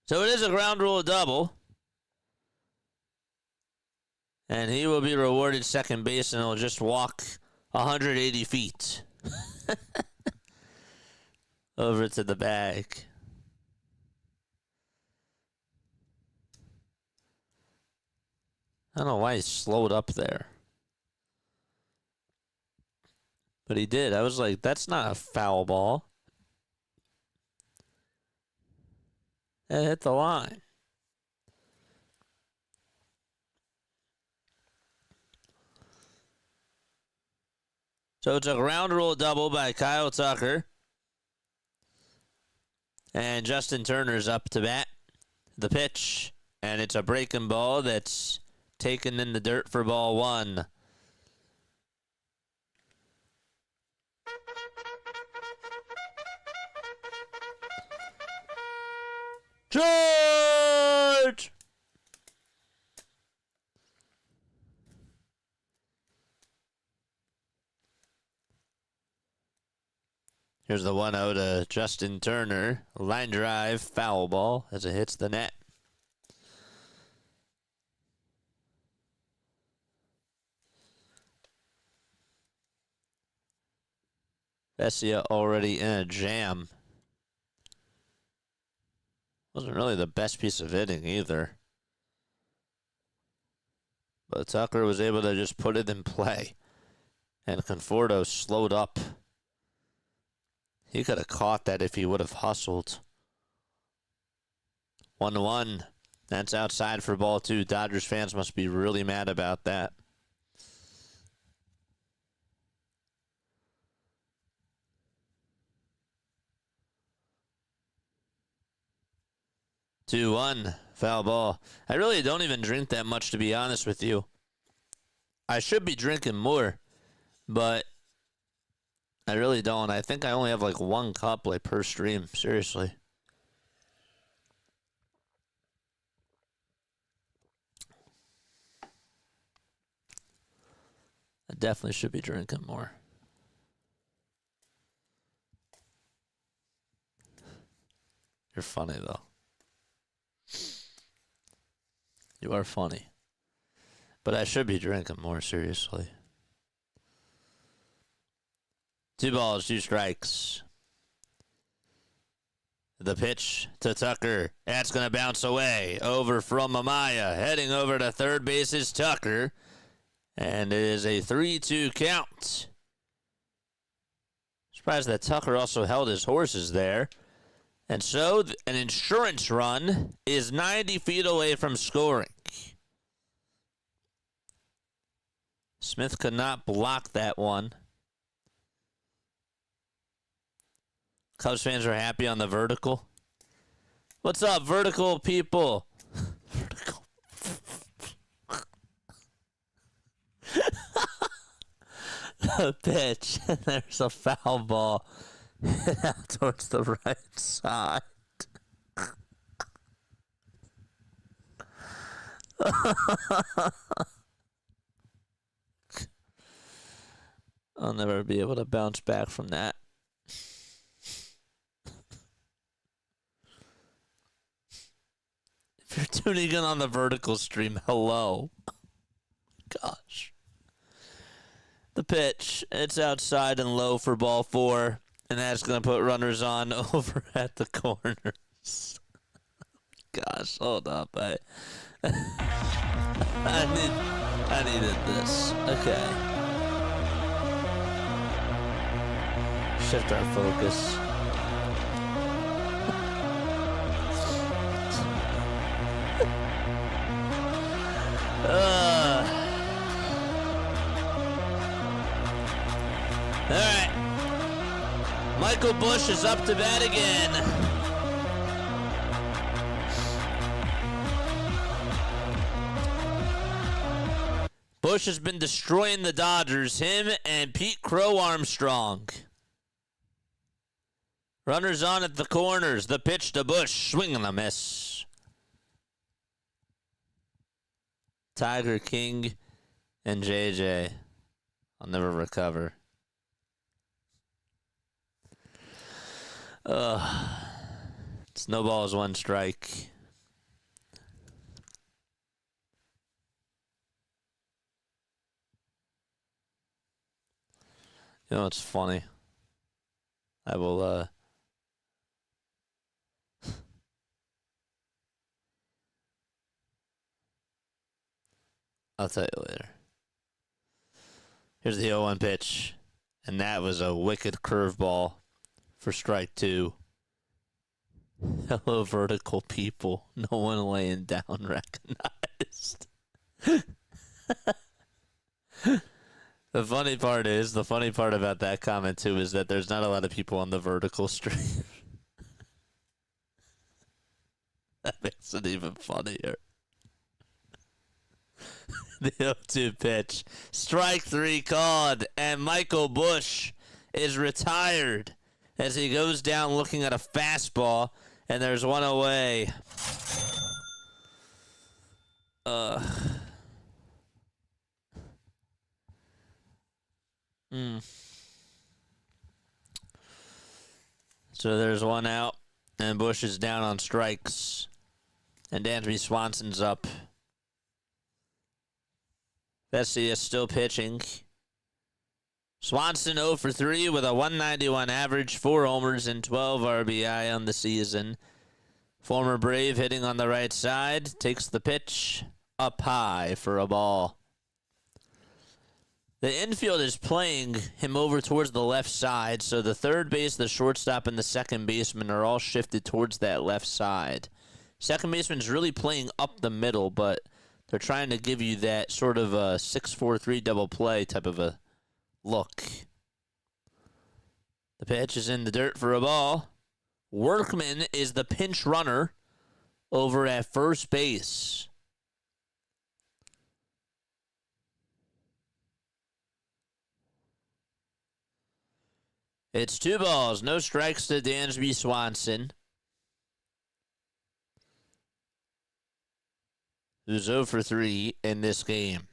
So it is a ground rule double. And he will be rewarded second base, and he'll just walk 180 feet over to the bag. I don't know why he slowed up there. But he did. I was like, that's not a foul ball. It hit the line. So it's a ground rule double by Kyle Tucker. And Justin Turner's up to bat. The pitch. And it's a breaking ball that's taken in the dirt for ball 1. George! Here's the 1-0 to Justin Turner. Line drive, foul ball as it hits the net. Vesia already in a jam. Wasn't really the best piece of hitting either. But Tucker was able to just put it in play. And Conforto slowed up. He could have caught that if he would have hustled. 1-1. That's outside for ball 2. Dodgers fans must be really mad about that. 2-1. Foul ball. I really don't even drink that much, to be honest with you. I should be drinking more, but I really don't. I think I only have like 1 cup like per stream. Seriously. I definitely should be drinking more. You're funny, though. You are funny. But I should be drinking more, seriously. 2 balls, 2 strikes. The pitch to Tucker. That's going to bounce away. Over from Amaya. Heading over to third base is Tucker. And it is a 3-2 count. Surprised that Tucker also held his horses there. And so an insurance run is 90 feet away from scoring. Smith could not block that one. Cubs fans are happy on the vertical. What's up, vertical people? Vertical. The pitch. There's a foul ball. Out towards the right side. I'll never be able to bounce back from that. If you're tuning in on the vertical stream, hello. Gosh. The pitch. It's outside and low for ball 4. And that's going to put runners on over at the corners. Gosh, hold up. I needed this. Okay. Shift our focus. All right. Michael Busch is up to bat again. Busch has been destroying the Dodgers, him and Pete Crow Armstrong. Runners on at the corners. The pitch to Busch. Swing and a miss. Tiger King and JJ. I'll never recover. It's no balls, 1 strike. You know what's funny? I will, I'll tell you later. Here's the 0-1 pitch. And that was a wicked curveball for strike 2. Hello, vertical people. No one laying down recognized. The funny part about that comment, too, is that there's not a lot of people on the vertical stream. That makes it even funnier. The 0-2 pitch. Strike 3 called, and Michael Busch is retired as he goes down looking at a fastball, and there's one away. So there's one out, and Busch is down on strikes, and Dansby Swanson's up. Vesey is still pitching. Swanson 0 for 3 with a 191 average, 4 homers, and 12 RBI on the season. Former Brave hitting on the right side. Takes the pitch up high for a ball. The infield is playing him over towards the left side, so the third base, the shortstop, and the second baseman are all shifted towards that left side. Second baseman's really playing up the middle, but they're trying to give you that sort of a 6-4-3 double play type of a look. The pitch is in the dirt for a ball. Workman is the pinch runner. over at first base. It's 2 balls, no strikes to Dansby Swanson, who's 0 for 3 in this game.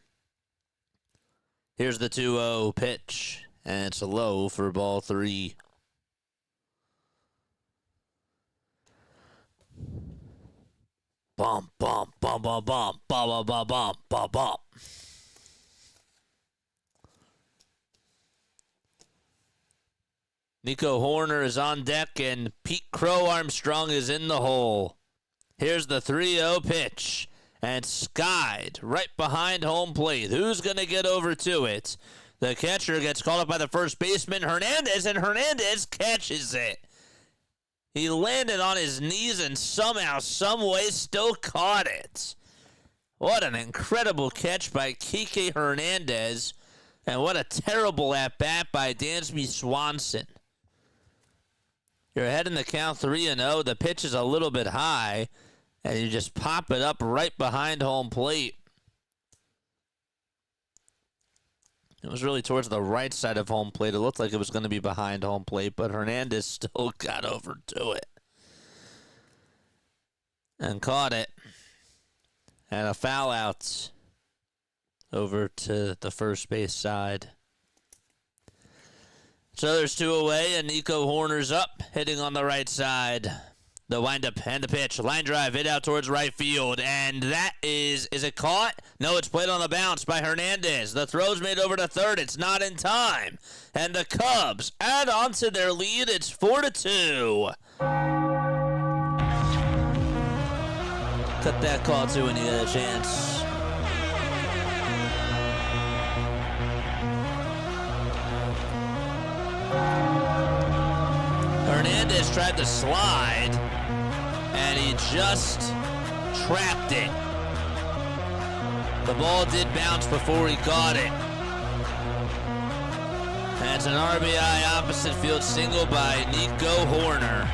Here's the 2-0 pitch, and it's a low for ball 3. Bump, bump, bump, bump, bump, bump, bump, bump, bump, bump. Nico Horner is on deck, and Pete Crow Armstrong is in the hole. Here's the 3-0 pitch, and skied right behind home plate. Who's going to get over to it? The catcher gets called up by the first baseman, Hernandez, and Hernandez catches it. He landed on his knees and somehow, someway, still caught it. What an incredible catch by Kike Hernandez, and what a terrible at-bat by Dansby Swanson. You're ahead in the count 3-0. The pitch is a little bit high, and you just pop it up right behind home plate. It was really towards the right side of home plate. It looked like it was going to be behind home plate, but Hernandez still got over to it and caught it. And a foul out over to the first base side. So there's 2 away, and Nico Horner's up, hitting on the right side. The windup and the pitch. Line drive, hit out towards right field. And that is it caught? No, it's played on the bounce by Hernandez. The throw's made over to third. It's not in time. And the Cubs add on to their lead. It's 4-2. Cut that call too when you get a chance. Hernandez tried to slide, and he just trapped it. The ball did bounce before he caught it. And it's an RBI opposite field single by Nico Horner.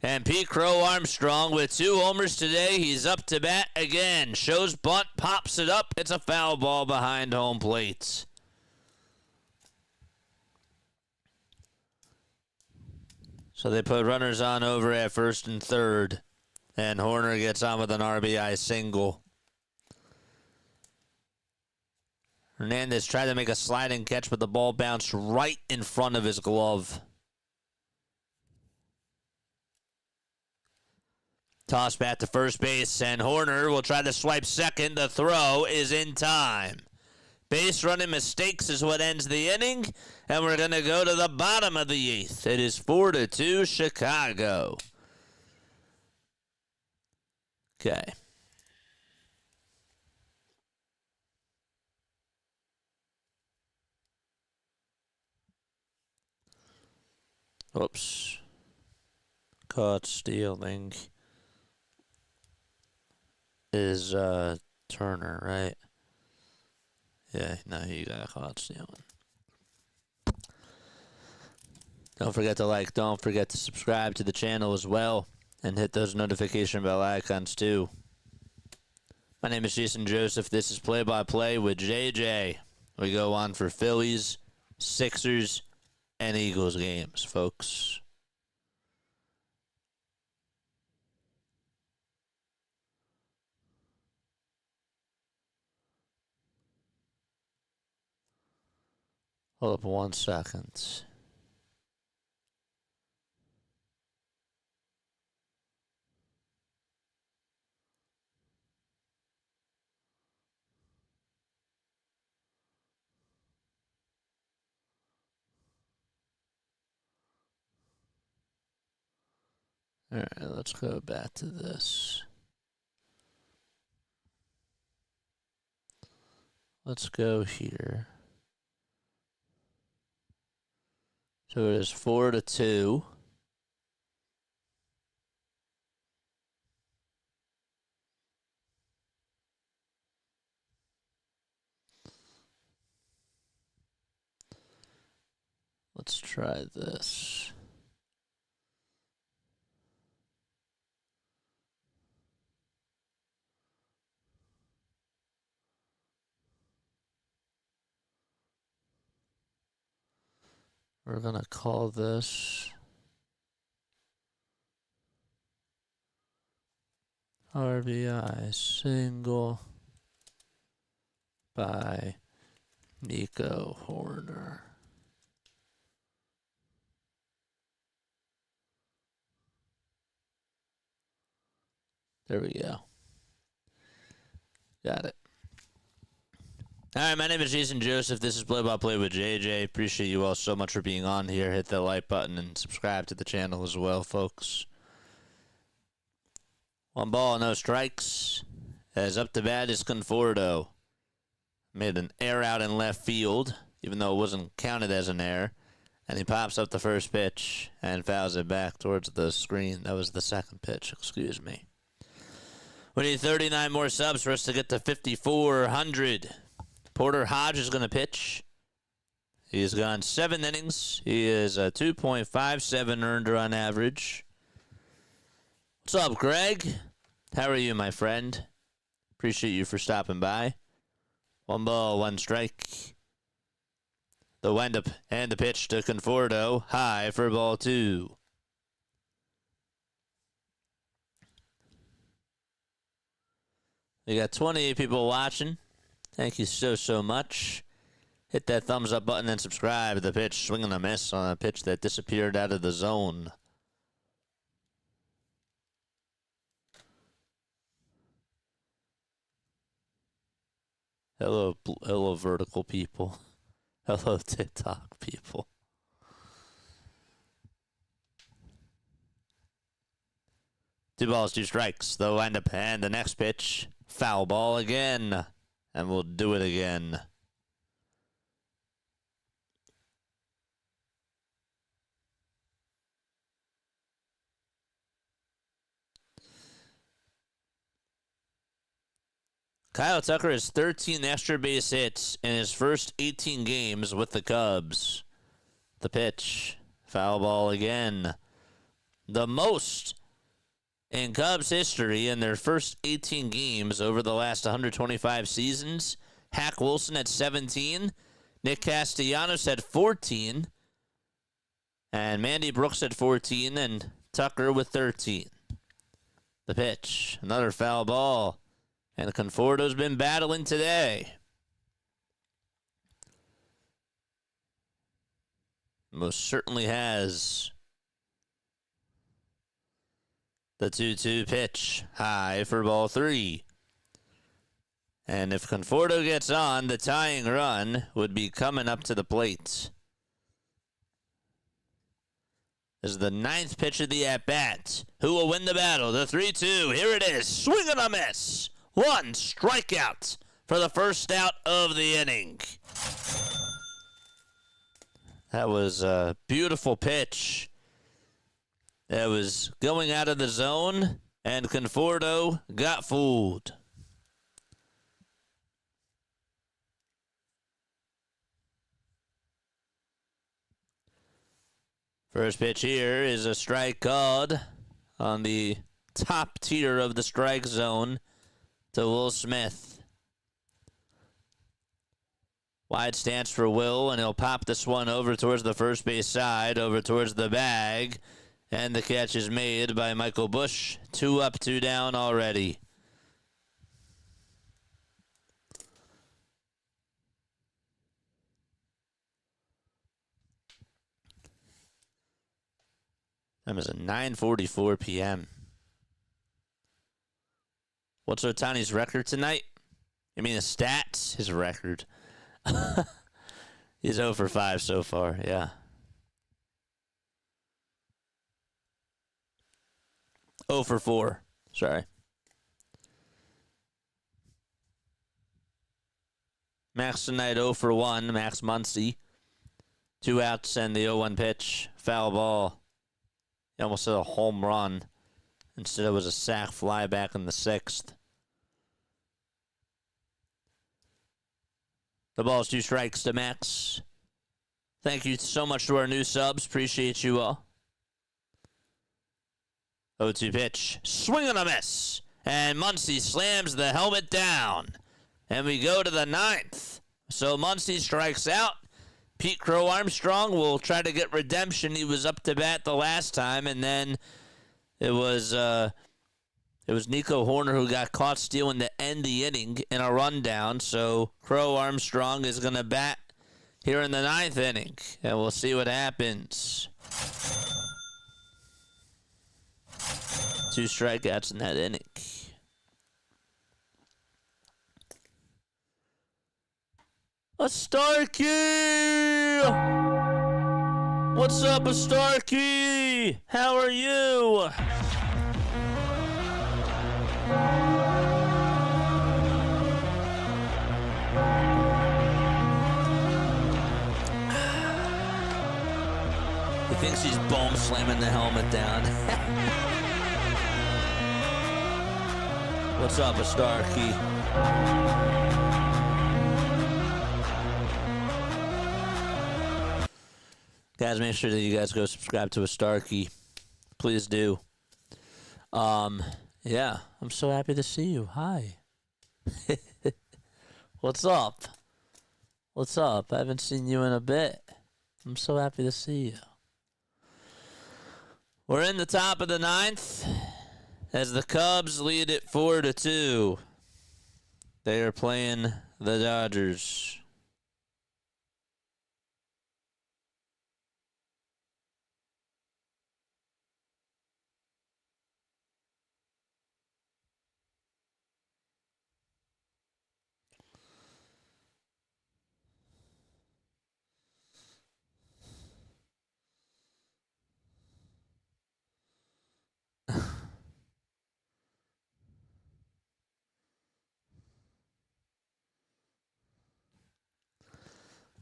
And Pete Crow Armstrong with 2 homers today. He's up to bat again. Shows bunt, pops it up. It's a foul ball behind home plate. So they put runners on over at first and third. And Horner gets on with an RBI single. Hernandez tried to make a sliding catch, but the ball bounced right in front of his glove. Toss back to first base, and Horner will try to swipe second. The throw is in time. Base running mistakes is what ends the inning, and we're going to go to the bottom of the 8th. It is 4-2 Chicago. Okay. Oops. Caught stealing is Turner, right? Yeah, no, he got caught stealing. Don't forget to like, don't forget to subscribe to the channel as well, and hit those notification bell icons too. My name is Jason Joseph. This is Play by Play with JJ. We go on for Phillies, Sixers, and Eagles games, folks. Hold up 1 second. All right, let's go back to this. Let's go here. So it is 4-2. Let's try this. We're going to call this RBI single by Nico Horner. There we go. Got it. All right, my name is Jason Joseph. This is Play by Play with JJ. Appreciate you all so much for being on here. Hit that like button and subscribe to the channel as well, folks. 1 ball, no strikes. As up to bat is Conforto. Made an error out in left field, even though it wasn't counted as an error. And he pops up the first pitch and fouls it back towards the screen. That was the second pitch, excuse me. We need 39 more subs for us to get to 5,400. Porter Hodge is going to pitch. He's gone 7 innings. He is a 2.57 earned run average. What's up, Greg? How are you, my friend? Appreciate you for stopping by. 1 ball, 1 strike. The windup and the pitch to Conforto. High for ball 2. We got 28 people watching. Thank you so much. Hit that thumbs up button and subscribe. The pitch, swing and a miss on a pitch that disappeared out of the zone. Hello, vertical people. Hello, TikTok people. Two balls, 2 strikes. The windup and the next pitch. Foul ball again. And we'll do it again. Kyle Tucker has 13 extra base hits in his first 18 games with the Cubs. The pitch. Foul ball again. The most in Cubs history in their first 18 games over the last 125 seasons. Hack Wilson had 17. Nick Castellanos had 14. And Mandy Brooks had 14. And Tucker with 13. The pitch. Another foul ball. And Conforto's been battling today. Most certainly has. The 2-2 pitch. High for ball 3. And if Conforto gets on, the tying run would be coming up to the plate. This is the 9th pitch of the at-bat. Who will win the battle? The 3-2. Here it is. Swing and a miss. 1 strikeout for the first out of the inning. That was a beautiful pitch. That was going out of the zone, and Conforto got fooled. First pitch here is a strike called on the top tier of the strike zone to Will Smith. Wide stance for Will, and he'll pop this one over towards the first base side, over towards the bag, and the catch is made by Michael Busch. 2 up, 2 down already. That was at 9:44 p.m. What's Ohtani's record tonight? I mean, his stats, his record. He's 0 for 5 so far, yeah. 0 for 4, sorry. Max tonight 0 for 1, Max Muncy. 2 outs and the 0-1 pitch. Foul ball. He almost hit a home run. Instead it was a sac fly back in the 6th. The ball's 2 strikes to Max. Thank you so much to our new subs. Appreciate you all. 0-2 pitch. Swing and a miss. And Muncy slams the helmet down. And we go to the 9th. So Muncy strikes out. Pete Crow Armstrong will try to get redemption. He was up to bat the last time, and then it was Nico Horner who got caught stealing to end the inning in a rundown. So Crow Armstrong is going to bat here in the 9th inning, and we'll see what happens. 2 strikeouts in that inning. A Starkey! What's up, a Starkey? How are you? He thinks he's bomb slamming the helmet down. What's up, a Starkey? Guys, make sure that you guys go subscribe to a Starkey. Please do. Yeah, I'm so happy to see you. Hi. What's up? What's up? I haven't seen you in a bit. I'm so happy to see you. We're in the top of the 9th as the Cubs lead it 4-2. They are playing the Dodgers.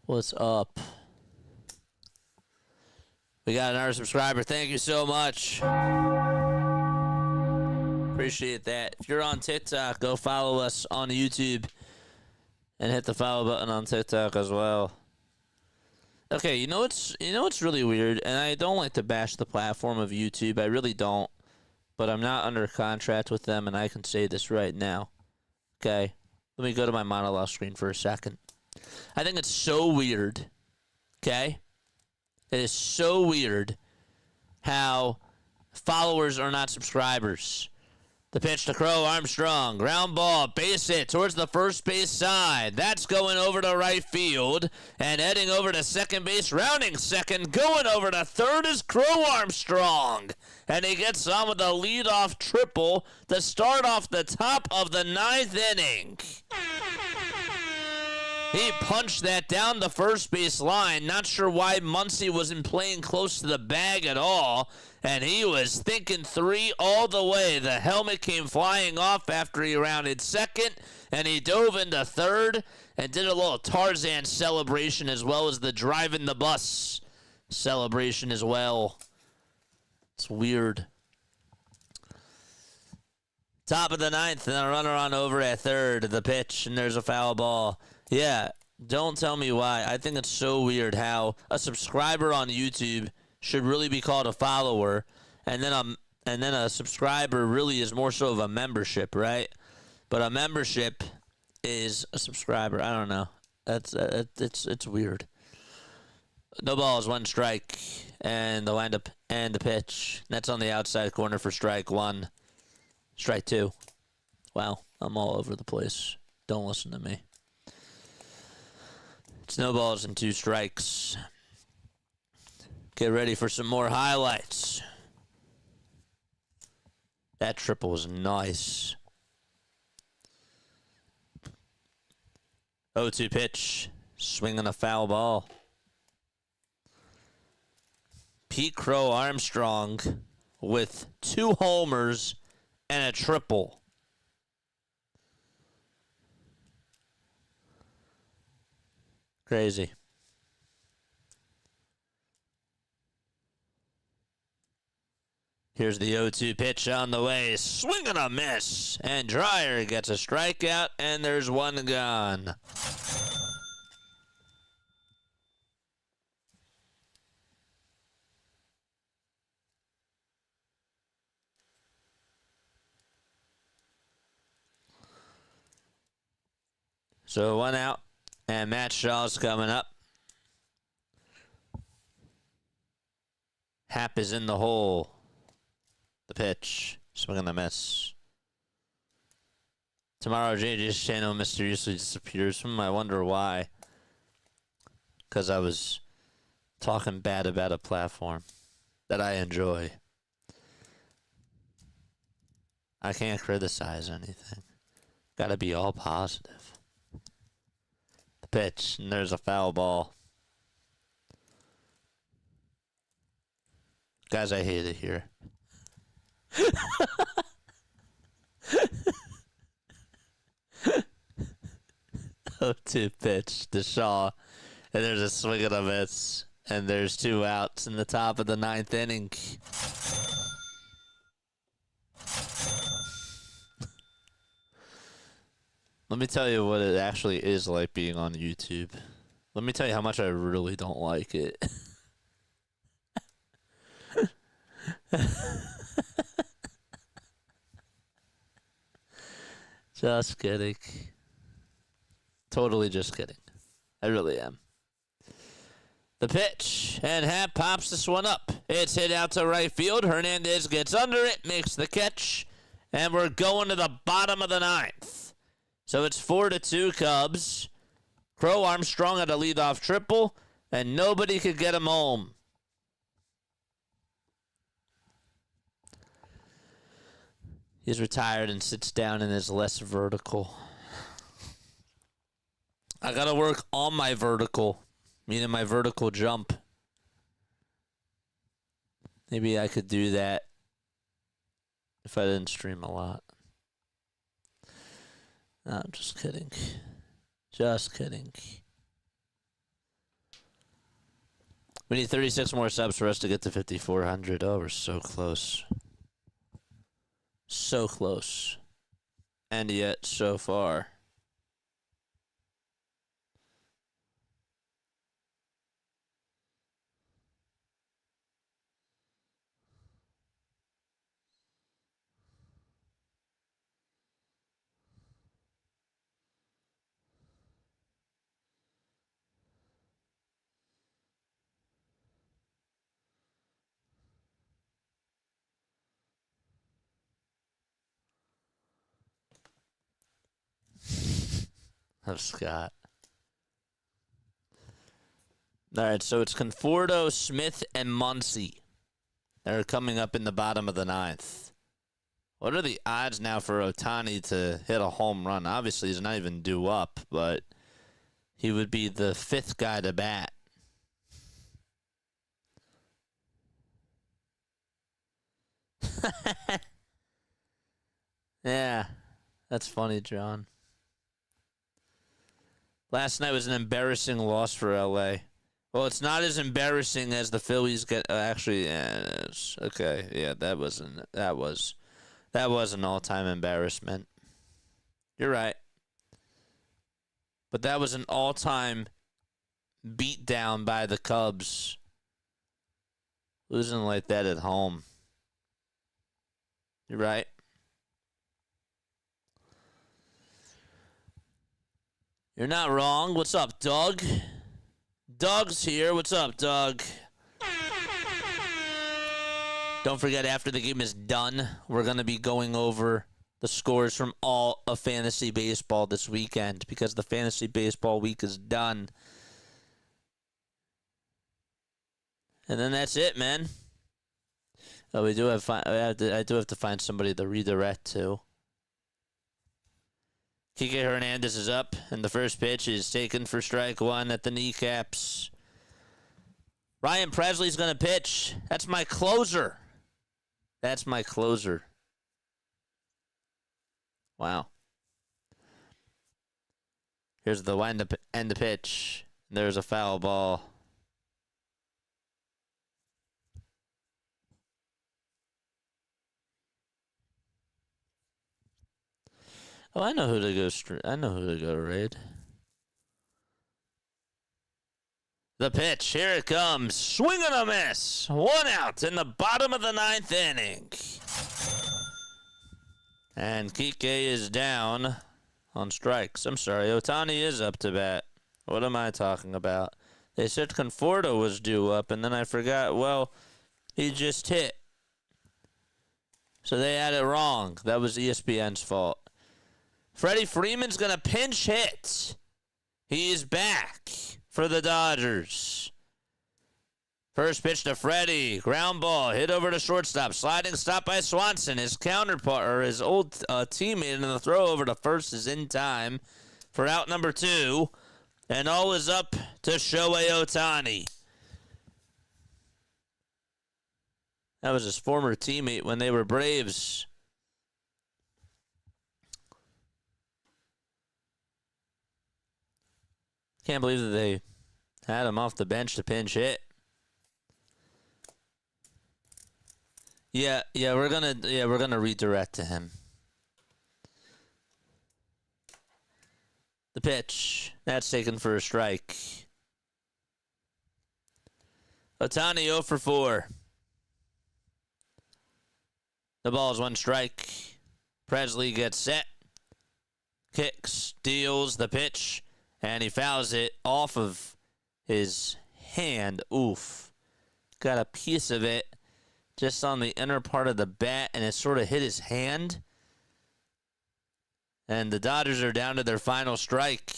What's up? We got another subscriber. Thank you so much. Appreciate that. If you're on TikTok, go follow us on YouTube and hit the follow button on TikTok as well. Okay, you know what's really weird, and I don't like to bash the platform of YouTube. I really don't. But I'm not under contract with them, and I can say this right now. Okay? Let me go to my monologue screen for a second. I think it's so weird, okay? It is so weird how followers are not subscribers. The pitch to Crow Armstrong. Ground ball, base hit towards the first base side. That's going over to right field. And heading over to second base, rounding second. Going over to third is Crow Armstrong. And he gets on with a leadoff triple to start off the top of the 9th inning. He punched that down the first base line. Not sure why Muncy wasn't playing close to the bag at all. And he was thinking 3 all the way. The helmet came flying off after he rounded second. And he dove into third and did a little Tarzan celebration as well as the driving the bus celebration as well. It's weird. Top of the 9th, and a runner on over at third. The pitch, and there's a foul ball. Yeah, don't tell me why. I think it's so weird how a subscriber on YouTube should really be called a follower, and then a subscriber really is more so of a membership, right? But a membership is a subscriber. I don't know. It's weird. No balls, 1 strike, and the windup and the pitch. That's on the outside corner for strike 1. Strike 2. Wow, I'm all over the place. Don't listen to me. It's no balls and 2 strikes. Get ready for some more highlights. That triple was nice. 0-2 pitch. Swinging a foul ball. Pete Crow Armstrong with 2 homers and a triple. Crazy. Here's the 0-2 pitch on the way. Swing and a miss. And Dreyer gets a strikeout, and there's 1 gone. So 1 out, and Matt Shaw's coming up. Hap is in the hole. The pitch. Swing and a miss. Tomorrow, JJ's channel mysteriously disappears from him. I wonder why. Because I was talking bad about a platform that I enjoy. I can't criticize anything. Gotta be all positive. The pitch, and there's a foul ball. Guys, I hate it here. 0-2 pitch to Shaw, and there's a swing and a miss, and there's 2 outs in the top of the 9th inning. Let me tell you what it actually is like being on YouTube. Let me tell you how much I really don't like it. Just kidding. Totally just kidding. I really am. The pitch, and Hap pops this one up. It's hit out to right field. Hernandez gets under it, makes the catch, and we're going to the bottom of the 9th. So it's 4-2 Cubs. Crow Armstrong at a leadoff triple, and nobody could get him home. He's retired and sits down and is less vertical. I gotta work on my vertical, meaning my vertical jump. Maybe I could do that if I didn't stream a lot. No, I'm just kidding. Just kidding. We need 36 more subs for us to get to 5,400. Oh, we're so close. So close. And yet so far. Of Scott. All right, so it's Conforto, Smith, and Muncy. They're coming up in the bottom of the 9th. What are the odds now for Ohtani to hit a home run? Obviously, he's not even due up, but he would be the 5th guy to bat. Yeah, that's funny, John. Last night was an embarrassing loss for LA. Well, it's not as embarrassing as the Phillies get. Actually, yeah, okay. Yeah, that was an all-time embarrassment. You're right. But that was an all-time beatdown by the Cubs. Losing like that at home. You're right. You're not wrong. What's up, Doug? Doug's here. What's up, Doug? Don't forget, after the game is done, we're going to be going over the scores from all of fantasy baseball this weekend because the fantasy baseball week is done. And then that's it, man. Oh, I do have to find somebody to redirect to. Kike Hernandez is up, and the first pitch is taken for strike 1 at the kneecaps. Ryan Presley's going to pitch. That's my closer. That's my closer. Wow. Here's the wind-up and the pitch. There's a foul ball. Oh, I know who to go. I know who to go raid. The pitch. Here it comes. Swing and a miss. 1 out in the bottom of the 9th inning. And Kike is down on strikes. I'm sorry. Ohtani is up to bat. What am I talking about? They said Conforto was due up, and then I forgot. Well, he just hit. So they had it wrong. That was ESPN's fault. Freddie Freeman's going to pinch hit. He is back for the Dodgers. First pitch to Freddie. Ground ball. Hit over to shortstop. Sliding stop by Swanson. His counterpart, or his old teammate, and the throw over to first is in time for out number 2. And all is up to Shohei Ohtani. That was his former teammate when they were Braves. Can't believe that they had him off the bench to pinch hit. Yeah, we're gonna redirect to him. The pitch. That's taken for a strike. Ohtani 0 for 4. The ball's 1 strike. Presley gets set. Kicks, deals the pitch, and he fouls it off of his hand. Oof. Got a piece of it just on the inner part of the bat, and it sort of hit his hand. And the Dodgers are down to their final strike.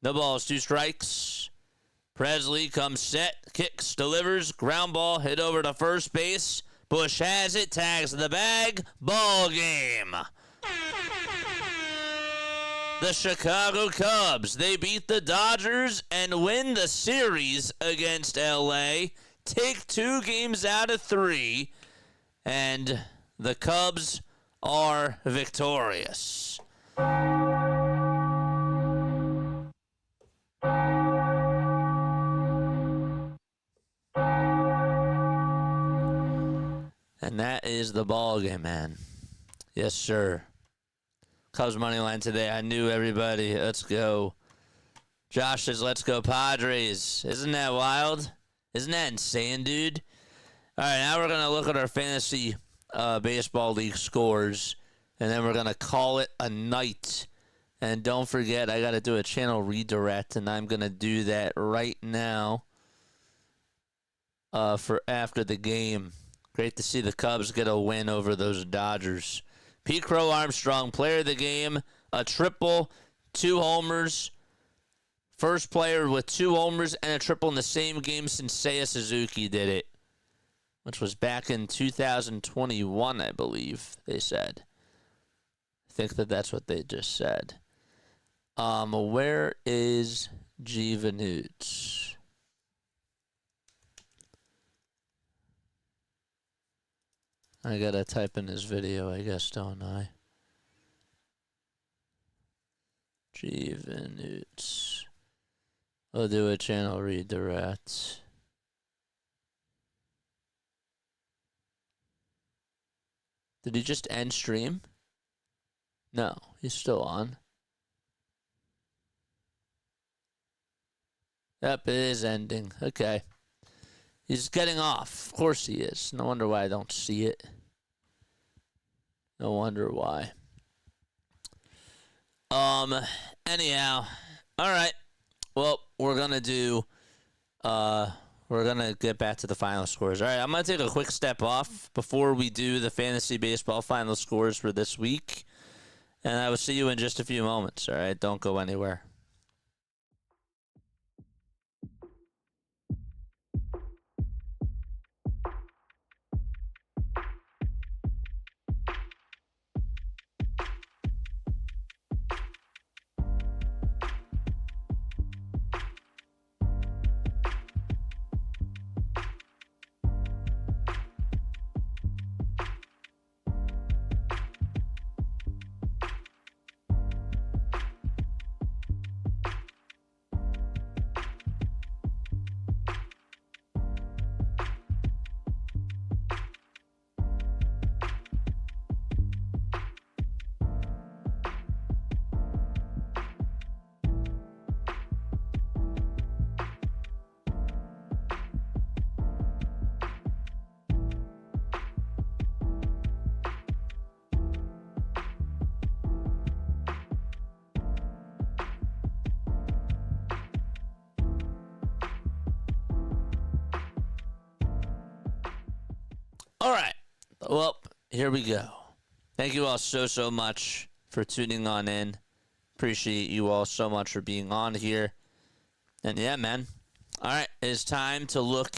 The ball is 2 strikes. Presley comes set, kicks, delivers, ground ball, hit over to first base. Busch has it, tags the bag, ball game. The Chicago Cubs, they beat the Dodgers and win the series against LA. Take 2 games out of 3, and the Cubs are victorious. And that is the ball game, man. Yes, sir. Cubs money line today. I knew everybody. Let's go. Josh says, let's go Padres. Isn't that wild? Isn't that insane, dude? All right, now we're going to look at our fantasy baseball league scores, and then we're going to call it a night. And don't forget, I got to do a channel redirect, and I'm going to do that right now for after the game. Great to see the Cubs get a win over those Dodgers. Pete Crow Armstrong, player of the game, a triple, 2 homers. First player with 2 homers and a triple in the same game since Seiya Suzuki did it, which was back in 2021, I believe they said. I think that's what they just said. Where is Givanutes? I gotta type in his video, I guess, don't I? Givanutes. I'll do a channel redirect. Did he just end stream? No, he's still on. Yep, it is ending. Okay. He's getting off. Of course he is. No wonder why I don't see it. No wonder why. Anyhow. Alright. Well, we're gonna get back to the final scores. Alright, I'm gonna take a quick step off before we do the fantasy baseball final scores for this week. And I will see you in just a few moments. Alright, don't go anywhere. All right. Well, here we go. Thank you all so much for tuning on in. Appreciate you all so much for being on here. And yeah, man. All right. It's time to look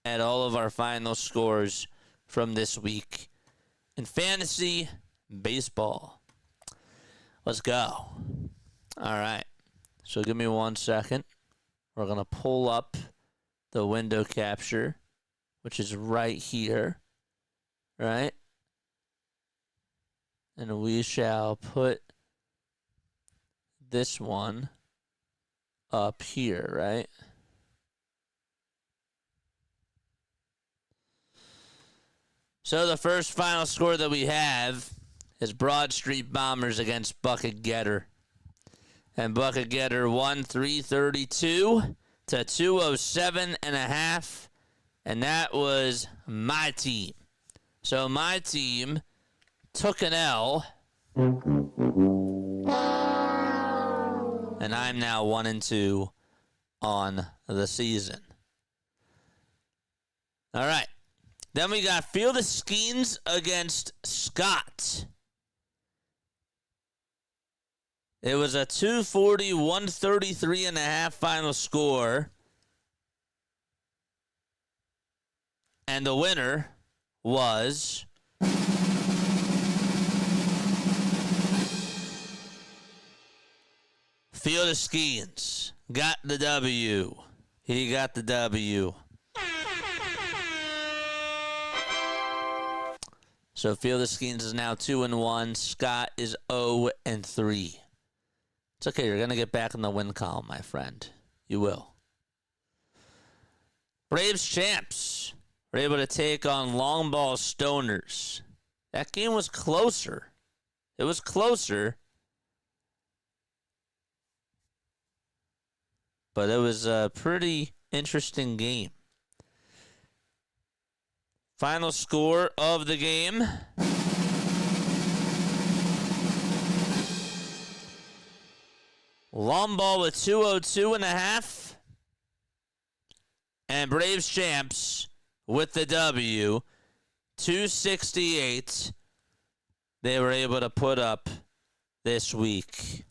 at all of our final scores from this week in fantasy baseball. Let's go. All right. So give me 1 second. We're going to pull up the window capture, which is right here. Right? And we shall put this one up here, right? So the first final score that we have is Broad Street Bombers against Bucket Getter. And Bucket Getter won 332 to 207.5. And that was my team. So my team took an L. And I'm now 1-2 on the season. All right. Then we got Field of Skeens against Scott. It was a 240, 133.5 final score. And the winner was Field of Skeens. Got the W. He got the W. So Field of Skeens is now 2-1. Scott is 0-3. It's okay. You're going to get back in the win column, my friend. You will. Braves champs were able to take on Long Ball Stoners. That game was closer. It was closer. But it was a pretty interesting game. Final score of the game. Long Ball with 202.5. And Braves champs with the W, 268. They were able to put up this week.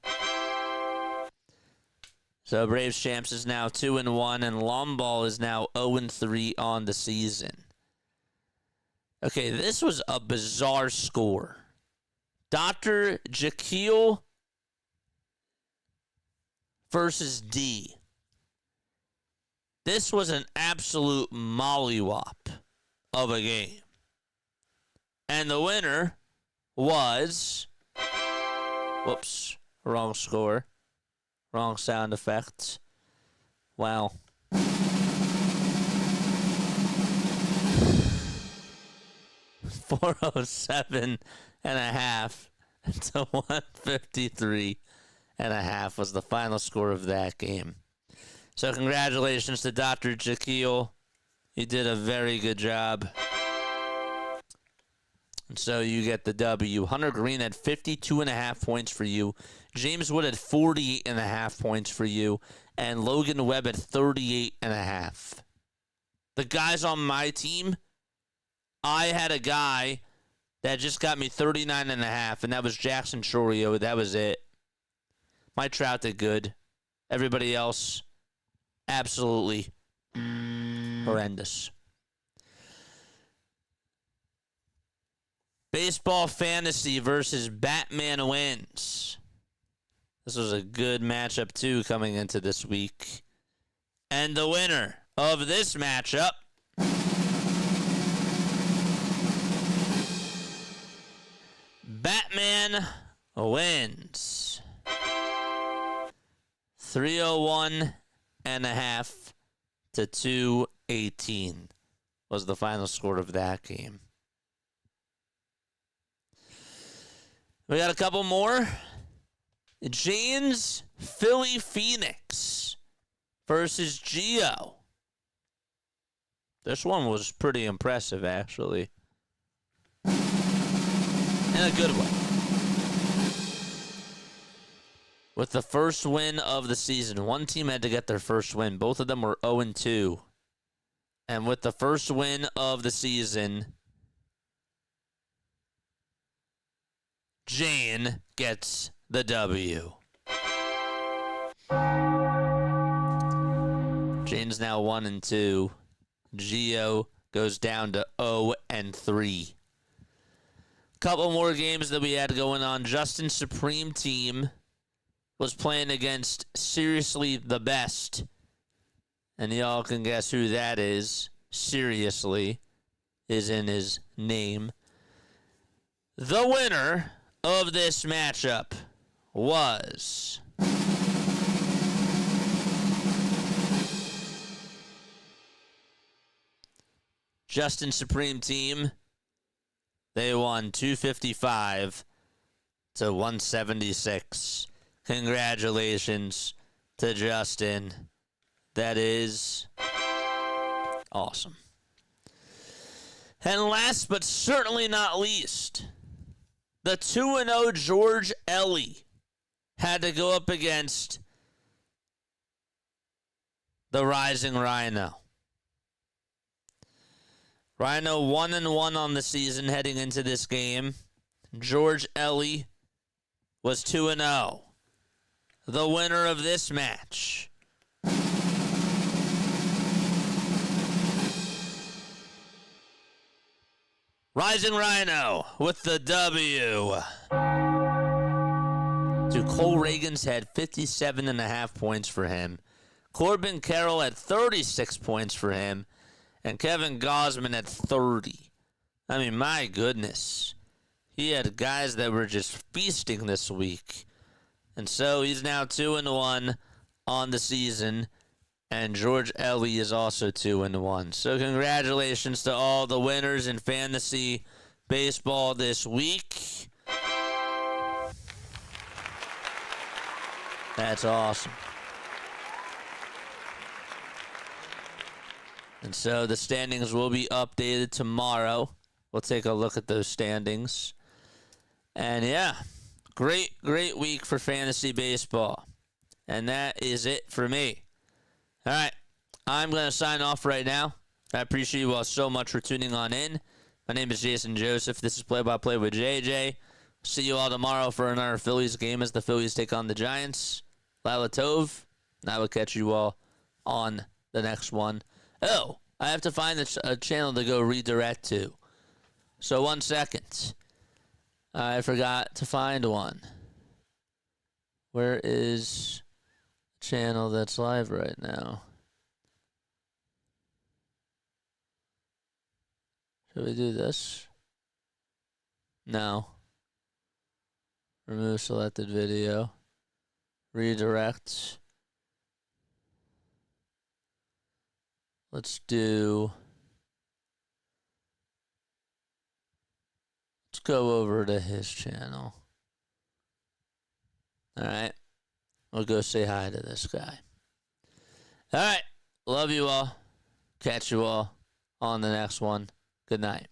So Braves champs is now 2-1, and Long Ball is now 0-3 on the season. Okay, this was a bizarre score. Dr. Jaquil versus D. This was an absolute mollywop of a game. And the winner was... Whoops, wrong score. Wrong sound effects. Wow. $407.5 to 153.5 was the final score of that game. So congratulations to Dr. Jaquil. You did a very good job. And so you get the W. Hunter Green had 52.5 points for you. James Wood had 48.5 points for you. And Logan Webb had 38.5. The guys on my team, I had a guy that just got me 39.5, and that was Jackson Chorio. That was it. My Trout did good. Everybody else, absolutely horrendous. Baseball fantasy versus Batman wins. This was a good matchup, too, coming into this week. And the winner of this matchup Batman wins. 301.5 to 218 was the final score of that game. We got a couple more. Jane's Philly Phoenix versus Gio. This one was pretty impressive, actually. And a good one. With the first win of the season, one team had to get their first win. Both of them were 0-2. And with the first win of the season, Jane gets the W. Jane's now 1-2. Gio goes down to 0-3. Couple more games that we had going on. Justin's Supreme team was playing against Seriously the Best. And y'all can guess who that is. Seriously is in his name. The winner of this matchup was Justin Supreme team. They won 255 to 176. Congratulations to Justin. That is awesome. And last but certainly not least, the 2-0 George Ellie had to go up against the Rising Rhino. Rhino 1-1 on the season heading into this game. George Ellie was 2-0. The winner of this match Rising Rhino with the W. Dude, Cole Reagans had 57.5 points for him. Corbin Carroll had 36 points for him. And Kevin Gosman had 30. I mean, my goodness. He had guys that were just feasting this week. And so he's now 2-1 on the season. And George Ellie is also 2-1. So congratulations to all the winners in fantasy baseball this week. That's awesome. And so the standings will be updated tomorrow. We'll take a look at those standings. And yeah, great week for fantasy baseball. And that is it for me. All right, I'm going to sign off right now. I appreciate you all so much for tuning on in. My name is Jason Joseph. This is Play-by-Play with JJ. See you all tomorrow for another Phillies game as the Phillies take on the Giants. Lila Tov. And I will catch you all on the next one. Oh, I have to find a channel to go redirect to. So 1 second. I forgot to find one. Where is the channel that's live right now? Should we do this? No. Remove selected video. Redirect. Let's go over to his channel. All right. We'll go say hi to this guy. All right. Love you all. Catch you all on the next one. Good night.